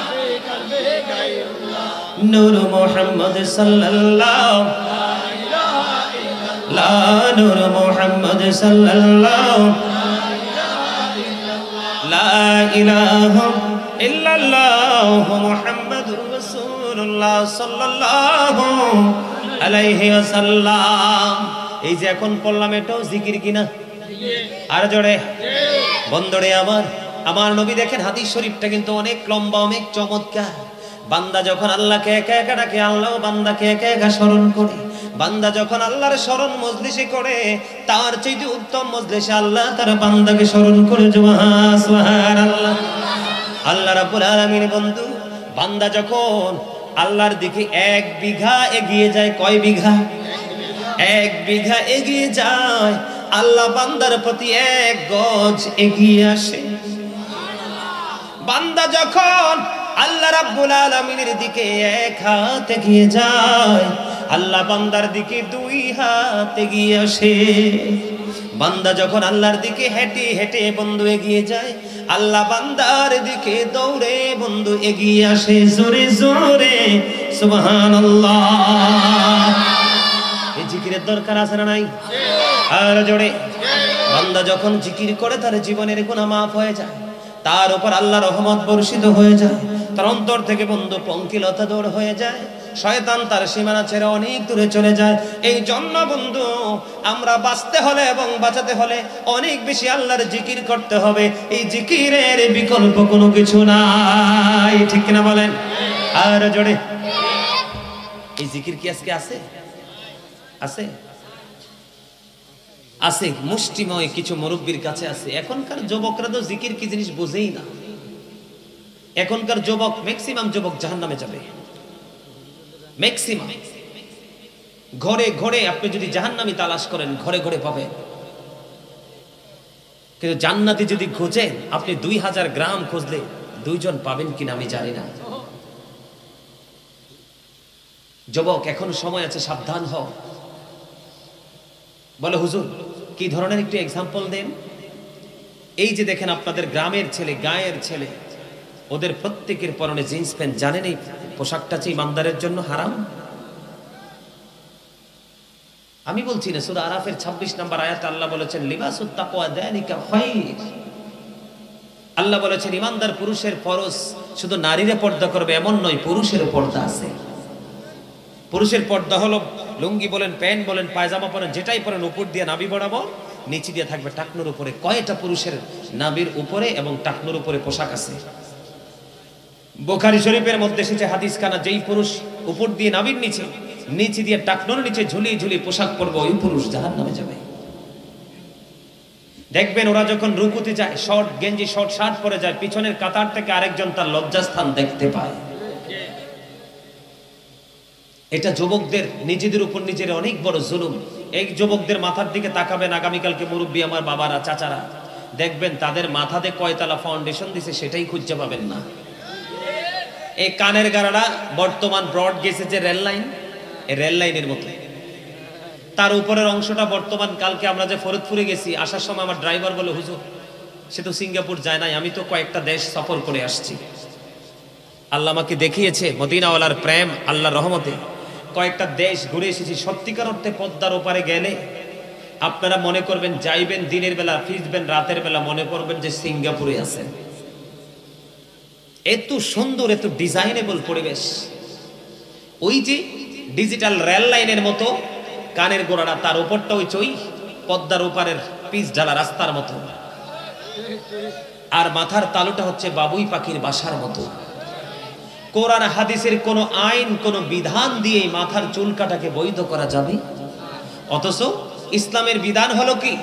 ফি কলবি গায়রুল্লাহ নূর মুহাম্মদ সাল্লাল্লাহু লা ইলাহা ইল্লাল্লাহ নূর মুহাম্মদ সাল্লাল্লাহু লা ইলাহা ইল্লাল্লাহ মুহাম্মাদুর রাসূলুল্লাহ সাল্লাল্লাহু আলাইহি ওয়াসাল্লাম। এই যে এখন পড়লাম, এটাও জিকির কিনা? আর জোরে বন্ধুরে আমার নবী দেখেন, হাদিস শরীফটা কিন্তু অনেক লম্বা, অনেক চমৎকার। বান্দা যখন আল্লাহকে একা একা ডাকে, আল্লাহও বান্দাকে একা একা স্মরণ করে। বান্দা যখন আল্লাহর স্মরণ মজলিসে করে, তার চাইতে উত্তম মজলিসে আল্লাহ তার বান্দাকে স্মরণ করে। সুবহানাল্লাহ। আল্লাহ রাব্বুল আলামিন বন্ধু বান্দা যখন আল্লাহর দিকে 1 বিঘা এগিয়ে যায়, কয় বিঘা? 1 বিঘা এগিয়ে যায়, আল্লাহ বান্দার প্রতি 1 গজ এগিয়ে আসে। বান্দা যখন আল্লাহ রাব্বুল আলামিনের দিকে 1 হাত এগিয়ে যায়, আল্লাহ বান্দার দিকে 2 হাত এগিয়ে আসে। বান্দা যখন আল্লাহর দিকে হেঁটে হেঁটে বন্ধু এগিয়ে যায়, আল্লাহ বান্দার দিকে দৌড়ে বন্ধু এগিয়ে আসে। জোরে জোরে সুবহানাল্লাহ। এই জিকিরের দরকার আছে না নাই? আর জোরে। বান্দা যখন জিকির করে তার জীবনের গুনাহ মাফ হয়ে যায়, তার উপর আল্লাহর রহমত বর্ষিত হয়ে যায়, তার অন্তর থেকে বন্ধু পঙ্কিলতা দূর হয়ে যায়, শয়তান তার সীমানা ছেড়ে অনেক দূরে চলে যায়। এই জন্য বন্ধু আমরা বাঁচতে হলে এবং বাঁচাতে হলে অনেক বেশি আল্লাহর জিকির করতে হবে। এই জিকিরের বিকল্প কোনো কিছু নাই, ঠিক কিনা বলেন? আর জোরে। এই জিকির কি আজকে আছে? আছে আছে মুষ্টিময় কিছু মুরব্বীর কাছে আছে। এখনকার যুবকরা তো জিকির কি জিনিস বোঝেই না। এখনকার যুবক, ম্যাক্সিমাম যুবক জাহান্নামে যাবে। ম্যাক্সিমাম ঘরে ঘরে আপনি যদি জাহান্নামী তালাশ করেন, ঘরে ঘরে পাবেন। কিন্তু জান্নাতি যদি খোঁজেন, আপনি 2000 গ্রাম খুঁজলে 2 জন পাবেন কিনা আমি জানি না। যুবক এখন সময় আছে, সাবধান হও। বলে হুজুর কি ধরনের একটু এক্সাম্পল দেন। এই যে দেখেন আপনাদের গ্রামের ছেলে, গায়ের ছেলে, ওদের প্রত্যেকের পরনে জিন্স প্যান্ট। জানেন এই পোশাকটা যে ইমানদারের জন্য হারাম? আমি বলছি না, সূরা আরাফের 26 নম্বর আয়াতে আল্লাহ বলেছেন লিবাসুত তাকওয়া যালিকা খায়র। আল্লাহ বলেছেন ইমানদার পুরুষের ফরজ শুধু নারীরা পর্দা করবে এমন নয়, পুরুষেরও পর্দা আছে। পুরুষের পর্দা হলো লুঙ্গি বলেন, প্যান্ট বলেন, পায়জামা পরেন, যেটাই পরেন উপর দিয়ে নাভি বরাবর, নিচে দিয়ে থাকবে টাকনুর উপরে। কয়টা পুরুষের নাভির উপরে এবং টাকনুর উপরে পোশাক আছে? বুখারী শরীফের মধ্যে এসেছে হাদিস খানা, যেই পুরুষ উপর দিয়ে নাভির নিচে, নিচে দিয়ে টাকনুর নিচে ঝুলিয়ে ঝুলিয়ে পোশাক পরবে, ওই পুরুষ জাহান্নামে যাবে। দেখবেন ওরা যখন রুকুতে যায়, শর্ট গেঞ্জি শর্ট শার্ট পরে যায়, পিছনের কাতার থেকে আরেকজন তার লজ্জাস্থান দেখতে পায়। এটা যুবকদের নিজেদের উপর নিজের অনেক বড় জুলুম। এই যুবকদের মাথার দিকে তাকাবেন, আগামীকালকে মুরব্বী আমার বাবারা, চাচারা, দেখবেন তাদের মাথাতে কয়তলা ফাউন্ডেশন দিছে সেটাই খুঁজে পাবেন না। এই কানের গাড়াটা বর্তমান ব্রড গেছে যে রেল লাইন, এই রেল লাইনের মতো। তার উপরের অংশটা বর্তমান, কালকে আমরা যে ফরিদপুরে গেছি, আসার সময় আমার ড্রাইভার বলে হুজুর সে তো সিঙ্গাপুর যায় নাই, আমি তো কয়েকটা দেশ সফর করে আসছি। আল্লাহ আমাকে দেখিয়েছে মদিনাওয়ালার প্রেম, আল্লাহর রহমতে কয়েকটা দেশ ঘুরে এসেছি। সত্যিকার অর্থে পদ্মার ওপারে গেলে আপনারা মনে করবেন যাইবেন দিনের বেলা, ফিরবেন রাতের বেলা, মনে করবেন যে সিঙ্গাপুরে আছেন। এত সুন্দর, এত ডিজাইনেবল পরিবেশ। ওই যে ডিজিটাল রেল লাইনের মতো কানের গোড়াটা, তার উপরটা ওই চই পদ্মার ওপারের পিচ ঢালা রাস্তার মতো, আর মাথার তালুটা হচ্ছে বাবুই পাখির বাসার মতো। কোরআন হাদিসের কোন আইন, কোন বিধান দিয়ে মাথার চুল কাটাকে বৈধ করা যাবে? অথচ ইসলামের বিধান হলো কি,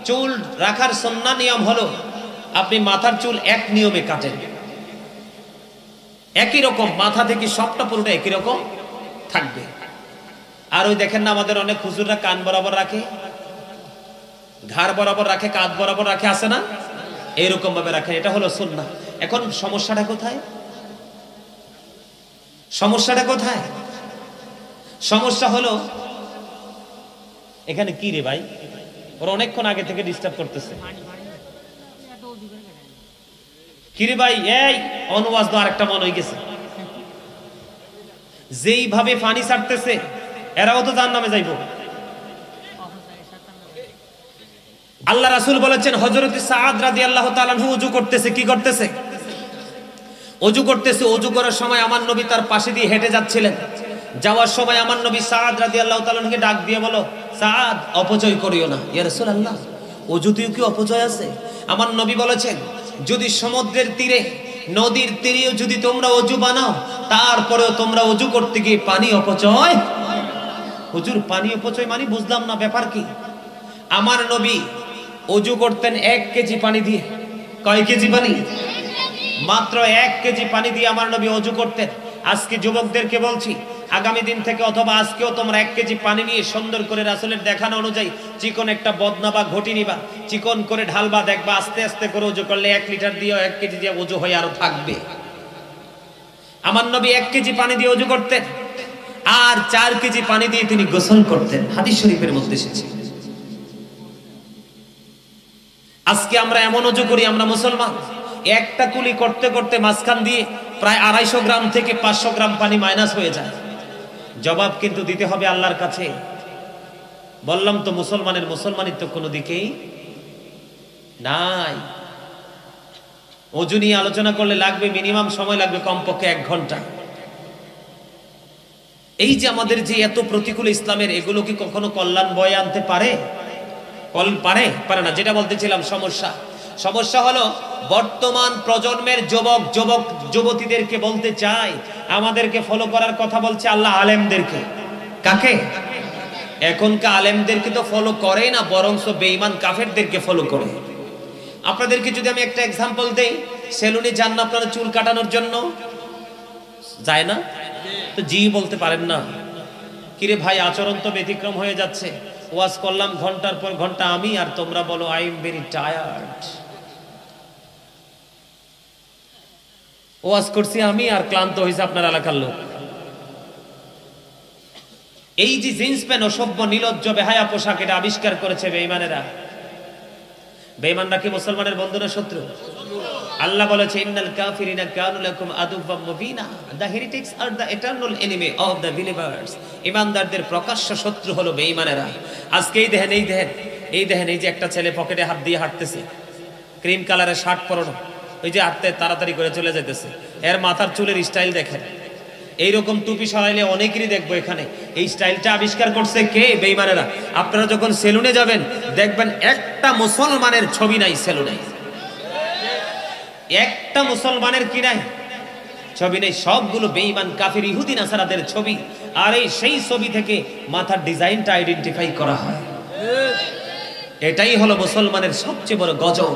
চুল রাখার সুন্নাহ নিয়ম হলো আপনি মাথার চুল এক নিয়মে কাটেন, একই রকম মাথা থেকে সবটা পুরোটা একই রকম থাকবে। আর ওই দেখেন না আমাদের অনেক হুজুররা কান বরাবর রাখে, ঘাড় বরাবর রাখে, কাঁধ বরাবর রাখে, আছে না? এরকম ভাবে রাখে, এটা হলো সুন্নাহ। এখন সমস্যাটা কোথায়? সমস্যাটা কোথায়? সমস্যা হলো এখানে কি রে ভাই, ওরা অনেকক্ষণ আগে থেকে ডিস্টার্ব করতেছে। কি রে ভাই, এই অনুবাদ তো আরেকটা মন হয়ে গেছে। যেইভাবে পানি ছাড়তেছে এরাও তো জাহান্নামে যাইব। আল্লাহ রাসূল বলেছেন হযরত সাআদ রাদিয়াল্লাহু তাআলা আনহু ওযু করতেছে। কি করতেছে? ওযু করতেছে। ওযু করার সময় আমার নবী তার পাশে দিয়ে হেঁটে যাচ্ছিলেন। যাওয়ার সময় আমার নবী সাআদ রাদিয়াল্লাহু তাআলা আনহুকে ডাক দিয়ে বলো, সাআদ অপচয় করিও না। ইয়া রাসূলুল্লাহ, ওযুতেও কি অপচয় আছে? আমার নবী বলেছেন যদি সমুদ্রের তীরে, নদীর তীরেও যদি তোমরা ওযু বানাও, তারপরেও তোমরা ওযু করতে গিয়ে পানি অপচয়। হুজুর পানি অপচয় মানে বুঝলাম না, ব্যাপার কি? আমার নবী ওযু করতেন 1 কেজি পানি দিয়ে। কয় কেজি পানি? মাত্র 1 কেজি পানি দিয়ে আমার নবী ওযু করতেন। আজকে যুবকদেরকে বলছি, আগামী দিন থেকে অথবা আজকেও তোমরা 1 কেজি পানি নিয়ে সুন্দর করে রাসূলের দেখানো অনুযায়ী চিকন একটা বদনা বা ঘটি নিবা, চিকন করে ঢালবা, দেখবা আস্তে আস্তে করে ওযু করলে 1 লিটার দিয়ে 1 কেজি দিয়ে ওযু হয়ে আরো থাকবে। আমার নবী 1 কেজি পানি দিয়ে ওযু করতেন আর 4 কেজি পানি দিয়ে তিনি গোসল করতেন, হাদিস শরীফের মধ্যে এসেছে। আজকে আমরা এমন ওযু করি, আমরা মুসলমান, একটা কুলি করতে করতে মাঝখান দিয়ে প্রায় 250 গ্রাম থেকে 500 গ্রাম পানি মাইনাস হয়ে যায়। জবাব কিন্তু দিতে হবে আল্লাহর কাছে। বললাম তো মুসলমানের মুসলমানিত্ব কোনো দিকেই নাই। ওযু নিয়ে আলোচনা করলে লাগবে মিনিমাম সময় লাগবে কমপক্ষে 1 ঘন্টা। এই যে আমাদের যে এত প্রতিকূল ইসলামের, এগুলো কি কখনো কল্যাণ বয়ে আনতে পারে? পারে না। যেটা বলতেছিলাম, সমস্যা হলো বর্তমান প্রজন্মের যুবতীদেরকে বলতে চাই, আমাদেরকে ফলো করার কথা বলছে আল্লাহ আলেমদেরকে। কাকে? এখনকার আলেমদেরকে তো ফলো করে না, বরংস বেঈমান কাফেরদেরকে ফলো করে। আপনাদেরকে যদি আমি একটা এক্সাম্পল দেই, সেলুনে যান না আপনারা চুল কাটানোর জন্য? যায় না তো জি বলতে পারেন না। কিরে ভাই, আচরণ তো ব্যতিক্রম হয়ে যাচ্ছে। ওয়াজ করলাম ঘন্টার পর ঘন্টা আমি, আর তোমরা বলো আই এম ভেরি টায়ার্ড। ওয়াজ করছি আমি আর ক্লান্ত হয়েছে আপনার এলাকার লোক। এই যে জিন্স প্যান্ট, অসভ্য নিলজ্জ বেহায়া পোশাক, এটা আবিষ্কার করেছে বেঈমানেরা। বেঈমানরা কি মুসলমানের বন্ধু না শত্রু? আল্লাহ বলেছে ইন্নাল কাফিরিনা কানু লাকুম আদুওয়াম মুবিনা, the heretics are the eternal enemy of the believers. ঈমানদারদের প্রকাশ্য শত্রু হলো বেঈমানেরা। আজকে এই দেখেন এই যে একটা ছেলে পকেটে হাত দিয়ে হাঁটতেছে, ক্রিম কালারের শার্ট পরানো, ওই যে হাঁটতে তাড়াতাড়ি করে চলে যেতেছে, এর মাথার চুলের স্টাইল দেখেন। এইরকম টুপি সরাইলে অনেকেরই দেখবো এখানে। এই স্টাইলটা আবিষ্কার করছে কে? বেঈমানেরা। আপনারা যখন সেলুনে যাবেন দেখবেন একটা মুসলমানের ছবি নাই সেলুনে, একটা মুসলমানের কি নাই? ছবি নেই। সবগুলো বেঈমান কাফির ইহুদি নাসারাদের ছবি। আর এই সেই ছবি থেকে মাথার ডিজাইনটা আইডেন্টিফাই করা হয়। এটাই হলো মুসলমানের সবচেয়ে বড় গজব।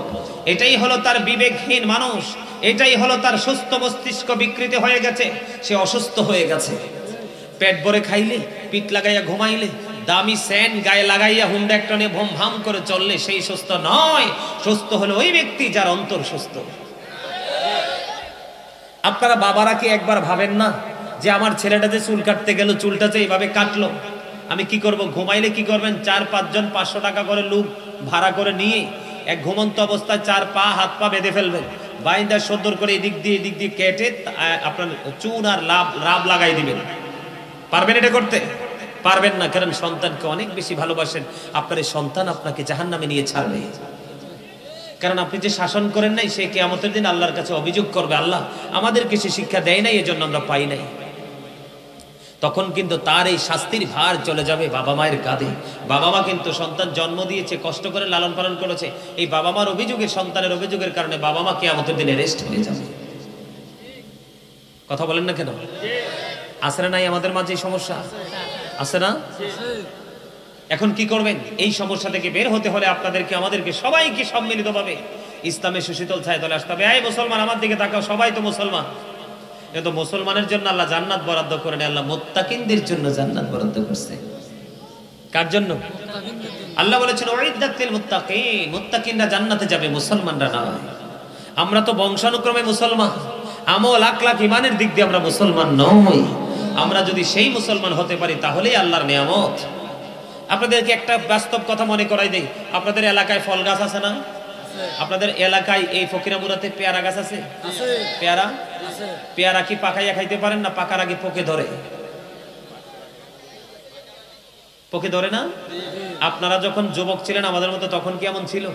এটাই হলো তার বিবেকহীন মানুষ। এটাই হলো তার সুস্থ মস্তিষ্ক বিকৃত হয়ে গেছে। সে অসুস্থ হয়ে গেছে। পেট ভরে খাইলে, পিঠ লাগাইয়া ঘুমাইলে, দামি সেন্ট গায়ে লাগাইয়া হুন্ডা একটা নিয়ে ভম ভাম করে চললে সেই সুস্থ নয়। সুস্থ হলো ওই ব্যক্তি যার অন্তর সুস্থ। আপনারা বাবারা কি একবার ভাবেন না যে আমার ছেলেটা যে চুল কাটতে গেল, চুলটা যে এইভাবে কাটলো, আমি কি করব? ঘুমাইলে কি করবেন? 4-5 জন 500 টাকা করে লোক ভাড়া করে নিয়ে এক ঘুমন্ত অবস্থায় 4 পা হাত পা বেঁধে ফেলবেন, বাইন্দা সুন্দর করে এদিক দিয়ে কেটে আপনার চুন আর রাব লাগাই দিবেন। পারবেন এটা করতে? পারবেন না, কারণ সন্তানকে অনেক বেশি ভালোবাসেন। আপনার এই সন্তান আপনাকে জাহান্নামে নিয়ে ছাড়বে। কারণ আপনি যে শাসন করেন নাই, সে কিয়ামতের দিন আল্লাহর কাছে অভিযোগ করবে, আল্লাহ আমাদেরকে সে শিক্ষা দেয় নাই, এজন্য আমরা পাই নাই। তখন কিন্তু তার এই শাস্তির ভার চলে যাবে বাবা মায়ের কাঁধে। বাবা মা কিন্তু সন্তান জন্ম দিয়েছে, কষ্ট করে লালন পালন করেছে, এই বাবা মার অভিযোগে, সন্তানের অভিযোগের কারণে বাবা মা কিয়ামতের দিন অ্যারেস্ট হয়ে যাবে। কথা বলেন না কেন? আছে না নাই আমাদের মাঝে এই সমস্যা? আছে না? এখন কি করবেন? এই সমস্যা থেকে বের হতে হলে আপনাদেরকে, আমাদেরকে সবাইকে সম্মিলিতভাবে ইসলামের সুশীতল ছায়া তলে আসতে হবে। এই মুসলমান আমার দিকে তাকাও, সবাই তো মুসলমান। কিন্তু মুসলমানের জন্য আল্লাহ জান্নাত বরাদ্দ করে নেই, আল্লাহ মুত্তাকিনদের জন্য জান্নাত বরাদ্দ করছে। কার জন্য? আল্লাহ বলেছেন উইদ্দাত লিল মুত্তাকিন, মুত্তাকিনরা জান্নাতে যাবে, মুসলমানরা না। আমরা তো বংশানুক্রমে মুসলমান, আমল লাখ ইমানের দিক দিয়ে আমরা মুসলমান নই। আমরা যদি সেই মুসলমান হতে পারি তাহলেই আল্লাহর নিয়ামত। আপনাদেরকে একটা বাস্তব কথা মনে করাই দেই। আপনাদের এলাকায় ফল গাছ আছে না? আপনাদের এলাকায় এই ফকিরামুরাতে পেয়ারা গাছ আছে? পেয়ারা কি পাকাইয়া খাইতে পারেন না? পাকার আগে পোকে ধরে। পোকে ধরে না? আপনারা যখন যুবক ছিলেন আমাদের মতো, তখন কি এমন ছিল?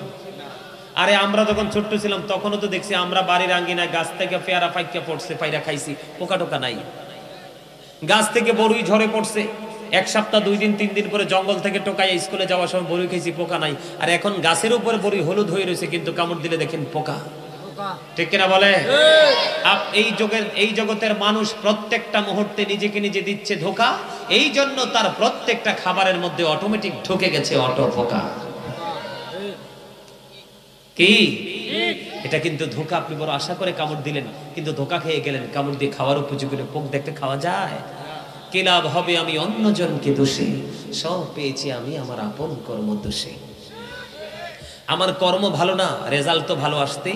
আরে আমরা যখন ছোট্ট ছিলাম তখনও তো দেখছি আমরা বাড়ির আঙ্গিনায় গাছ থেকে পেয়ারা পাইকা পড়ছে, পাইরা খাইছি, পোকা টোকা নাই। গাছ থেকে বড়ুই ঝরে পড়ছে, 1 সপ্তাহ 2 দিন 3 দিন পরে জঙ্গল থেকে টোকাইয়া স্কুলে যাওয়ার সময় বড়ুই খাইছি, পোকা নাই। আর এখন গাছের উপরে বড়ুই হলুদ হয়ে রয়েছে, কিন্তু কামড় দিলে দেখেন পোকা। ঠিক কিনা বলে? এই জগতের মানুষ প্রত্যেকটা মুহূর্তে নিজেকে নিজে দিচ্ছে ধোঁকা। এই জন্য তার প্রত্যেকটা খাবারের মধ্যে অটোমেটিক ঢুকে গেছে অটো পোকা। কি এটা কিন্তু ধোঁকা। আপনি বড় আশা করে কামড় দিলেন, কিন্তু ধোঁকা খেয়ে গেলেন। কামড় দিয়ে খাওয়ার উপযোগী পোক দেখতে খাওয়া যায়? কি লাভ হবে আমি অন্যজনকে দোষে, সব পেয়েছি আমি আমার আপন কর্ম দোষে। আমার কর্ম ভালো না, রেজাল্ট তো ভালো আসতে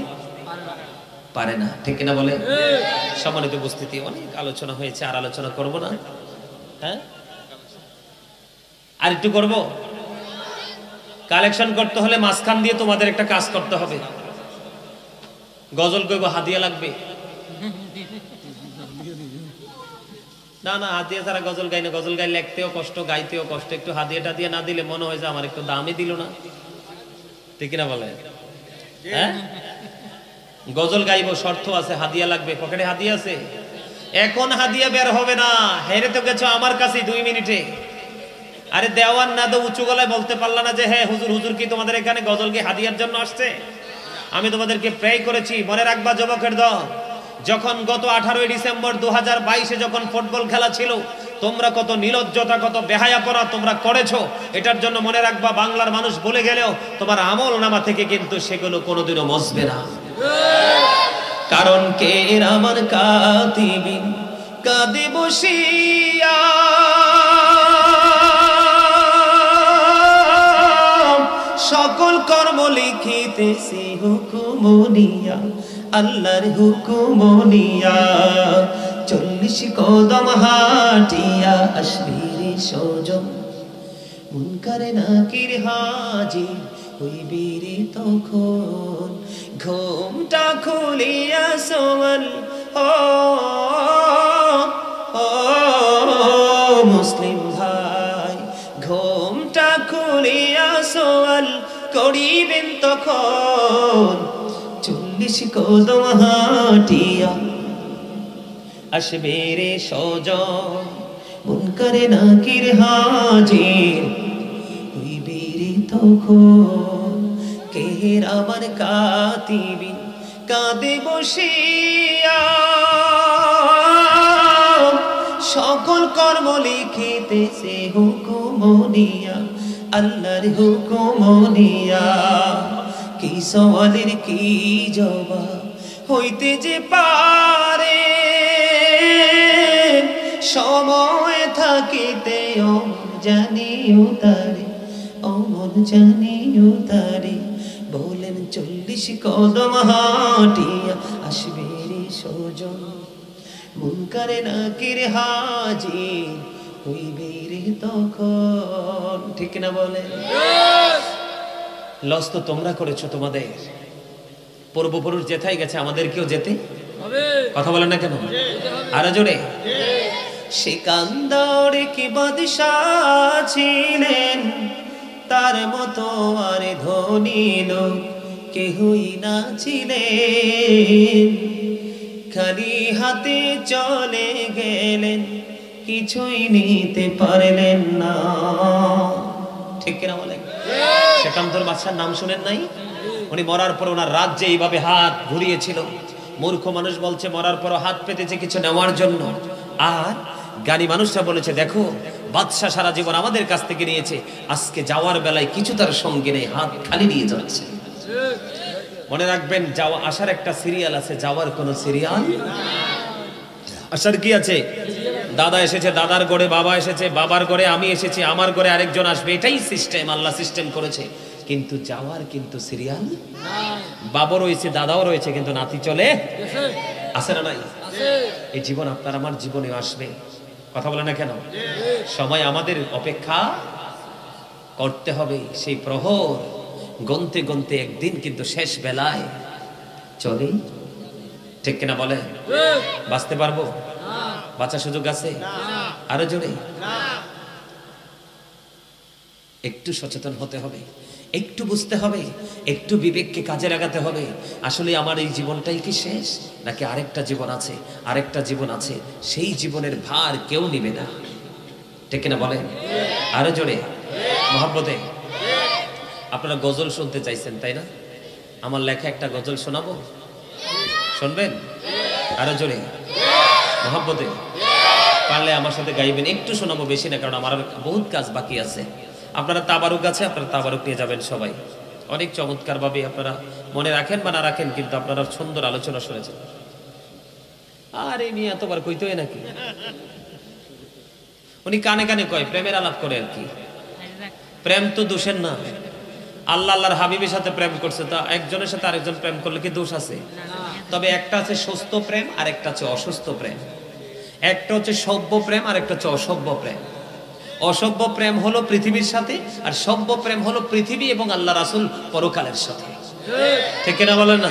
পারে না, ঠিক কিনা বলে? সম্মানিত উপস্থিতি, অনেক আলোচনা হয়েছে, আর আলোচনা করব না। হ্যাঁ, আর একটু করব। কালেকশন করতে হলে মাঝখান দিয়ে তোমাদের একটা কাজ করতে হবে। গজল গাইব, হাদিয়া লাগবে। না না, হাদিয়া ছাড়া গজল গাই না। গজল গাই লিখতেও কষ্ট, গাইতেও কষ্ট। একটু হাদিয়াটা দিয়ে না দিলে মনে হয় যে আমার একটু দামই দিল না, ঠিক কিনা বলে? হ্যাঁ, গজল গাইবো, শর্ত আছে, হাদিয়া লাগবে। পকেটে হাদিয়া আছে? এখন হাদিয়া বের হবে না, হেরে তো গেছো আমার কাছে 2 মিনিটে। আরে দেওয়ান না দো, উঁচু গলায় বলতে পারলা না যে হ্যাঁ হুজুর, হুজুর কি তোমাদের এখানে গজল কি হাদিয়ার জন্য আসছে? আমি তোমাদেরকে প্রে করেছি, মনে রাখবা যুবকের দল, যখন গত 18 ডিসেম্বর 2022-এ যখন ফুটবল খেলা ছিল, তোমরা কত নিলজ্জতা, কত বেহায়াপনা তোমরা করেছো। এটার জন্য মনে রাখবা, বাংলার মানুষ বলে গেলেও তোমার আমল নামা থেকে কিন্তু সেগুলো কোনোদিনও মুছবে না। কারণ কে আমার কাতিবিন কাঁদে বসিয়া, সকল কর্ম লিখিতেছি হুকুমনিয়া, আল্লাহর হুকুমনিয়া। 40 কদম হাঁটিয়া আসবি রে সজন, মুনকারে নাকির হাজির হইবি রে তখন। ঘুমটা খুলিয়া সোয়াল, ও মুসলিম ভাই, ঘুমটা খুলিয়া সোয়াল করিবেন তখন। 40 কদম হাঁটিয়া আসবে রে সজন, মুনকারে নাকির হাজির হইবি রে তখন। কে আমার কাতিবিন কাঁদে বসিয়া, সকল কর্ম লিখিতেছে হুকুমনিয়া, আল্লাহর হুকুমনিয়া। কি সওয়ালের কি জবাব হইতে যে পারে, সময় থাকিতে অমর জানিও তারে, অমর জানিও তারে। বলেন 40 কদম হাঁটিয়া আসবে রে সজন, মুনকারে নাকির হাজির হইবে রে তখন, ঠিক না বলে? লস তো তোমরা করেছো, তোমাদের পূর্বপুরুষ যেথায় গেছে আমাদেরকেও যেতে হবে। কথা বলেন না কেন? আরো জোরে। সিকান্দারে কি বাদশাহ ছিলেন, তার মতো আর ধনী লোক কেহই না ছিলেন। খালি হাতে চলে গেলেন, কিছুই নিতে পারলেন না, ঠিক কিনা বলেন? সিকান্দর বাদশার নাম শুনেন নাই? উনি মরার পর ওনার রাজ্যে এইভাবে হাত ঘুরিয়েছিল। মূর্খ মানুষ বলছে মরার পর হাত পেতেছে কিছু নেওয়ার জন্য, আর জ্ঞানী মানুষরা বলেছে দেখো বাদশা সারা জীবন আমাদের কাছ থেকে নিয়েছে, আজকে যাওয়ার বেলায় কিছু তার সঙ্গে নেই, হাত খালি নিয়ে যাচ্ছে। মনে রাখবেন, যাওয়া আসার একটা সিরিয়াল আছে, যাওয়ার কোনো সিরিয়াল আসার কি আছে? দাদা এসেছে, দাদার ঘরে বাবা এসেছে, বাবার ঘরে আমি এসেছি, আমার ঘরে আরেকজন আসবে, এটাই সিস্টেম, আল্লাহ সিস্টেম করেছে। কিন্তু যাওয়ার কিন্তু সিরিয়াল, বাবা রয়েছে, দাদাও রয়েছে, কিন্তু নাতি চলে আসে না নাই? এই জীবন আপনার আমার জীবনে আসবে, কথা বলে না কেন? সময় আমাদের অপেক্ষা করতে হবে। সেই প্রহর গন্তে গন্তে একদিন কিন্তু শেষ বেলায় চলে, ঠিক কিনা বলে? বাঁচতে পারবো? বাঁচার সুযোগ আছে? আরো জোরে। একটু সচেতন হতে হবে, একটু বুঝতে হবে, একটু বিবেককে কাজে লাগাতে হবে। আসলে আমার এই জীবনটাই কি শেষ, নাকি আরেকটা জীবন আছে? আরেকটা জীবন আছে, সেই জীবনের ভার কেউ নিবে না, ঠিক কিনা বলেন? আরো জোরে মহব্বতে। আপনারা গজল শুনতে চাইছেন তাই না? আমার লেখা একটা গজল শোনাবো, শুনবেন? আরো জোরে মহব্বতে। পারলে আমার সাথে গাইবেন, একটু শোনাবো, বেশি না, কারণ আমার বহুত কাজ বাকি আছে। আপনারা তাবারুক আছে, আপনারা তাবারুক নিয়ে যাবেন সবাই। অনেক চমৎকার ভাবে আপনারা মনে রাখেন বা না রাখেন, কিন্তু আপনারা সুন্দর আলোচনা শুনেছেন। আর এই নিয়ে এতবার কইতে হয় নাকি? উনি কানে কানে কয়, প্রেমের আলাপ করে আর কি। প্রেম তো দোষের না। আল্লাহ আল্লাহর হাবিবের সাথে প্রেম করছে, তা একজনের সাথে আরেকজন প্রেম করলে কি দোষ আছে? তবে একটা আছে সুস্থ প্রেম আর একটা হচ্ছে অসুস্থ প্রেম। একটা হচ্ছে সভ্য প্রেম আর একটা হচ্ছে অসভ্য প্রেম। অসভ্য প্রেম হলো পৃথিবীর সাথে, আর সভ্য প্রেম হলো পৃথিবী এবং আল্লাহ রাসূল পরকালের সাথে। ঠিক কিনা বলেন না?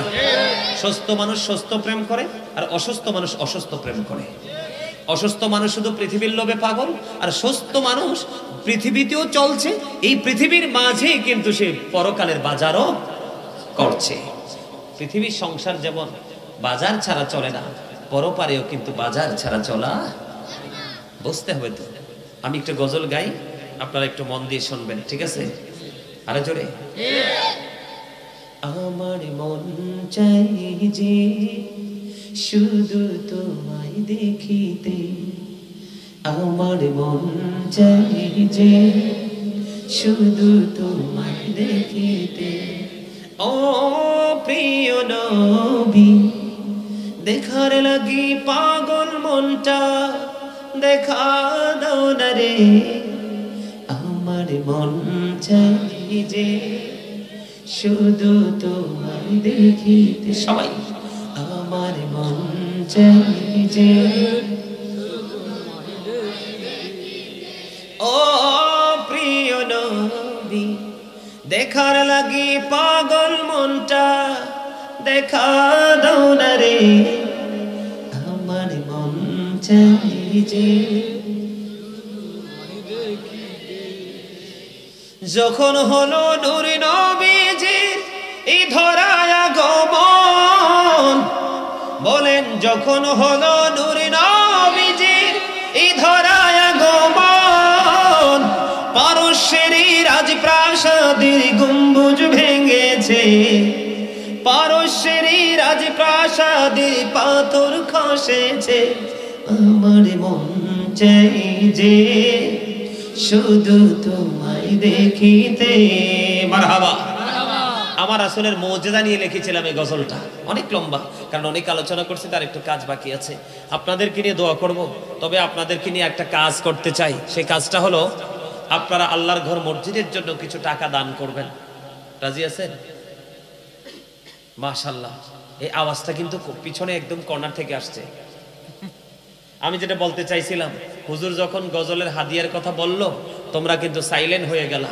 সুস্থ মানুষ সুস্থ প্রেম করে, আর অসুস্থ মানুষ অসুস্থ প্রেম করে। অসুস্থ মানুষ শুধু পৃথিবীর লোভে পাগল, আর সুস্থ মানুষ পৃথিবীতেও চলছে, এই পৃথিবীর মাঝে কিন্তু সে পরকালের বাজারও করছে। পৃথিবীর সংসার যেমন বাজার ছাড়া চলে না, পরপারেও কিন্তু বাজার ছাড়া চলা বুঝতে হবে। তো আমি একটু গজল গাই, আপনারা একটু মন দিয়ে শুনবেন, ঠিক আছে? আরে জোরে। আমার মন চাই যে শুধু তোমায় দেখিতে, আমার মন চাই যে শুধু তোমায় দেখিতে। ও প্রিয় নবী, দেখার লাগি পাগল মনটা, দেখা দাও না রে। আমার মন চাই যে শুধু তোমায় দেখিতে। সবাই আমার মন চাই যে, ও প্রিয় নবী, দেখার লাগি পাগল মনটা, দেখা দাও না রে। আমার মন চাই যে, যখন হলো নূর নবীজির এই ধরায় আগমন, বলেন যখন হলো নূর নবীজির এই ধরায় আগমন, পারস্যের রাজপ্রাসাদের গম্বুজ ভেঙেছে, পারস্যের রাজপ্রাসাদে পাথর খসেছে। আমার মন চাই যে শুধু তোমায় দেখিতে। মারহাবা। আমার আসলের মৌজেদা নিয়ে লিখেছিলাম এই গজলটা, অনেক লম্বা, কারণ অনেক আলোচনা করছি, তার একটু কাজ বাকি আছে। আপনাদেরকে নিয়ে দোয়া করব, তবে আপনাদেরকে নিয়ে একটা কাজ করতে চাই। সেই কাজটা হলো, আপনারা আল্লাহর ঘর মসজিদের জন্য কিছু টাকা দান করবেন। রাজি আছেন? মাশাআল্লাহ। এই আওয়াজটা কিন্তু পিছনে একদম কর্নার থেকে আসছে। আমি যেটা বলতে চাইছিলাম, হুজুর যখন গজলের হাদিয়ার কথা বলল, তোমরা কিন্তু সাইলেন্ট হয়ে গেলা।